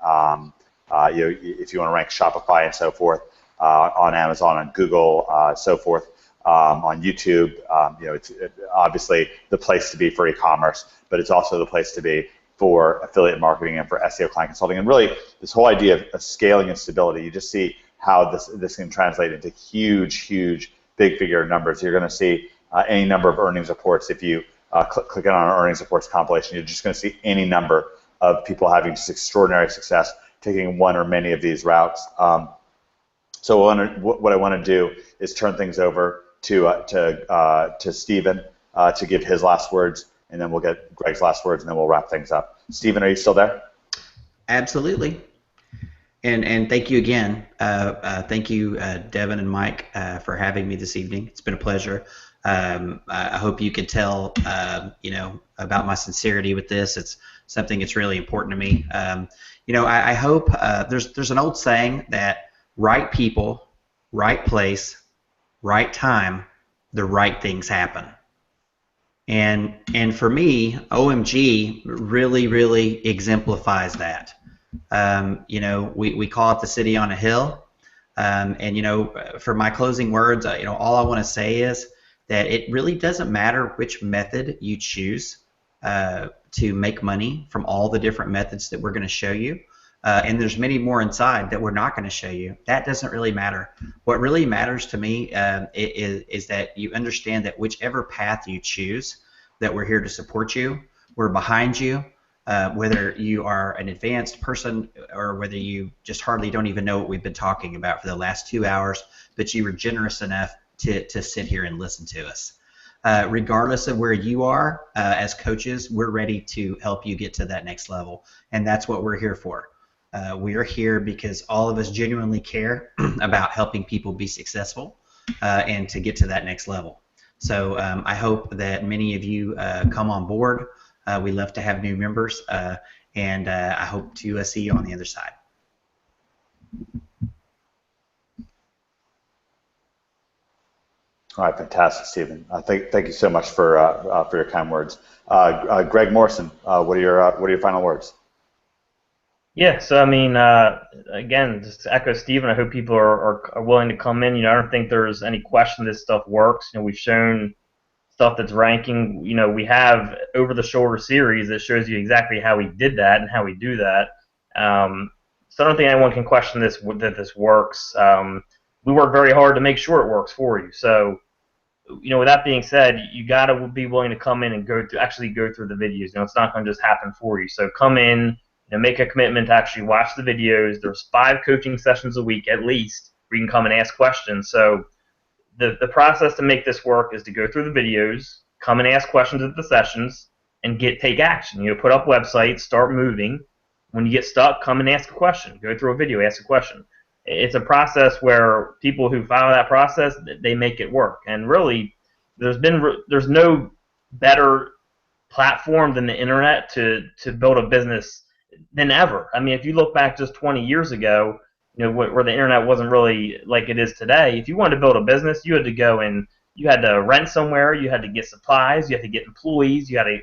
if you want to rank Shopify and so forth on Amazon, on Google, so forth. On YouTube, it's obviously the place to be for e-commerce, but it's also the place to be for affiliate marketing and for SEO client consulting. And really, this whole idea of scaling and stability, you just see how this can translate into huge, big figure numbers. You're going to see any number of earnings reports. If you click on our earnings reports compilation, you're just going to see any number of people having just extraordinary success taking one or many of these routes. So what I want to do is turn things over to Stephen to give his last words, and then we'll get Greg's last words, and then we'll wrap things up. Stephen, are you still there? Absolutely. And thank you again. Thank you, Devin and Mike, for having me this evening. It's been a pleasure. I hope you can tell, about my sincerity with this. It's something that's really important to me. I hope there's an old saying that right people, right place, right time, the right things happen. And for me, OMG really exemplifies that. We call it the city on a hill. For my closing words, all I want to say is that it really doesn't matter which method you choose to make money from all the different methods that we're going to show you. And there's many more inside that we're not going to show you. That doesn't really matter. What really matters to me is that you understand that whichever path you choose, that we're here to support you. We're behind you, whether you are an advanced person or whether you just hardly don't even know what we've been talking about for the last 2 hours, but you were generous enough to sit here and listen to us. Regardless of where you are, as coaches, we're ready to help you get to that next level, and that's what we're here for. We are here because all of us genuinely care about helping people be successful and to get to that next level. So I hope that many of you come on board. We love to have new members, and I hope to see you on the other side. All right, fantastic, Stephen. Thank you so much for your kind words. Greg Morrison, what are your final words? Yeah, so I mean, again, just to echo Stephen, I hope people are willing to come in. I don't think there's any question this stuff works. We've shown stuff that's ranking. We have over-the-shoulder series that shows you exactly how we did that and how we do that. So I don't think anyone can question that this works. We work very hard to make sure it works for you. So, with that being said, you got to be willing to come in and actually go through the videos. It's not going to just happen for you. So come in. Make a commitment to actually watch the videos. There's 5 coaching sessions a week at least where you can come and ask questions. So the process to make this work is to go through the videos, come and ask questions at the sessions, and take action. Put up websites, start moving. When you get stuck, come and ask a question. Go through a video, ask a question. It's a process where people who follow that process, they make it work. And really, there's no better platform than the internet to build a business than ever. I mean, if you look back just 20 years ago, where the internet wasn't really like it is today, if you wanted to build a business, you had to go and you had to rent somewhere, you had to get supplies, you had to get employees, you had to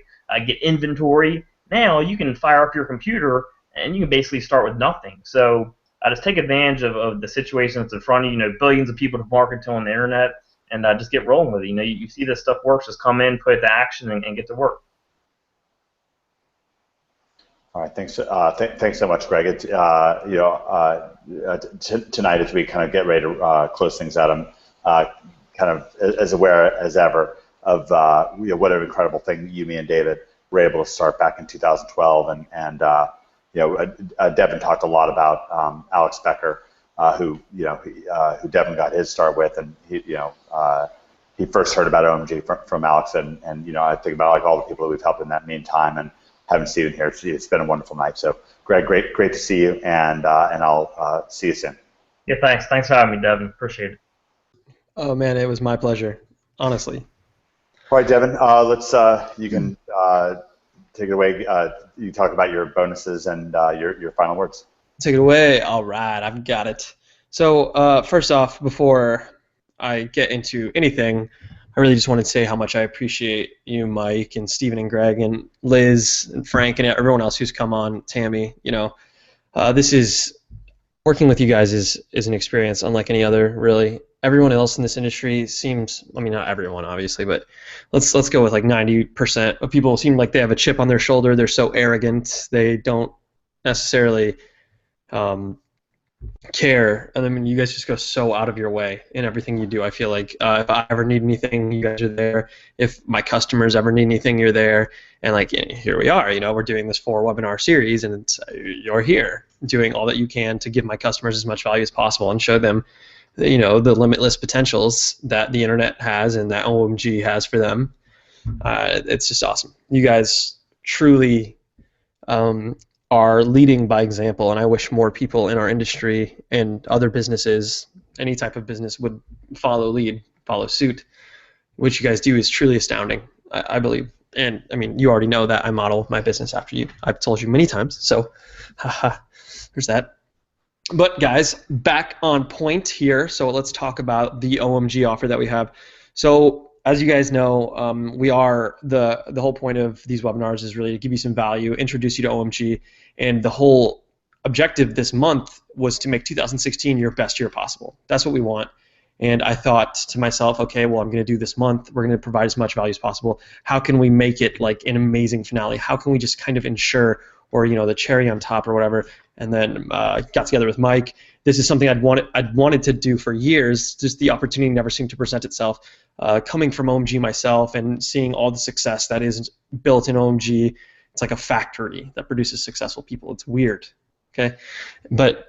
get inventory. Now you can fire up your computer and you can basically start with nothing. So just take advantage of the situation that's in front of you. Billions of people to market to on the internet, and just get rolling with it. You see this stuff works, just come in, put it to action, and get to work. All right, thanks so much, Greg. It's, tonight as we kind of get ready to close things out, I'm kind of as aware as ever of what an incredible thing you, me, and David were able to start back in 2012, and Devin talked a lot about Alex Becker, who Devin got his start with, and he first heard about OMG from Alex, and I think about all the people that we've helped in that meantime, and having Stephen here, it's been a wonderful night. So, Greg, great to see you, and I'll see you soon. Yeah, thanks for having me, Devin. Appreciate it. Oh man, it was my pleasure, honestly. All right, Devin. Let's. You can take it away. You talk about your bonuses and your final words. Take it away. All right, I've got it. So first off, before I get into anything, I really just wanted to say how much I appreciate you, Mike, and Stephen, and Greg, and Liz, and Frank, and everyone else who's come on. Tammy, this is working with you guys is an experience unlike any other. Really, everyone else in this industry seems. I mean, not everyone, obviously, but let's go with like 90% of people seem like they have a chip on their shoulder. They're so arrogant. They don't necessarily care, and I mean, you guys just go so out of your way in everything you do. I feel like if I ever need anything, you guys are there. If my customers ever need anything, you're there. And like here we are, we're doing this 4-webinar series, and you're here doing all that you can to give my customers as much value as possible and show them, the limitless potentials that the internet has and that OMG has for them. It's just awesome. You guys truly are leading by example, and I wish more people in our industry and other businesses, any type of business, would follow suit. What you guys do is truly astounding, I believe. And I mean, you already know that I model my business after you. I've told you many times, so there's that. But guys, back on point here, so let's talk about the OMG offer that we have. So as you guys know, we are the whole point of these webinars is really to give you some value, introduce you to OMG, and the whole objective this month was to make 2016 your best year possible. That's what we want. And I thought to myself, okay, well, I'm going to do this month. We're going to provide as much value as possible. How can we make it like an amazing finale? How can we just kind of ensure, or the cherry on top or whatever? And then got together with Mike. This is something I'd wanted to do for years. Just the opportunity never seemed to present itself. Coming from OMG myself and seeing all the success that is built in OMG, it's like a factory that produces successful people. It's weird, okay? But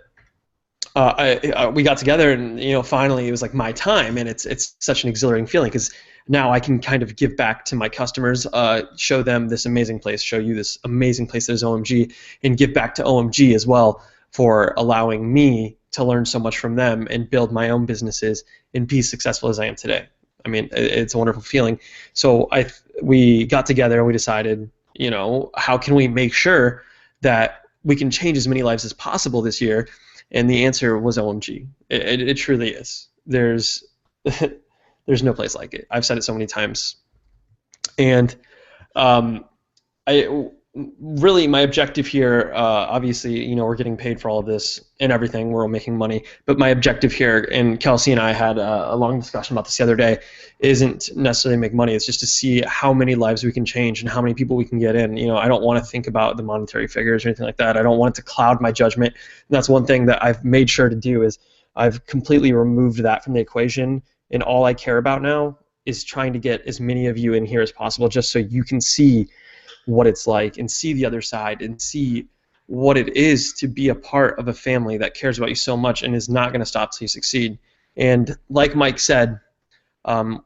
we got together, and finally it was like my time, and it's such an exhilarating feeling because now I can kind of give back to my customers, show them this amazing place, show you this amazing place that is OMG, and give back to OMG as well for allowing me to learn so much from them and build my own businesses and be successful as I am today. I mean, it's a wonderful feeling. So we got together and we decided, how can we make sure that we can change as many lives as possible this year? And the answer was OMG. It truly is. There's no place like it. I've said it so many times. And really my objective here, obviously, we're getting paid for all of this and everything. We're all making money. But my objective here, and Kelsey and I had a long discussion about this the other day, isn't necessarily make money. It's just to see how many lives we can change and how many people we can get in. I don't want to think about the monetary figures or anything like that. I don't want it to cloud my judgment. And that's one thing that I've made sure to do is I've completely removed that from the equation. And all I care about now is trying to get as many of you in here as possible just so you can see what it's like and see the other side and see what it is to be a part of a family that cares about you so much and is not going to stop till you succeed. And like Mike said,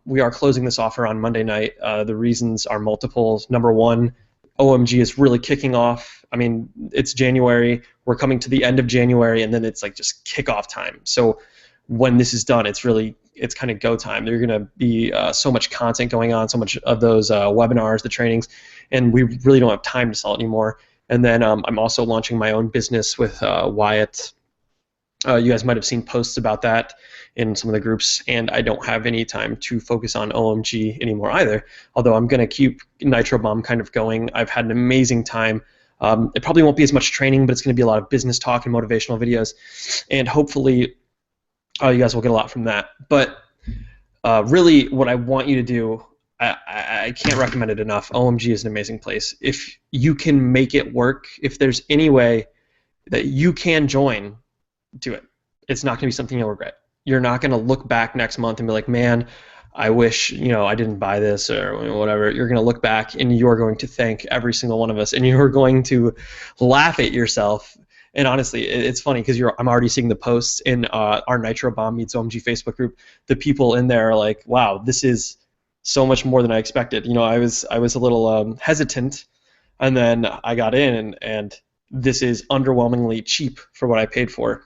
we are closing this offer on Monday night. The reasons are multiple. Number one, OMG is really kicking off. I mean, it's January. We're coming to the end of January, and then it's like just kickoff time. So when this is done, it's kind of go time. There's going to be so much content going on, so much of those webinars, the trainings, and we really don't have time to sell it anymore. And then I'm also launching my own business with Wyatt. You guys might have seen posts about that in some of the groups, and I don't have any time to focus on OMG anymore either, although I'm going to keep Nitro Bomb kind of going. I've had an amazing time. It probably won't be as much training, but it's going to be a lot of business talk and motivational videos, and hopefully you guys will get a lot from that. But really what I want you to do, I can't recommend it enough. OMG is an amazing place. If you can make it work, if there's any way that you can join, do it. It's not going to be something you'll regret. You're not going to look back next month and be like, man, I wish I didn't buy this or whatever. You're going to look back and you're going to thank every single one of us, and you're going to laugh at yourself. And honestly, it's funny because I'm already seeing the posts in our Nitro Bomb Meets OMG Facebook group. The people in there are like, wow, this is so much more than I expected. I was a little hesitant, and then I got in, and this is underwhelmingly cheap for what I paid for.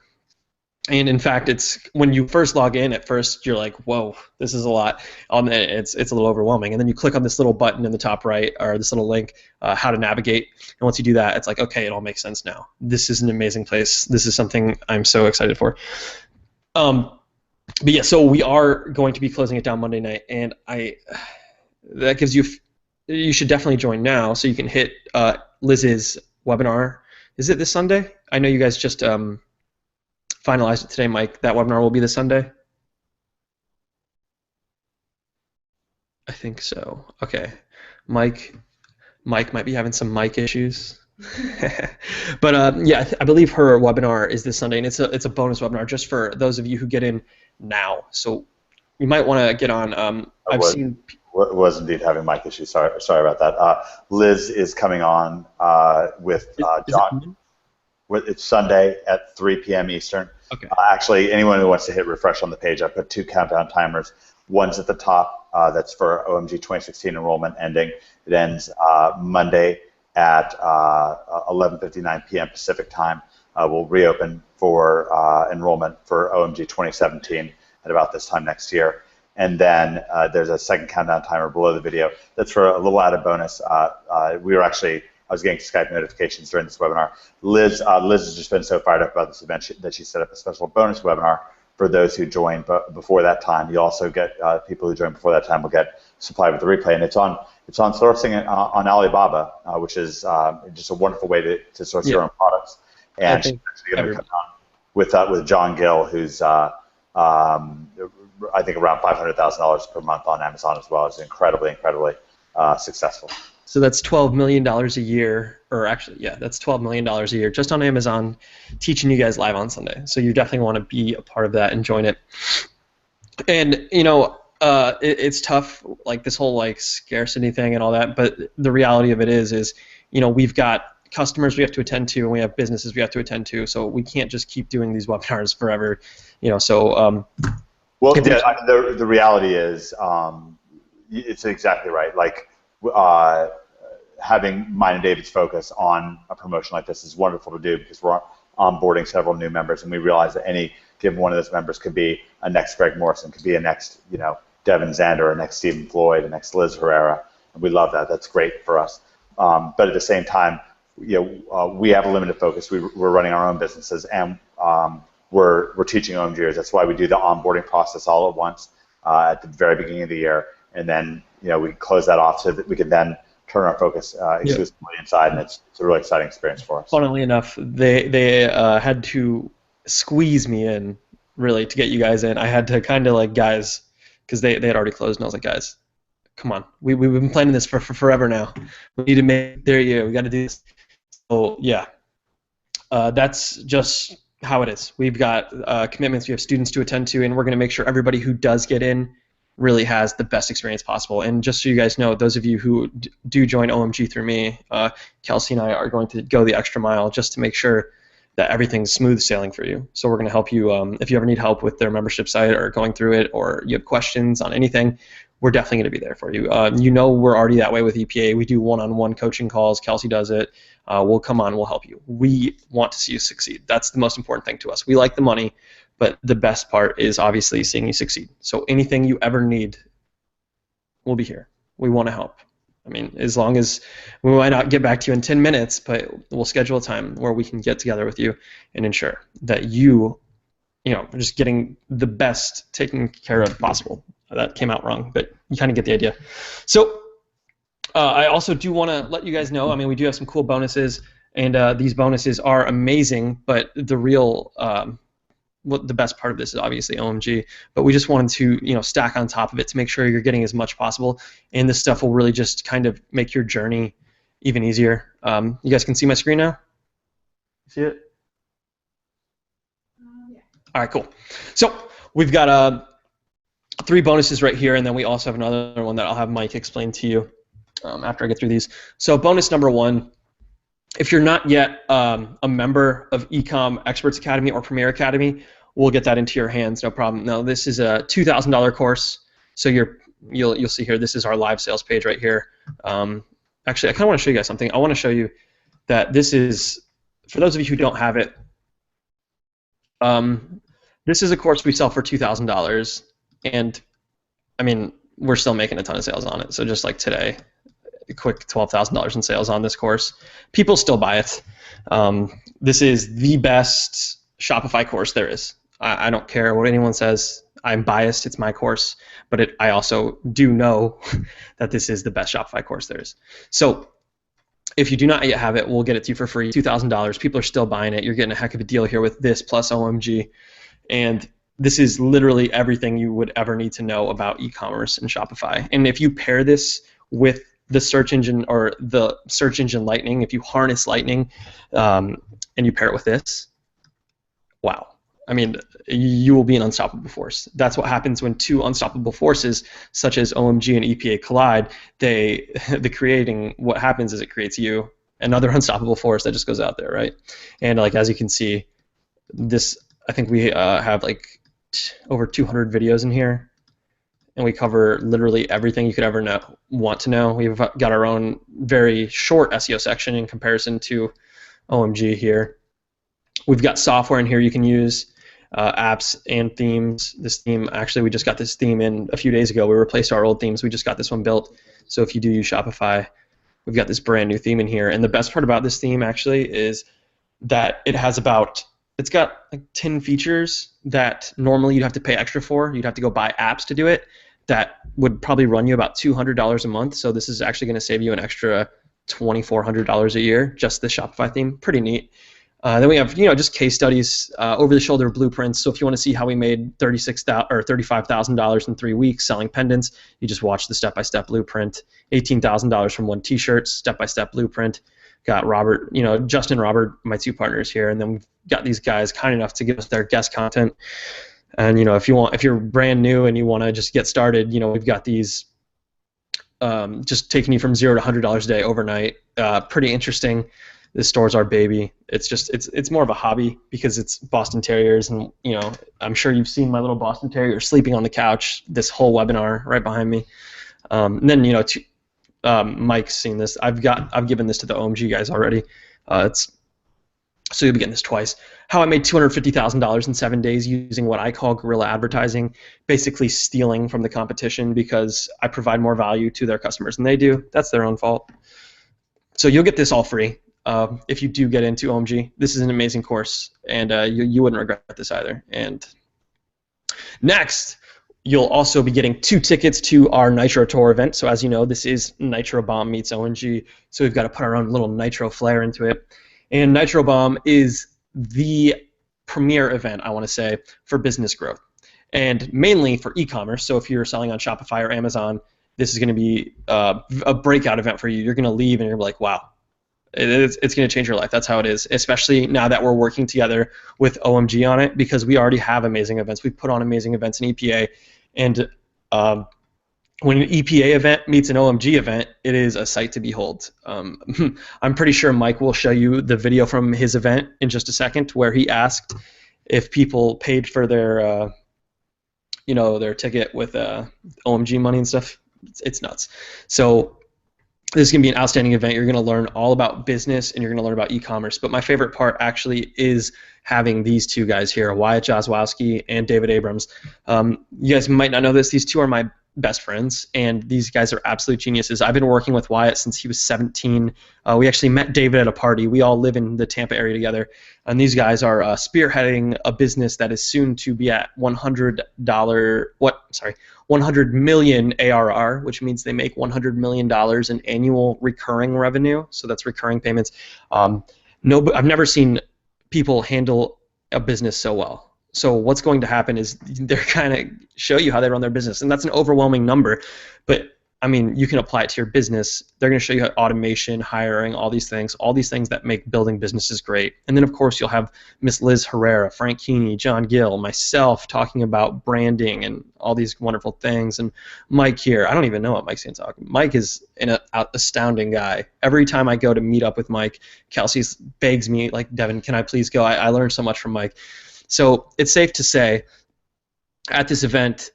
And in fact, it's when you first log in, at first you're like, "Whoa, this is a lot." It's a little overwhelming. And then you click on this little button in the top right, or this little link, how to navigate. And once you do that, it's like, okay, it all makes sense now. This is an amazing place. This is something I'm so excited for. But yeah, so we are going to be closing it down Monday night, and that gives you. You should definitely join now, so you can hit Liz's webinar. Is it this Sunday? I know you guys just finalized it today, Mike. That webinar will be this Sunday? I think so. Okay. Mike might be having some mic issues. But yeah, I believe her webinar is this Sunday, and it's a bonus webinar just for those of you who get in now. So you might want to get on. Was indeed having mic issues. Sorry about that. Liz is coming on with John. It's Sunday at 3 p.m. Eastern. Okay. Actually, anyone who wants to hit refresh on the page, I put 2 countdown timers. One's at the top. That's for OMG 2016 enrollment ending. It ends Monday at 11:59 p.m. Pacific time. We'll reopen for enrollment for OMG 2017 at about this time next year. And then there's a second countdown timer below the video. That's for a little added bonus. I was getting Skype notifications during this webinar. Liz has just been so fired up about this event that she set up a special bonus webinar for those who join before that time. You also get people who join before that time will get supplied with the replay, and it's on sourcing on Alibaba, which is just a wonderful way to source your own products. And she's actually going to be coming on with John Gill, who's I think around $500,000 per month on Amazon as well. It's incredibly successful. So that's $12 million a year, or actually, yeah, that's $12 million a year just on Amazon, teaching you guys live on Sunday. So you definitely want to be a part of that and join it. And it's tough, like this whole like scarcity thing and all that. But the reality of it is we've got customers we have to attend to, and we have businesses we have to attend to. So we can't just keep doing these webinars forever. So. Well, the reality is, it's exactly right. Like. Having mine and David's focus on a promotion like this is wonderful to do because we're onboarding several new members, and we realize that any given one of those members could be a next Greg Morrison, could be a next Devin Zander, a next Stephen Floyd, a next Liz Herrera, and we love that. That's great for us. But at the same time, we have a limited focus. We're running our own businesses, and we're teaching OMGers. That's why we do the onboarding process all at once at the very beginning of the year. And then, we close that off so that we can then turn our focus exclusively inside, and it's a really exciting experience for us. Funnily enough, they had to squeeze me in, really, to get you guys in. I had to kind of like, guys, because they had already closed, and I was like, guys, come on. We've been planning this for forever now. We need to make their year. We got to do this. So, yeah, that's just how it is. We've got commitments. We have students to attend to, and we're going to make sure everybody who does get in really has the best experience possible. And just so you guys know, those of you who do join OMG through me, Kelsey and I are going to go the extra mile just to make sure that everything's smooth sailing for you. So we're going to help you if you ever need help with their membership site or going through it, or you have questions on anything, we're definitely going to be there for you. We're already that way with EPA. We do one-on-one coaching calls. Kelsey does it. We'll come on. We'll help you. We want to see you succeed. That's the most important thing to us. We like the money, but the best part is obviously seeing you succeed. So anything you ever need, we'll be here. We want to help. I mean, as long as we might not get back to you in 10 minutes, but we'll schedule a time where we can get together with you and ensure that you are just getting the best taken care of possible. That came out wrong, but you kind of get the idea. So I also do want to let you guys know, we do have some cool bonuses, and these bonuses are amazing, but the real the best part of this is obviously OMG, but we just wanted to stack on top of it to make sure you're getting as much possible, and this stuff will really just kind of make your journey even easier. You guys can see my screen now? See it? Yeah. All right, cool. So we've got 3 bonuses right here, and then we also have another one that I'll have Mike explain to you after I get through these. So bonus number 1, if you're not yet a member of Ecom Experts Academy or Premier Academy, we'll get that into your hands, no problem. Now, this is a $2,000 course, so you'll see here, this is our live sales page right here. Actually, I kind of want to show you guys something. I want to show you that this is, for those of you who don't have it, This is a course we sell for $2,000, and I mean, we're still making a ton of sales on it. So just like today, a quick $12,000 in sales on this course. People still buy it. This is the best Shopify course there is. I don't care what anyone says. I'm biased. It's my course, but I also do know that this is the best Shopify course there is. So if you do not yet have it, we'll get it to you for free. $2,000. People are still buying it. You're getting a heck of a deal here with this plus OMG. And this is literally everything you would ever need to know about e-commerce and Shopify. And if you pair this with the search engine or the search engine Lightning, if you harness Lightning and you pair it with this, wow. I mean, you will be an unstoppable force. That's what happens when two unstoppable forces, such as OMG and EPA, collide. What happens is it creates you, another unstoppable force that just goes out there, right? And like as you can see, this, I think we have like over 200 videos in here, and we cover literally everything you could ever want to know. We've got our own very short SEO section in comparison to OMG here. We've got software in here you can use. Apps and themes. This theme, actually, we just got this theme in a few days ago. We replaced our old themes. We just got this one built. So if you do use Shopify, we've got this brand new theme in here. And the best part about this theme, actually, is that it's got like 10 features that normally you'd have to pay extra for. You'd have to go buy apps to do it. That would probably run you about $200 a month. So this is actually going to save you an extra $2,400 a year, just the Shopify theme. Pretty neat. Then we have, just case studies, over-the-shoulder blueprints. So if you want to see how we made $35,000 in 3 weeks selling pendants, you just watch the step-by-step blueprint. $18,000 from one T-shirt, step-by-step blueprint. Got Robert, Justin and Robert, my two partners here, and then we've got these guys kind enough to give us their guest content. And if you're brand new and you want to just get started, we've got these just taking you from $0 to $100 a day overnight. Pretty interesting. This store's our baby. It's more of a hobby because it's Boston Terriers, and I'm sure you've seen my little Boston Terrier sleeping on the couch this whole webinar right behind me. And then Mike's seen this. I've given this to the OMG guys already. So you'll be getting this twice. How I made $250,000 in 7 days using what I call guerrilla advertising, basically stealing from the competition because I provide more value to their customers than they do. That's their own fault. So you'll get this all free. If you do get into OMG, this is an amazing course, and you wouldn't regret this either. And next, you'll also be getting 2 tickets to our Nitro Tour event. So as you know, this is Nitro Bomb meets OMG, so we've got to put our own little Nitro flair into it. And Nitro Bomb is the premier event, I want to say, for business growth, and mainly for e-commerce. So if you're selling on Shopify or Amazon, this is going to be a breakout event for you. You're going to leave, and you're like, wow. It's going to change your life. That's how it is, especially now that we're working together with OMG on it, because we already have amazing events. We put on amazing events in EPA, and when an EPA event meets an OMG event, it is a sight to behold. I'm pretty sure Mike will show you the video from his event in just a second, where he asked if people paid for their their ticket with OMG money and stuff. It's nuts. So this is going to be an outstanding event. You're going to learn all about business, and you're going to learn about e-commerce. But my favorite part actually is having these two guys here, Wyatt Jozwowski and David Abrams. You guys might not know this. These two are my best friends, and these guys are absolute geniuses. I've been working with Wyatt since he was 17. We actually met David at a party. We all live in the Tampa area together, and these guys are spearheading a business that is soon to be at $100 million ARR, which means they make $100 million in annual recurring revenue. So that's recurring payments. I've never seen people handle a business so well. So what's going to happen is they're kind of show you how they run their business, and that's an overwhelming number. But I mean, you can apply it to your business. They're going to show you how automation, hiring, all these things that make building businesses great. And then of course you'll have Miss Liz Herrera, Frank Keeney, John Gill, myself talking about branding and all these wonderful things, and Mike here. I don't even know what Mike's going to talk about. Mike is an astounding guy. Every time I go to meet up with Mike, Kelsey begs me, like, Devin, can I please go? I learned so much from Mike. So it's safe to say at this event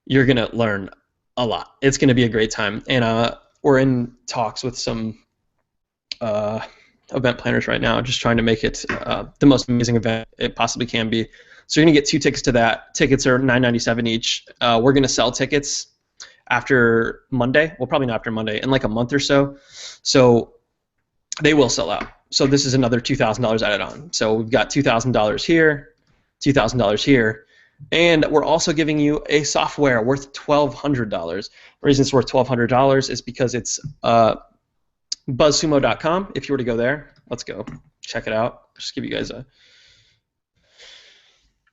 you're going to learn a lot. It's going to be a great time. And we're in talks with some event planners right now, just trying to make it the most amazing event it possibly can be. So you're going to get 2 tickets to that. Tickets are $9.97 each. We're going to sell tickets after Monday. Well, probably not after Monday, in like a month or so. So they will sell out. So this is another $2,000 added on. So we've got $2,000 here, $2,000 here. And we're also giving you a software worth $1,200. The reason it's worth $1,200 is because it's buzzsumo.com. If you were to go there, let's go check it out. Just give you guys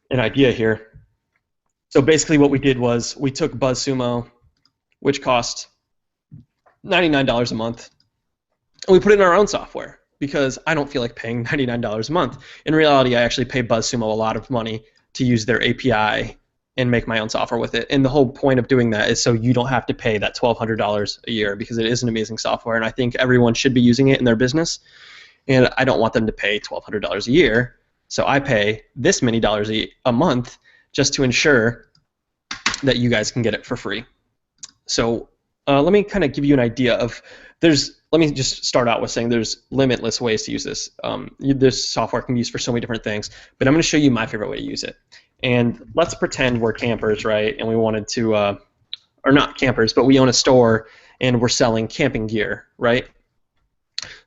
an idea here. So basically what we did was we took BuzzSumo, which cost $99 a month, and we put it in our own software because I don't feel like paying $99 a month. In reality, I actually pay BuzzSumo a lot of money to use their API and make my own software with it. And the whole point of doing that is so you don't have to pay that $1,200 a year, because it is an amazing software, and I think everyone should be using it in their business. And I don't want them to pay $1,200 a year, so I pay this many dollars a month just to ensure that you guys can get it for free. So let me kind of give you an idea of let me just start out with saying there's limitless ways to use this. This software can be used for so many different things, but I'm going to show you my favorite way to use it. And let's pretend we're campers, right? And we wanted to, or not campers, but we own a store and we're selling camping gear, right?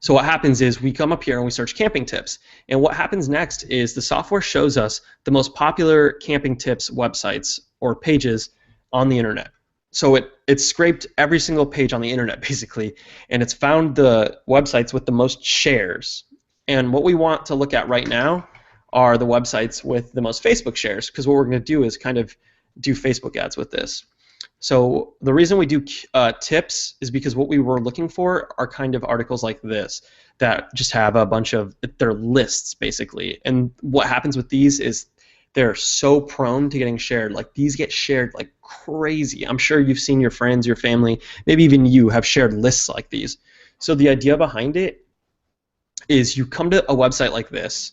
So what happens is we come up here and we search camping tips. And what happens next is the software shows us the most popular camping tips websites or pages on the internet. So it scraped every single page on the internet, basically, and it's found the websites with the most shares. And what we want to look at right now are the websites with the most Facebook shares, because what we're going to do is kind of do Facebook ads with this. So the reason we do tips is because what we were looking for are kind of articles like this that just have a bunch of, they're lists, basically. And what happens with these is they're so prone to getting shared. Like, these get shared like crazy. I'm sure you've seen your friends, your family, maybe even you have shared lists like these. So the idea behind it is you come to a website like this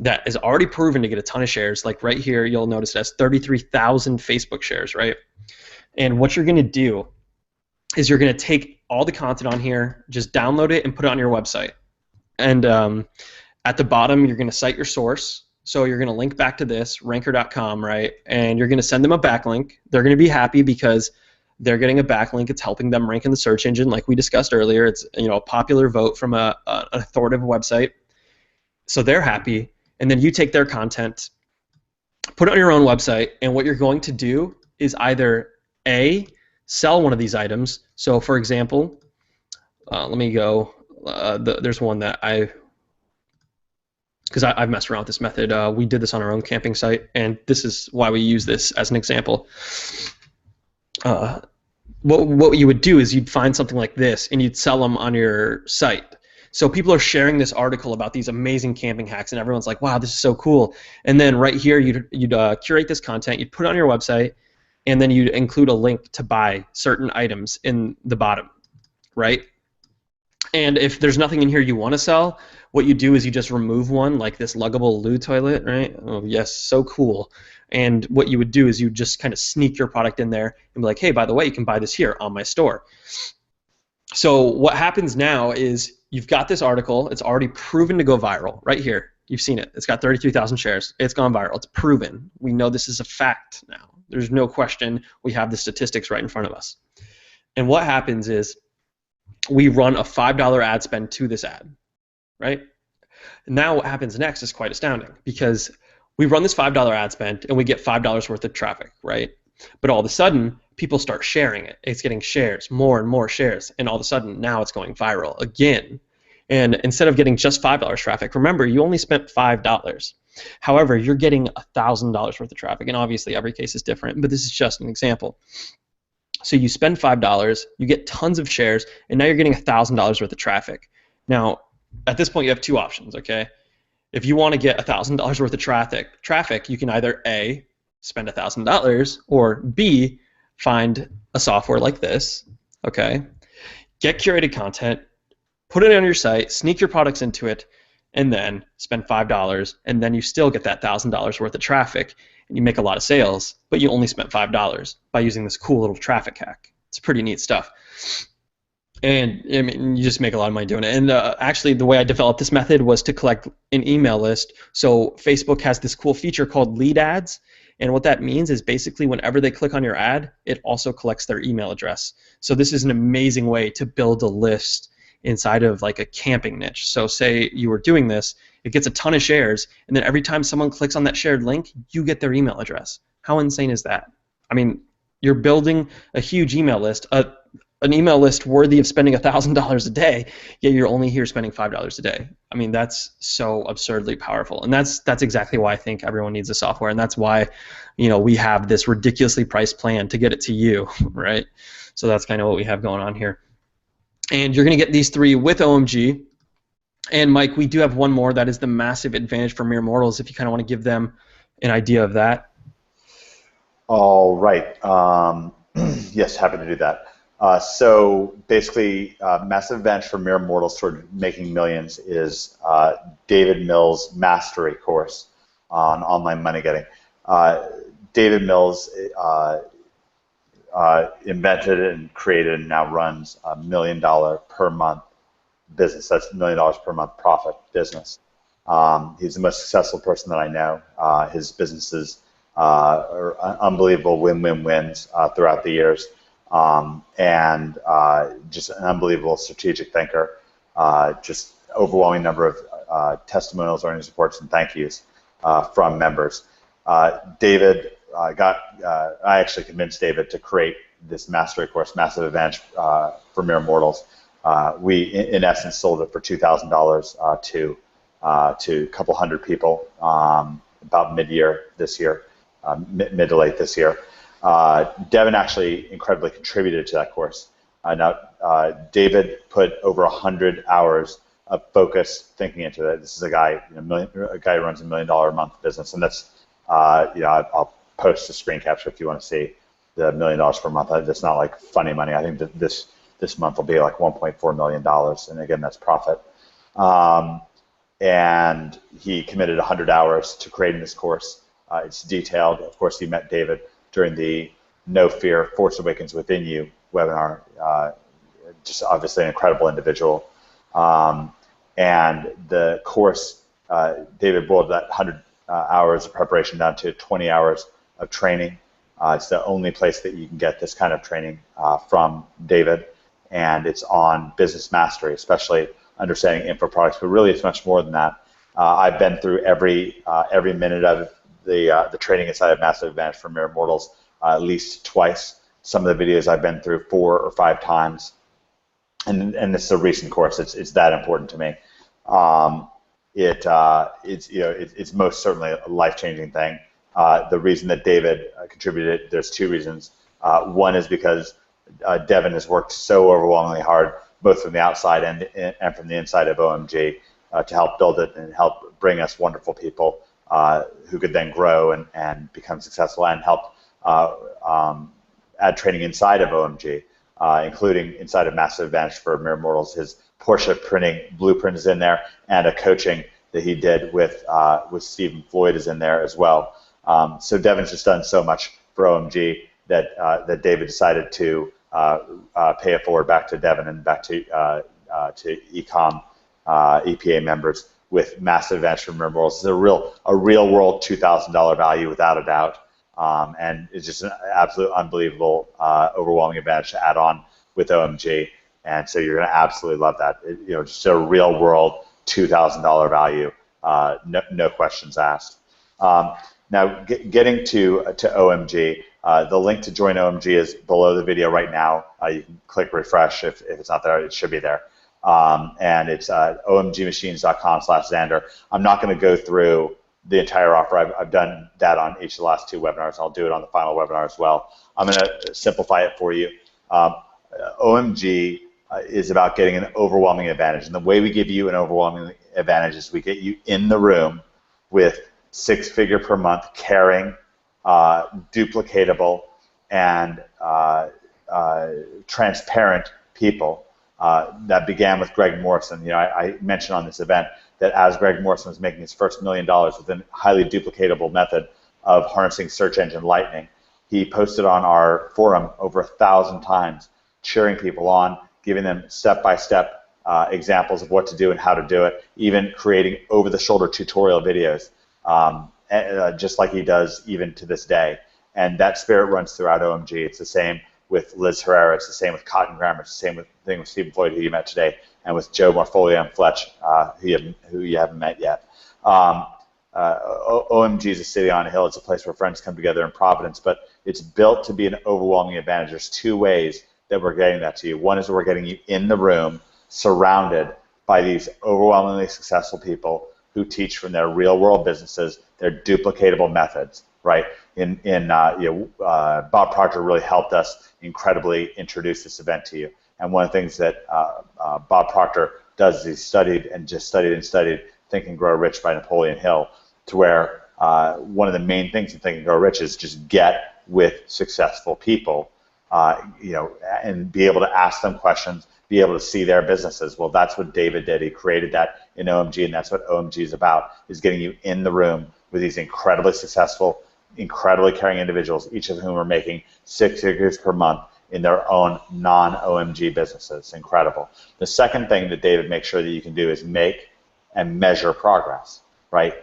that is already proven to get a ton of shares. Like right here, you'll notice it has 33,000 Facebook shares, right? And what you're going to do is you're going to take all the content on here, just download it and put it on your website. And at the bottom, you're going to cite your source. So you're going to link back to this, ranker.com, right? And you're going to send them a backlink. They're going to be happy because they're getting a backlink. It's helping them rank in the search engine, like we discussed earlier. It's, you know, a popular vote from an authoritative website. So they're happy. And then you take their content, put it on your own website, and what you're going to do is either A, sell one of these items. So for example, let me go. There's one that because I've messed around with this method. We did this on our own camping site, and this is why we use this as an example. What you would do is you'd find something like this, and you'd sell them on your site. So people are sharing this article about these amazing camping hacks, and everyone's like, wow, this is so cool. And then right here, you'd curate this content, you'd put it on your website, and then you'd include a link to buy certain items in the bottom, right? And if there's nothing in here you want to sell, what you do is you just remove one, like this luggable loo toilet, right? Oh, yes, so cool. And what you would do is you just kind of sneak your product in there and be like, hey, by the way, you can buy this here on my store. So what happens now is you've got this article. It's already proven to go viral right here. You've seen it. It's got 33,000 shares. It's gone viral. It's proven. We know this is a fact now. There's no question. We have the statistics right in front of us. And what happens is we run a $5 ad spend to this ad, right? And now what happens next is quite astounding, because we run this $5 ad spend and we get $5 worth of traffic, right? But all of a sudden, people start sharing it. It's getting shares, more and more shares, and all of a sudden now it's going viral again. And instead of getting just $5 traffic, remember, you only spent $5. However, you're getting $1,000 worth of traffic, and obviously every case is different, but this is just an example. So you spend $5, you get tons of shares, and now you're getting $1,000 worth of traffic. Now, at this point, you have two options, okay? If you want to get $1,000 worth of traffic, you can either A, spend $1,000, or B, find a software like this, okay? Get curated content, put it on your site, sneak your products into it, and then spend $5, and then you still get that $1,000 worth of traffic, and you make a lot of sales, but you only spent $5 by using this cool little traffic hack. It's pretty neat stuff. And I mean, you just make a lot of money doing it. And actually, the way I developed this method was to collect an email list. So Facebook has this cool feature called lead ads. And what that means is basically whenever they click on your ad, it also collects their email address. So this is an amazing way to build a list inside of like a camping niche. So say you were doing this, it gets a ton of shares, and then every time someone clicks on that shared link, you get their email address. How insane is that? I mean, you're building a huge email list, an email list worthy of spending $1,000 a day, yet you're only here spending $5 a day. I mean, that's so absurdly powerful, and that's exactly why I think everyone needs the software, and that's why, we have this ridiculously priced plan to get it to you, right? So that's kind of what we have going on here. And you're going to get these 3 with OMG. And Mike, we do have one more that is the massive advantage for mere mortals. If you kind of want to give them an idea of that. All right. Yes, happy to do that. So basically, massive advantage for mere mortals toward making millions is David Mills' mastery course on online money getting. David Mills invented and created and now runs $1 million per month business. That's $1 million per month profit business. He's the most successful person that I know. His businesses are unbelievable win-win-wins throughout the years. And just an unbelievable strategic thinker. Just overwhelming number of testimonials, earnings reports, and thank yous from members. David I actually convinced David to create this mastery course, Massive Advantage for Mere Mortals. We, in essence, sold it for $2,000 to a couple hundred people about mid-year this year, mid to late this year. Devin actually incredibly contributed to that course. David put over 100 hours of focused thinking into it. This is a guy, a guy who runs $1 million a month business, and that's, I'll post a screen capture if you want to see the $1 million per month. That's not like funny money. I think that this month will be like $1.4 million, and again, that's profit. And he committed 100 hours to creating this course. It's detailed. Of course, he met David during the No Fear, Force Awakens Within You webinar. Just obviously an incredible individual. And the course, David boiled that 100 hours of preparation down to 20 hours of training. It's the only place that you can get this kind of training from David, and it's on business mastery, especially understanding info products, but really it's much more than that. I've been through every minute of the training inside of Massive Advantage for Mere Mortals at least twice. Some of the videos I've been through 4 or 5 times, and this is a recent course. It's that important to me. It's most certainly a life-changing thing. The reason that David contributed, there's 2 reasons. One is because Devin has worked so overwhelmingly hard, both from the outside and from the inside of OMG, to help build it and help bring us wonderful people who could then grow and become successful, and help add training inside of OMG, including inside of Massive Advantage for Mere Mortals. His Porsche printing blueprint is in there, and a coaching that he did with Stephen Floyd is in there as well. So Devin's just done so much for OMG that David decided to pay it forward back to Devin and back to Ecom EPA members with Massive Advantage for Mere Mortals. It's a real world $2,000 value without a doubt, and it's just an absolute unbelievable overwhelming advantage to add on with OMG. And so you're going to absolutely love that. Just a real world $2,000 value, no questions asked. Now, getting to OMG, the link to join OMG is below the video right now. You can click refresh if it's not there. It should be there. And it's omgmachines.com/Xander. I'm not going to go through the entire offer. I've done that on each of the last 2 webinars, and I'll do it on the final webinar as well. I'm going to simplify it for you. OMG is about getting an overwhelming advantage. And the way we give you an overwhelming advantage is we get you in the room with 6-figure per month caring, duplicatable, and transparent people. That began with Greg Morrison. I mentioned on this event that as Greg Morrison was making his first $1 million with a highly duplicatable method of harnessing search engine lightning, he posted on our forum over 1,000 times, cheering people on, giving them step-by-step examples of what to do and how to do it, even creating over-the-shoulder tutorial videos, just like he does even to this day. And that spirit runs throughout OMG. It's the same with Liz Herrera. It's the same with Cotton Grammar. It's the same thing with Stephen Floyd, who you met today, and with Joe Morfolio and Fletch, who you haven't met yet. OMG is a city on a hill. It's a place where friends come together in Providence, but it's built to be an overwhelming advantage. There's two ways that we're getting that to you. One is we're getting you in the room, surrounded by these overwhelmingly successful people who teach from their real-world businesses, their duplicatable methods, right? Bob Proctor really helped us incredibly introduce this event to you. And one of the things that Bob Proctor does is he studied Think and Grow Rich by Napoleon Hill, to where one of the main things in Think and Grow Rich is just get with successful people, and be able to ask them questions, be able to see their businesses. Well, that's what David did. He created that in OMG, and that's what OMG is about, is getting you in the room with these incredibly successful, incredibly caring individuals, each of whom are making 6 figures per month in their own non-OMG businesses. Incredible. The second thing that David makes sure that you can do is make and measure progress, right?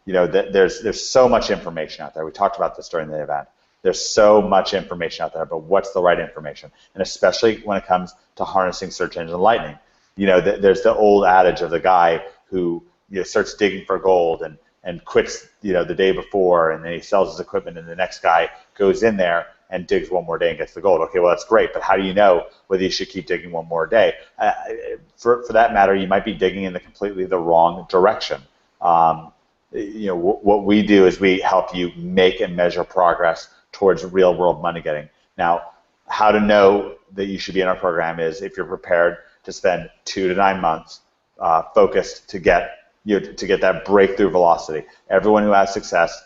There's so much information out there. We talked about this during the event. There's so much information out there, but what's the right information? And especially when it comes to harnessing search engine lightning. There's the old adage of the guy who starts digging for gold and quits the day before, and then he sells his equipment, and the next guy goes in there and digs one more day and gets the gold. Okay, well, that's great, but how do you know whether you should keep digging one more day? For that matter, you might be digging in completely the wrong direction. What we do is we help you make and measure progress towards real-world money getting. Now, how to know that you should be in our program is if you're prepared to spend 2 to 9 months focused to get that breakthrough velocity. Everyone who has success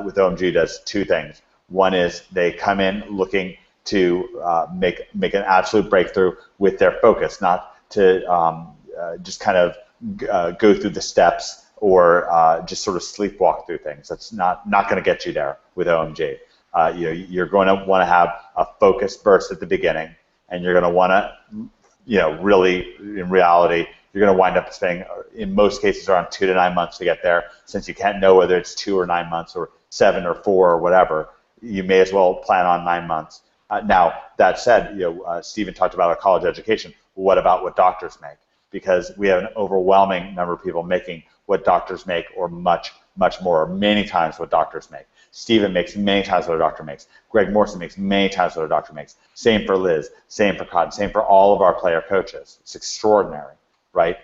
with OMG does two things. One is they come in looking to make an absolute breakthrough with their focus, not to just kind of go through the steps or just sort of sleepwalk through things. That's not going to get you there with OMG. You're going to want to have a focused burst at the beginning, and you're going to want to, really, in reality, you're going to wind up spending, in most cases, around 2 to 9 months to get there. Since you can't know whether it's 2 or 9 months or 7 or 4 or whatever, you may as well plan on 9 months. Now, that said, Stephen talked about our college education. What about what doctors make? Because we have an overwhelming number of people making what doctors make, or much, much more, or many times what doctors make. Stephen makes many times what a doctor makes. Greg Morrison makes many times what a doctor makes. Same for Liz, same for Cotton, same for all of our player coaches. It's extraordinary, right?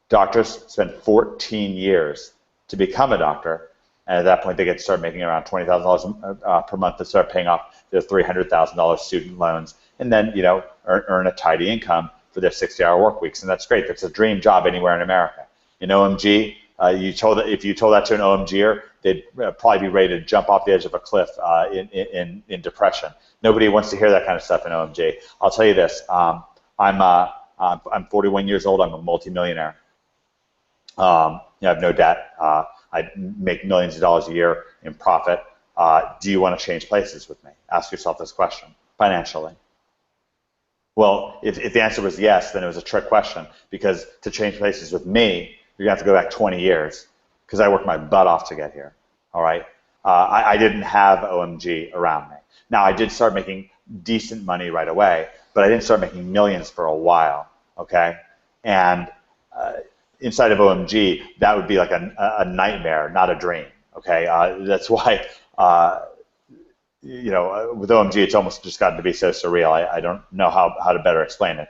Doctors spend 14 years to become a doctor, and at that point they get to start making around $20,000 per month to start paying off their $300,000 student loans, and then earn a tidy income for their 60-hour work weeks, and that's great. That's a dream job anywhere in America. In OMG, if you told that to an OMGer, they'd probably be ready to jump off the edge of a cliff in depression. Nobody wants to hear that kind of stuff in OMG. I'll tell you this: I'm 41 years old. I'm a multimillionaire. I have no debt. I make millions of dollars a year in profit. Do you want to change places with me? Ask yourself this question financially. Well, if the answer was yes, then it was a trick question, because to change places with me, you're going to have to go back 20 years, because I worked my butt off to get here, all right? I didn't have OMG around me. Now, I did start making decent money right away, but I didn't start making millions for a while, okay? And inside of OMG, that would be like a nightmare, not a dream, okay? That's why, with OMG, it's almost just gotten to be so surreal. I don't know how to better explain it.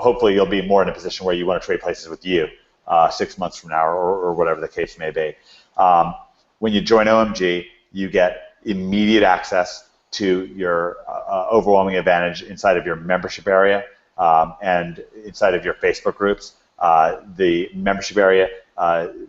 Hopefully you'll be more in a position where you want to trade places with you 6 months from now, or whatever the case may be. When you join OMG, you get immediate access to your overwhelming advantage inside of your membership area and inside of your Facebook groups. The membership area,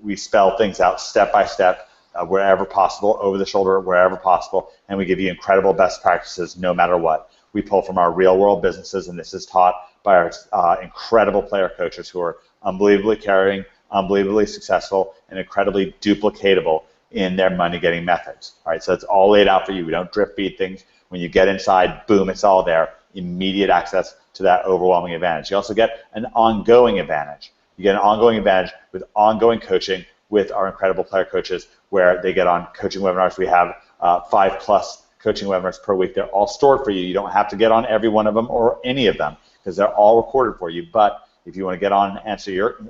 we spell things out step by step, wherever possible, over the shoulder, wherever possible, and we give you incredible best practices no matter what. We pull from our real world businesses, and this is taught by our incredible player coaches who are unbelievably caring, unbelievably successful, and incredibly duplicatable in their money getting methods. All right, so it's all laid out for you. We don't drip feed things. When you get inside, boom, it's all there. Immediate access to that overwhelming advantage. You also get an ongoing advantage. You get an ongoing advantage with ongoing coaching with our incredible player coaches, where they get on coaching webinars. We have 5+ coaching webinars per week. They're all stored for you. You don't have to get on every one of them or any of them because they're all recorded for you. But if you want to get on and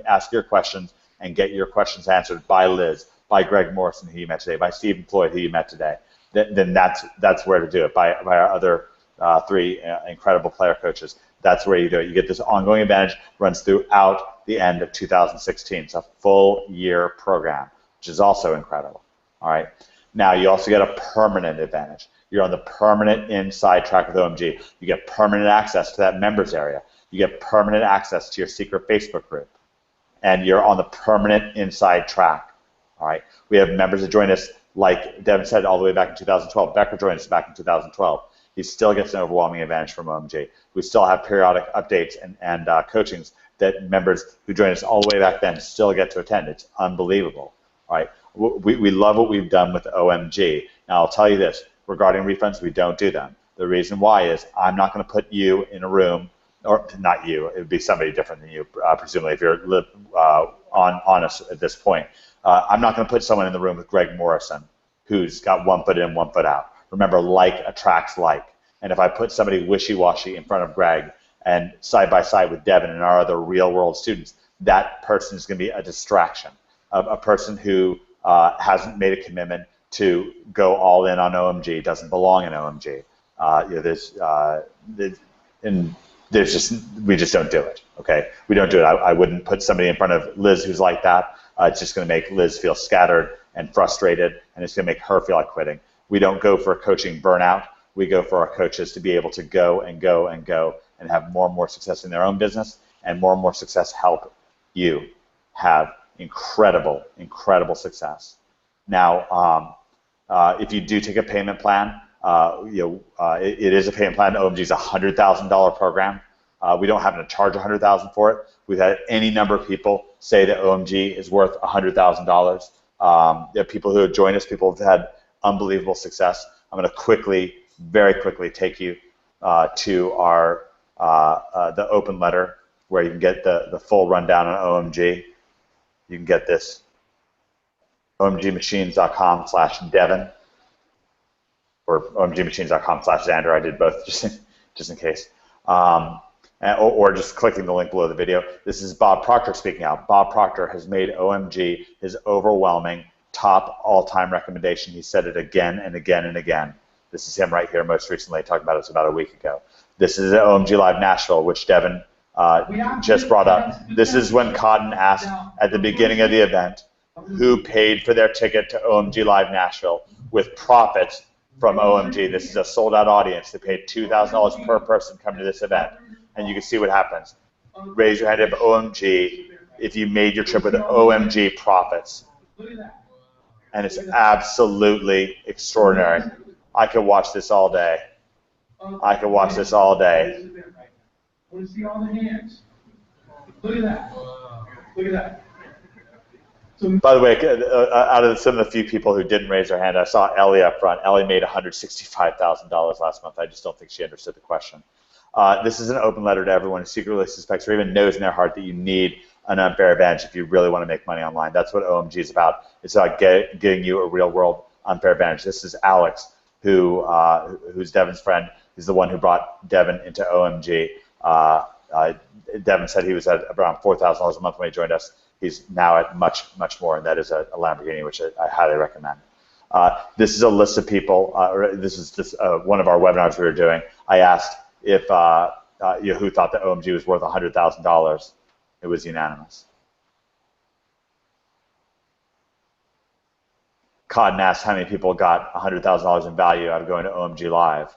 ask your questions and get your questions answered by Liz, by Greg Morrison, who you met today, by Stephen Floyd, who you met today, then that's where to do it, by our other 3 incredible player coaches. That's where you do it. You get this ongoing advantage, runs throughout the end of 2016. It's a full year program, which is also incredible. All right. Now you also get a permanent advantage. You're on the permanent inside track with OMG. You get permanent access to that members area. You get permanent access to your secret Facebook group. And you're on the permanent inside track. All right. We have members that join us, like Devin said, all the way back in 2012. Becker joined us back in 2012. He still gets an overwhelming advantage from OMG. We still have periodic updates and coachings that members who joined us all the way back then still get to attend. It's unbelievable. All right. We love what we've done with OMG. Now, I'll tell you this. Regarding refunds, we don't do them. The reason why is I'm not going to put you in a room, or not you, it would be somebody different than you, presumably, if you're on us at this point. I'm not going to put someone in the room with Greg Morrison, who's got 1 foot in, 1 foot out. Remember, like attracts like. And if I put somebody wishy-washy in front of Greg and side by side with Devin and our other real-world students, that person is going to be a distraction. A person who hasn't made a commitment to go all in on OMG, doesn't belong in OMG. We just don't do it. Okay, we don't do it. I wouldn't put somebody in front of Liz who's like that. It's just going to make Liz feel scattered and frustrated, and it's going to make her feel like quitting. We don't go for coaching burnout. We go for our coaches to be able to go and go and go and have more and more success in their own business, and more success help you have incredible, incredible success. Now, if you do take a payment plan, it is a payment plan. OMG is a $100,000 program. We don't happen to charge $100,000 for it. We've had any number of people say that OMG is worth $100,000. There are people who have joined us, people who have had unbelievable success. I'm going to very quickly take you to our the open letter where you can get the full rundown on OMG. You can get this, omgmachines.com/Devin or omgmachines.com/Xander. I did both just in case. Or just clicking the link below the video. This is Bob Proctor speaking out. Bob Proctor has made OMG his overwhelming top all-time recommendation. He said it again and again and again. This is him right here most recently, talking about it about a week ago. This is at OMG Live Nashville, which Devin just brought up. This is when Cotton asked at the beginning of the event who paid for their ticket to OMG Live Nashville with profits from OMG. This is a sold-out audience. They paid $2,000 per person coming to this event. And you can see what happens. Raise your hand if OMG, if you made your trip with OMG profits. And it's absolutely extraordinary. I could watch this all day. I could watch this all day. Want to see all the hands? Look at that. Look at that. By the way, out of some of the few people who didn't raise their hand, I saw Ellie up front. Ellie made $165,000 last month. I just don't think she understood the question. This is an open letter to everyone who secretly suspects or even knows in their heart that you need an unfair advantage if you really want to make money online. That's what OMG is about. It's about getting you a real-world unfair advantage. This is Alex, who's Devin's friend. He's the one who brought Devin into OMG. Devin said he was at around $4,000 a month when he joined us. He's now at much more, and that is a Lamborghini, which I highly recommend. This is a list of people. This is just one of our webinars we were doing. I asked if who thought that OMG was worth $100,000. It was unanimous. Codden asked how many people got $100,000 in value out of going to OMG Live.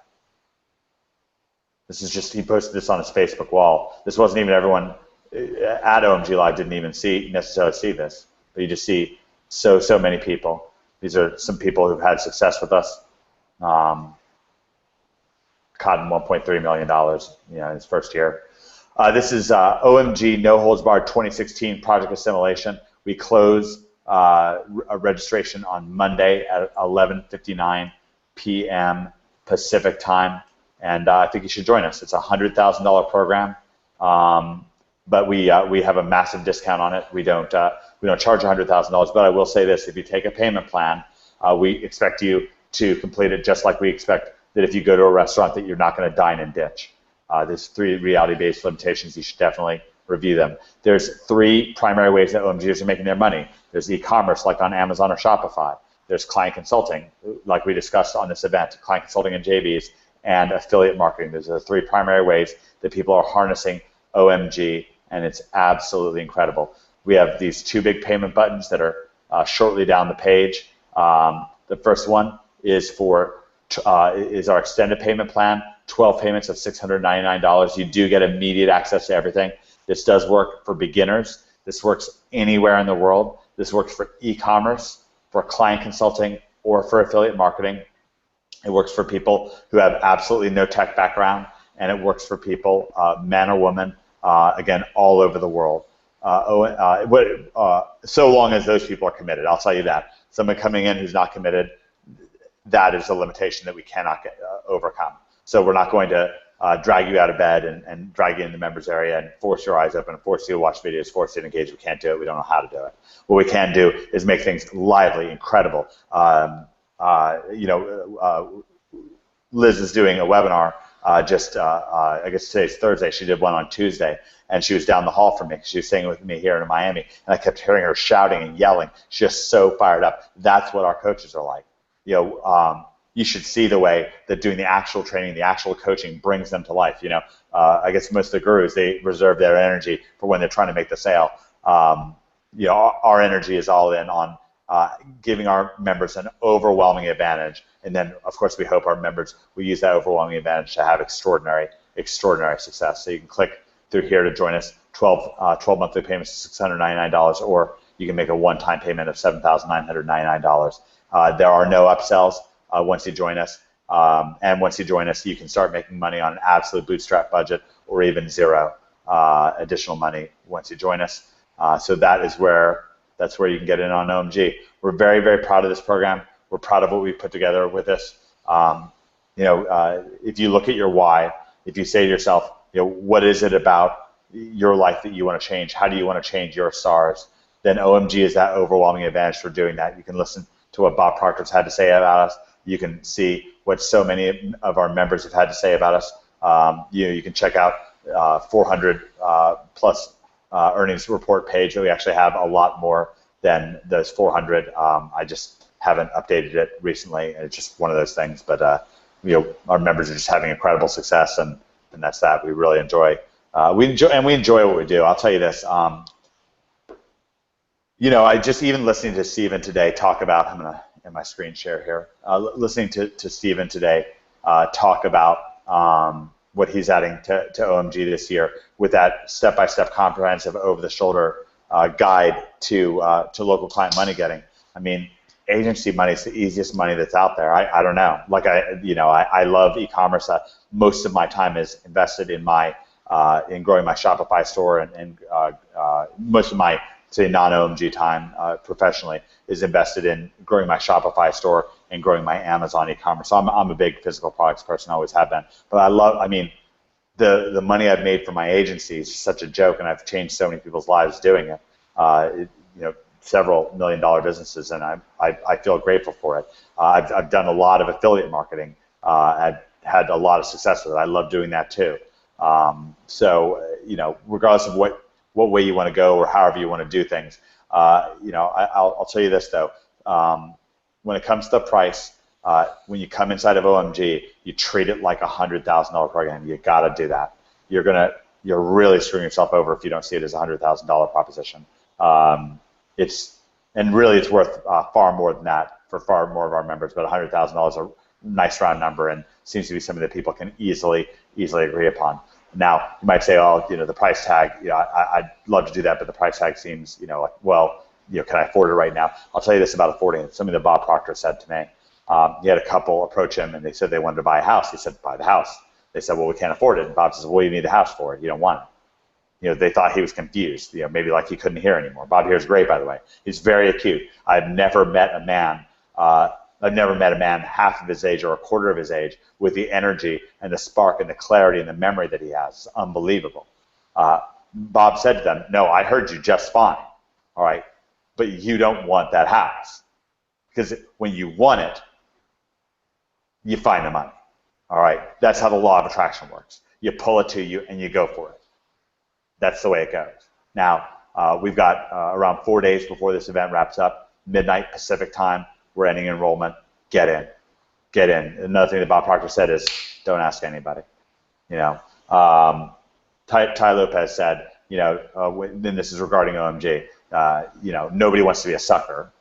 This is just, he posted this on his Facebook wall. This wasn't even everyone at OMG Live didn't even necessarily see this, but you just see so many people. These are some people who've had success with us. Cotton $1.3 million, in his first year. This is OMG No Holds Barred 2016 Project Assimilation. We close a registration on Monday at 11:59 p.m. Pacific time, and I think you should join us. It's a $100,000 program, but we have a massive discount on it. We don't charge $100,000, but I will say this: if you take a payment plan, we expect you to complete it just like we expect that if you go to a restaurant that you're not going to dine and ditch. There's 3 reality-based limitations. You should definitely review them. There's 3 primary ways that OMGers are making their money. There's e-commerce, like on Amazon or Shopify. There's client consulting, like we discussed on this event, client consulting and JVs, and affiliate marketing. Those are the 3 primary ways that people are harnessing OMG, and it's absolutely incredible. We have these 2 big payment buttons that are shortly down the page. The first one is is our extended payment plan, 12 payments of $699. You do get immediate access to everything. This does work for beginners. This works anywhere in the world. This works for e-commerce, for client consulting, or for affiliate marketing. It works for people who have absolutely no tech background, and it works for people, man or woman, again, all over the world. So long as those people are committed, I'll tell you that. Someone coming in who's not committed, that is a limitation that we cannot overcome. So we're not going to drag you out of bed and drag you in the members area and force your eyes open and force you to watch videos, force you to engage. We can't do it. We don't know how to do it. What we can do is make things lively, incredible. Liz is doing a webinar I guess today's Thursday. She did one on Tuesday, and she was down the hall from me. She was staying with me here in Miami, and I kept hearing her shouting and yelling. She's just so fired up. That's what our coaches are like. You should see the way that doing the actual training, the actual coaching brings them to life. I guess most of the gurus, they reserve their energy for when they're trying to make the sale. Our energy is all in on giving our members an overwhelming advantage. And then, of course, we hope our members will use that overwhelming advantage to have extraordinary success. So you can click through here to join us. 12 monthly payments of $699, or you can make a one-time payment of $7,999. There are no upsells once you join us. And once you join us, you can start making money on an absolute bootstrap budget, or even zero additional money once you join us. So that's where you can get in on OMG. We're very, very proud of this program. We're proud of what we've put together with this. If you look at your why, if you say to yourself, what is it about your life that you want to change? How do you want to change your stars? Then OMG is that overwhelming advantage for doing that. You can listen to what Bob Proctor's had to say about us. You can see what so many of our members have had to say about us. You can check out 400 plus earnings report page. We actually have a lot more than those 400. I just haven't updated it recently, and it's just one of those things. But our members are just having incredible success, and that's that. We really enjoy. We enjoy what we do. I'll tell you this. I just even listening to Stephen today talk about. I'm gonna end my screen share here. Listening to Stephen today talk about what he's adding to OMG this year with that step-by-step comprehensive over-the-shoulder guide to local client money getting. I mean, agency money is the easiest money that's out there. I don't know. Like I love e-commerce. Most of my time is invested in in growing my Shopify store, and most of my non-OMG time professionally is invested in growing my Shopify store and growing my Amazon e-commerce. So I'm a big physical products person, always have been. But the money I've made from my agency is such a joke, and I've changed so many people's lives doing it. Several million-dollar businesses, and I feel grateful for it. I've done a lot of affiliate marketing. I've had a lot of success with it. I love doing that too. Regardless of what way you want to go or however you want to do things, I'll tell you this though. When it comes to the price, when you come inside of OMG, you treat it like a $100,000 program. You got to do that. You're really screwing yourself over if you don't see it as a $100,000 proposition. It's worth far more than that for far more of our members, but $100,000 is a nice round number and seems to be something that people can easily agree upon. Now, you might say, the price tag, I'd love to do that, but the price tag seems, can I afford it right now? I'll tell you this about affording it. Something that Bob Proctor said to me. He had a couple approach him, and they said they wanted to buy a house. He said, buy the house. They said, well, we can't afford it. And Bob says, well, what do you need the house for? You don't want it. They thought he was confused, maybe like he couldn't hear anymore. Bob hears great, by the way. He's very acute. I've never met a man, I've never met a man half of his age or a quarter of his age with the energy and the spark and the clarity and the memory that he has. It's unbelievable. Bob said to them, no, I heard you just fine, all right, but you don't want that house. Because when you want it, you find the money, all right? That's how the law of attraction works. You pull it to you and you go for it. That's the way it goes. Now, we've got around 4 days before this event wraps up, midnight Pacific time. We're ending enrollment. Get in. Get in. Another thing that Bob Proctor said is don't ask anybody. You know, Ty Lopez said, you know, and this is regarding OMG, you know, nobody wants to be a sucker,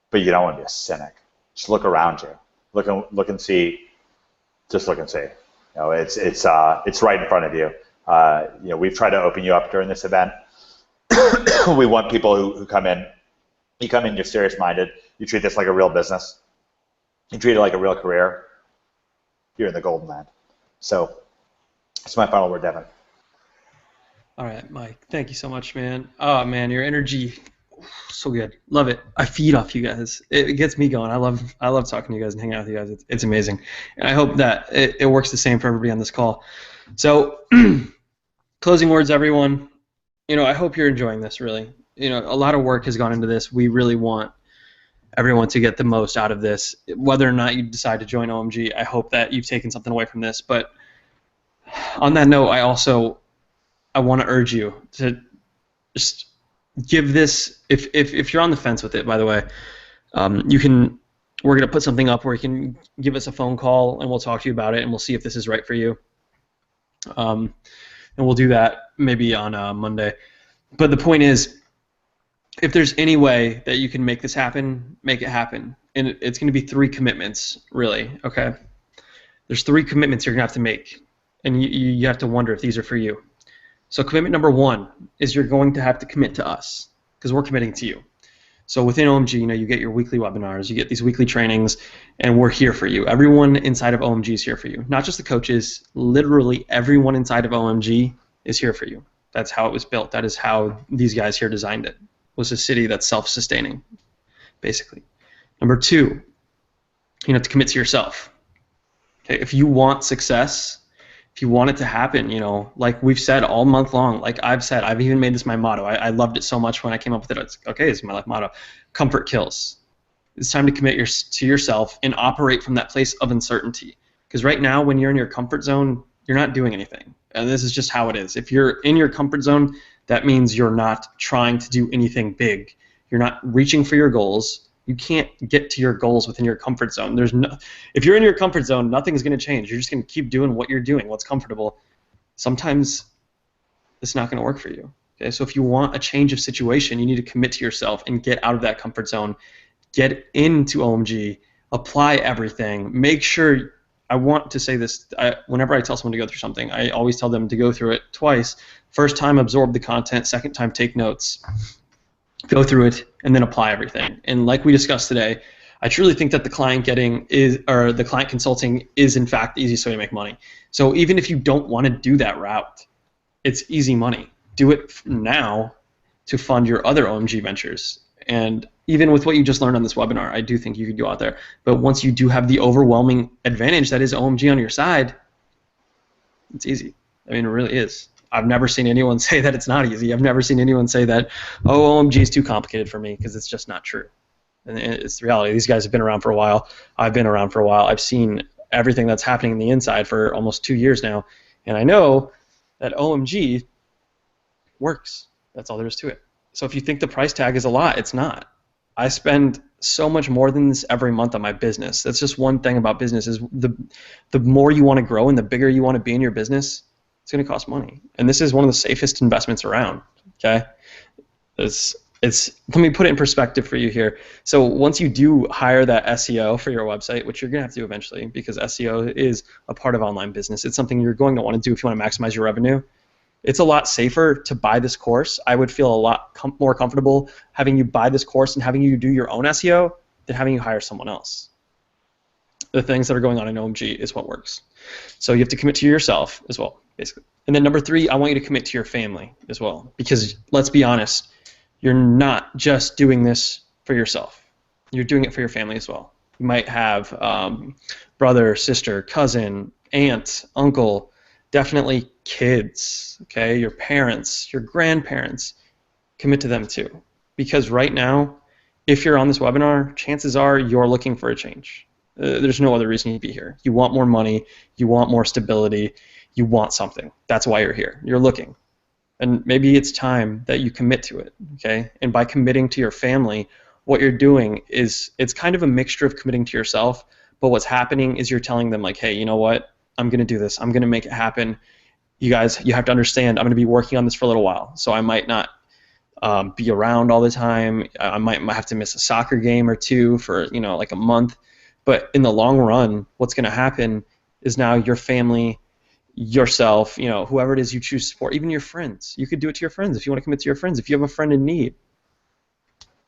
but you don't want to be a cynic. Just look around you. Look and see. Just look and see. You know, it's right in front of you. You know, we've tried to open you up during this event. We want people who come in. You come in, you're serious-minded. You treat this like a real business. You treat it like a real career. You're in the golden land. So that's my final word, Devin. All right, Mike. Thank you so much, man. Oh, man, your energy, so good. Love it. I feed off you guys. It gets me going. I love talking to you guys and hanging out with you guys. It's amazing. And I hope that it works the same for everybody on this call. So closing words, everyone. You know, I hope you're enjoying this, really. You know, a lot of work has gone into this. We really want everyone to get the most out of this. Whether or not you decide to join OMG, I hope that you've taken something away from this. But on that note, I want to urge you to just give this, if you're on the fence with it, by the way, we're going to put something up where you can give us a phone call and we'll talk to you about it and we'll see if this is right for you. And we'll do that maybe on Monday. But the point is, if there's any way that you can make this happen, make it happen. And it's going to be 3 commitments, really, okay? There's 3 commitments you're going to have to make, and you have to wonder if these are for you. So commitment number 1 is you're going to have to commit to us, because we're committing to you. So within OMG, you know, you get your weekly webinars, you get these weekly trainings, and we're here for you. Everyone inside of OMG is here for you. Not just the coaches, literally everyone inside of OMG is here for you. That's how it was built. That is how these guys here designed it. Was a city that's self-sustaining, basically. Number 2, you have to commit to yourself. Okay, if you want success, if you want it to happen, you know, like we've said all month long, like I've said, I've even made this my motto. I loved it so much when I came up with it. It's okay, it's my life motto. Comfort kills. It's time to commit to yourself and operate from that place of uncertainty. Because right now, when you're in your comfort zone, you're not doing anything. And this is just how it is. If you're in your comfort zone, that means you're not trying to do anything big. You're not reaching for your goals. You can't get to your goals within your comfort zone. If you're in your comfort zone, nothing's going to change. You're just going to keep doing what you're doing, what's comfortable. Sometimes it's not going to work for you. Okay? So if you want a change of situation, you need to commit to yourself and get out of that comfort zone. Get into OMG. Apply everything. Make sure. I want to say this, whenever I tell someone to go through something, I always tell them to go through it twice. First time, absorb the content. Second time, take notes. Go through it, and then apply everything. And like we discussed today, I truly think that the client consulting is, in fact, the easiest way to make money. So even if you don't want to do that route, it's easy money. Do it now to fund your other OMG ventures. And even with what you just learned on this webinar, I do think you could go out there. But once you do have the overwhelming advantage that is OMG on your side, it's easy. I mean, it really is. I've never seen anyone say that it's not easy. I've never seen anyone say that, oh, OMG is too complicated for me, because it's just not true. And it's the reality. These guys have been around for a while. I've been around for a while. I've seen everything that's happening in the inside for almost 2 years now. And I know that OMG works. That's all there is to it. So if you think the price tag is a lot, it's not. I spend so much more than this every month on my business. That's just one thing about business is the more you want to grow and the bigger you want to be in your business, it's going to cost money. And this is one of the safest investments around, okay? Let me put it in perspective for you here. So once you do hire that SEO for your website, which you're going to have to do eventually because SEO is a part of online business, it's something you're going to want to do if you want to maximize your revenue. It's a lot safer to buy this course. I would feel a lot more comfortable having you buy this course and having you do your own SEO than having you hire someone else. The things that are going on in OMG is what works. So you have to commit to yourself as well, basically. And then number 3, I want you to commit to your family as well, because let's be honest, you're not just doing this for yourself. You're doing it for your family as well. You might have brother, sister, cousin, aunt, uncle, definitely kids, okay? Your parents, your grandparents, commit to them too. Because right now, if you're on this webinar, chances are you're looking for a change. There's no other reason you'd be here. You want more money, you want more stability, you want something. That's why you're here. You're looking. And maybe it's time that you commit to it, okay? And by committing to your family, what you're doing is it's kind of a mixture of committing to yourself, but what's happening is you're telling them like, hey, you know what? I'm going to do this. I'm going to make it happen. You guys, you have to understand, I'm going to be working on this for a little while, so I might not be around all the time. I might have to miss a soccer game or two for, like a month. But in the long run, what's going to happen is now your family, yourself, whoever it is you choose to support, even your friends. You could do it to your friends if you want to commit to your friends. If you have a friend in need,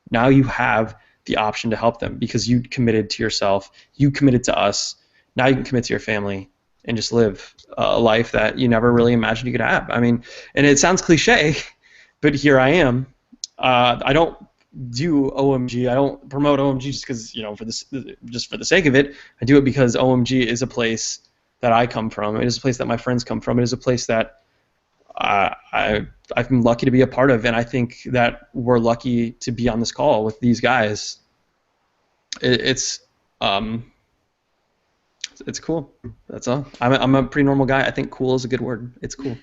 now you have the option to help them because you committed to yourself. You committed to us. Now you can commit to your family and just live a life that you never really imagined you could have. I mean, and it sounds cliche, but here I am. I don't do OMG. I don't promote OMG just because, just for the sake of it. I do it because OMG is a place that I come from. It is a place that my friends come from. It is a place that I've been lucky to be a part of, and I think that we're lucky to be on this call with these guys. It's cool. That's all. I'm a pretty normal guy. I think cool is a good word. It's cool.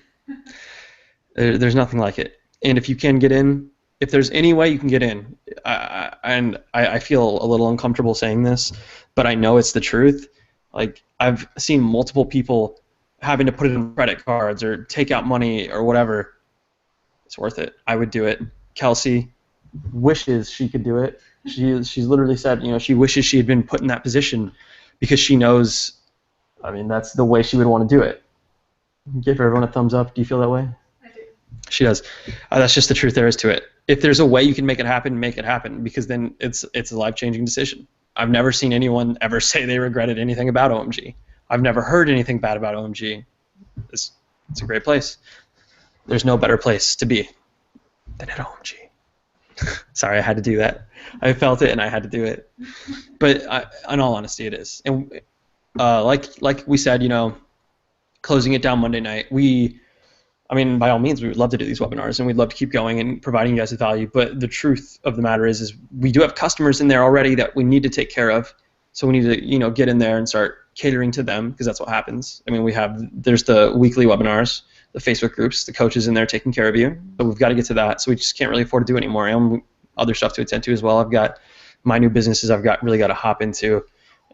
There's nothing like it. And if you can get in, if there's any way you can get in, and I feel a little uncomfortable saying this, but I know it's the truth. Like, I've seen multiple people having to put it in credit cards or take out money or whatever. It's worth it. I would do it. Kelsey wishes she could do it. She's literally said, she wishes she had been put in that position because she knows, that's the way she would want to do it. Give everyone a thumbs up. Do you feel that way? I do. She does. That's just the truth there is to it. If there's a way you can make it happen, because then it's a life-changing decision. I've never seen anyone ever say they regretted anything about OMG. I've never heard anything bad about OMG. It's a great place. There's no better place to be than at OMG. Sorry, I had to do that. I felt it and I had to do it. But in all honesty, it is. And like we said, closing it down Monday night, by all means, we would love to do these webinars and we'd love to keep going and providing you guys with value. But the truth of the matter is we do have customers in there already that we need to take care of. So we need to, get in there and start catering to them because that's what happens. There's the weekly webinars, the Facebook groups, the coaches in there taking care of you. But we've got to get to that. So we just can't really afford to do it anymore. And other stuff to attend to as well. I've got my new businesses I've really got to hop into.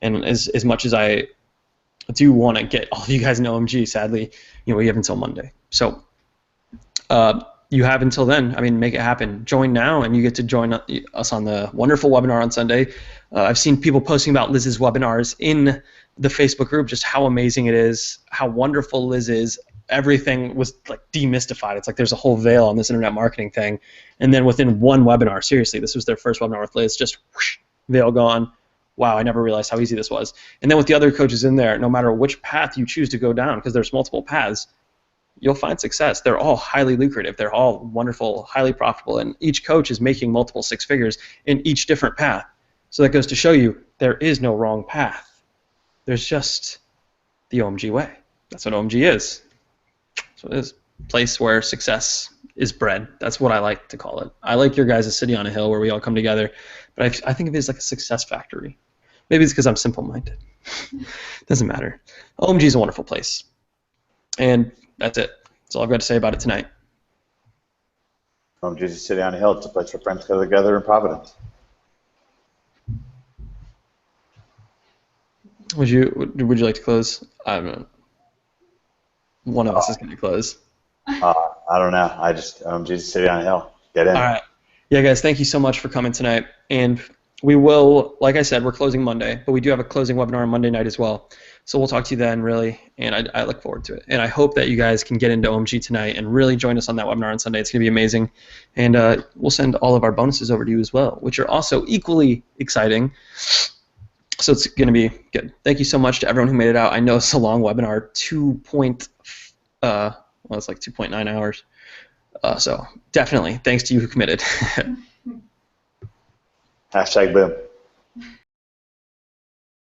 And as much as I do want to get all of you guys in OMG, sadly, we have until Monday. So you have until then. Make it happen. Join now, and you get to join us on the wonderful webinar on Sunday. I've seen people posting about Liz's webinars in the Facebook group, just how amazing it is, how wonderful Liz is. Everything was like demystified. It's like there's a whole veil on this internet marketing thing. And then within one webinar, seriously, this was their first webinar with Liz, just whoosh, veil gone. Wow, I never realized how easy this was. And then with the other coaches in there, no matter which path you choose to go down, because there's multiple paths, you'll find success. They're all highly lucrative. They're all wonderful, highly profitable, and each coach is making multiple six figures in each different path. So that goes to show you there is no wrong path. There's just the OMG way. That's what OMG is. That's what it is. Place where success is bred. That's what I like to call it. I like your guys' city on a hill where we all come together, but I think of it as like a success factory. Maybe it's because I'm simple-minded. Doesn't matter. OMG is a wonderful place. And that's it. That's all I've got to say about it tonight. OMG is a city on a hill. It's a place where friends come together in Providence. Would you like to close? I don't know. One of us is going to close. I don't know. OMG is a city on a hill. Get in. All right. Yeah, guys, thank you so much for coming tonight. And we will, like I said, we're closing Monday, but we do have a closing webinar on Monday night as well. So we'll talk to you then, really, and I look forward to it. And I hope that you guys can get into OMG tonight and really join us on that webinar on Sunday. It's going to be amazing. And we'll send all of our bonuses over to you as well, which are also equally exciting. So it's going to be good. Thank you so much to everyone who made it out. I know it's a long webinar, it's like 2.9 hours. So definitely, thanks to you who committed. #boom.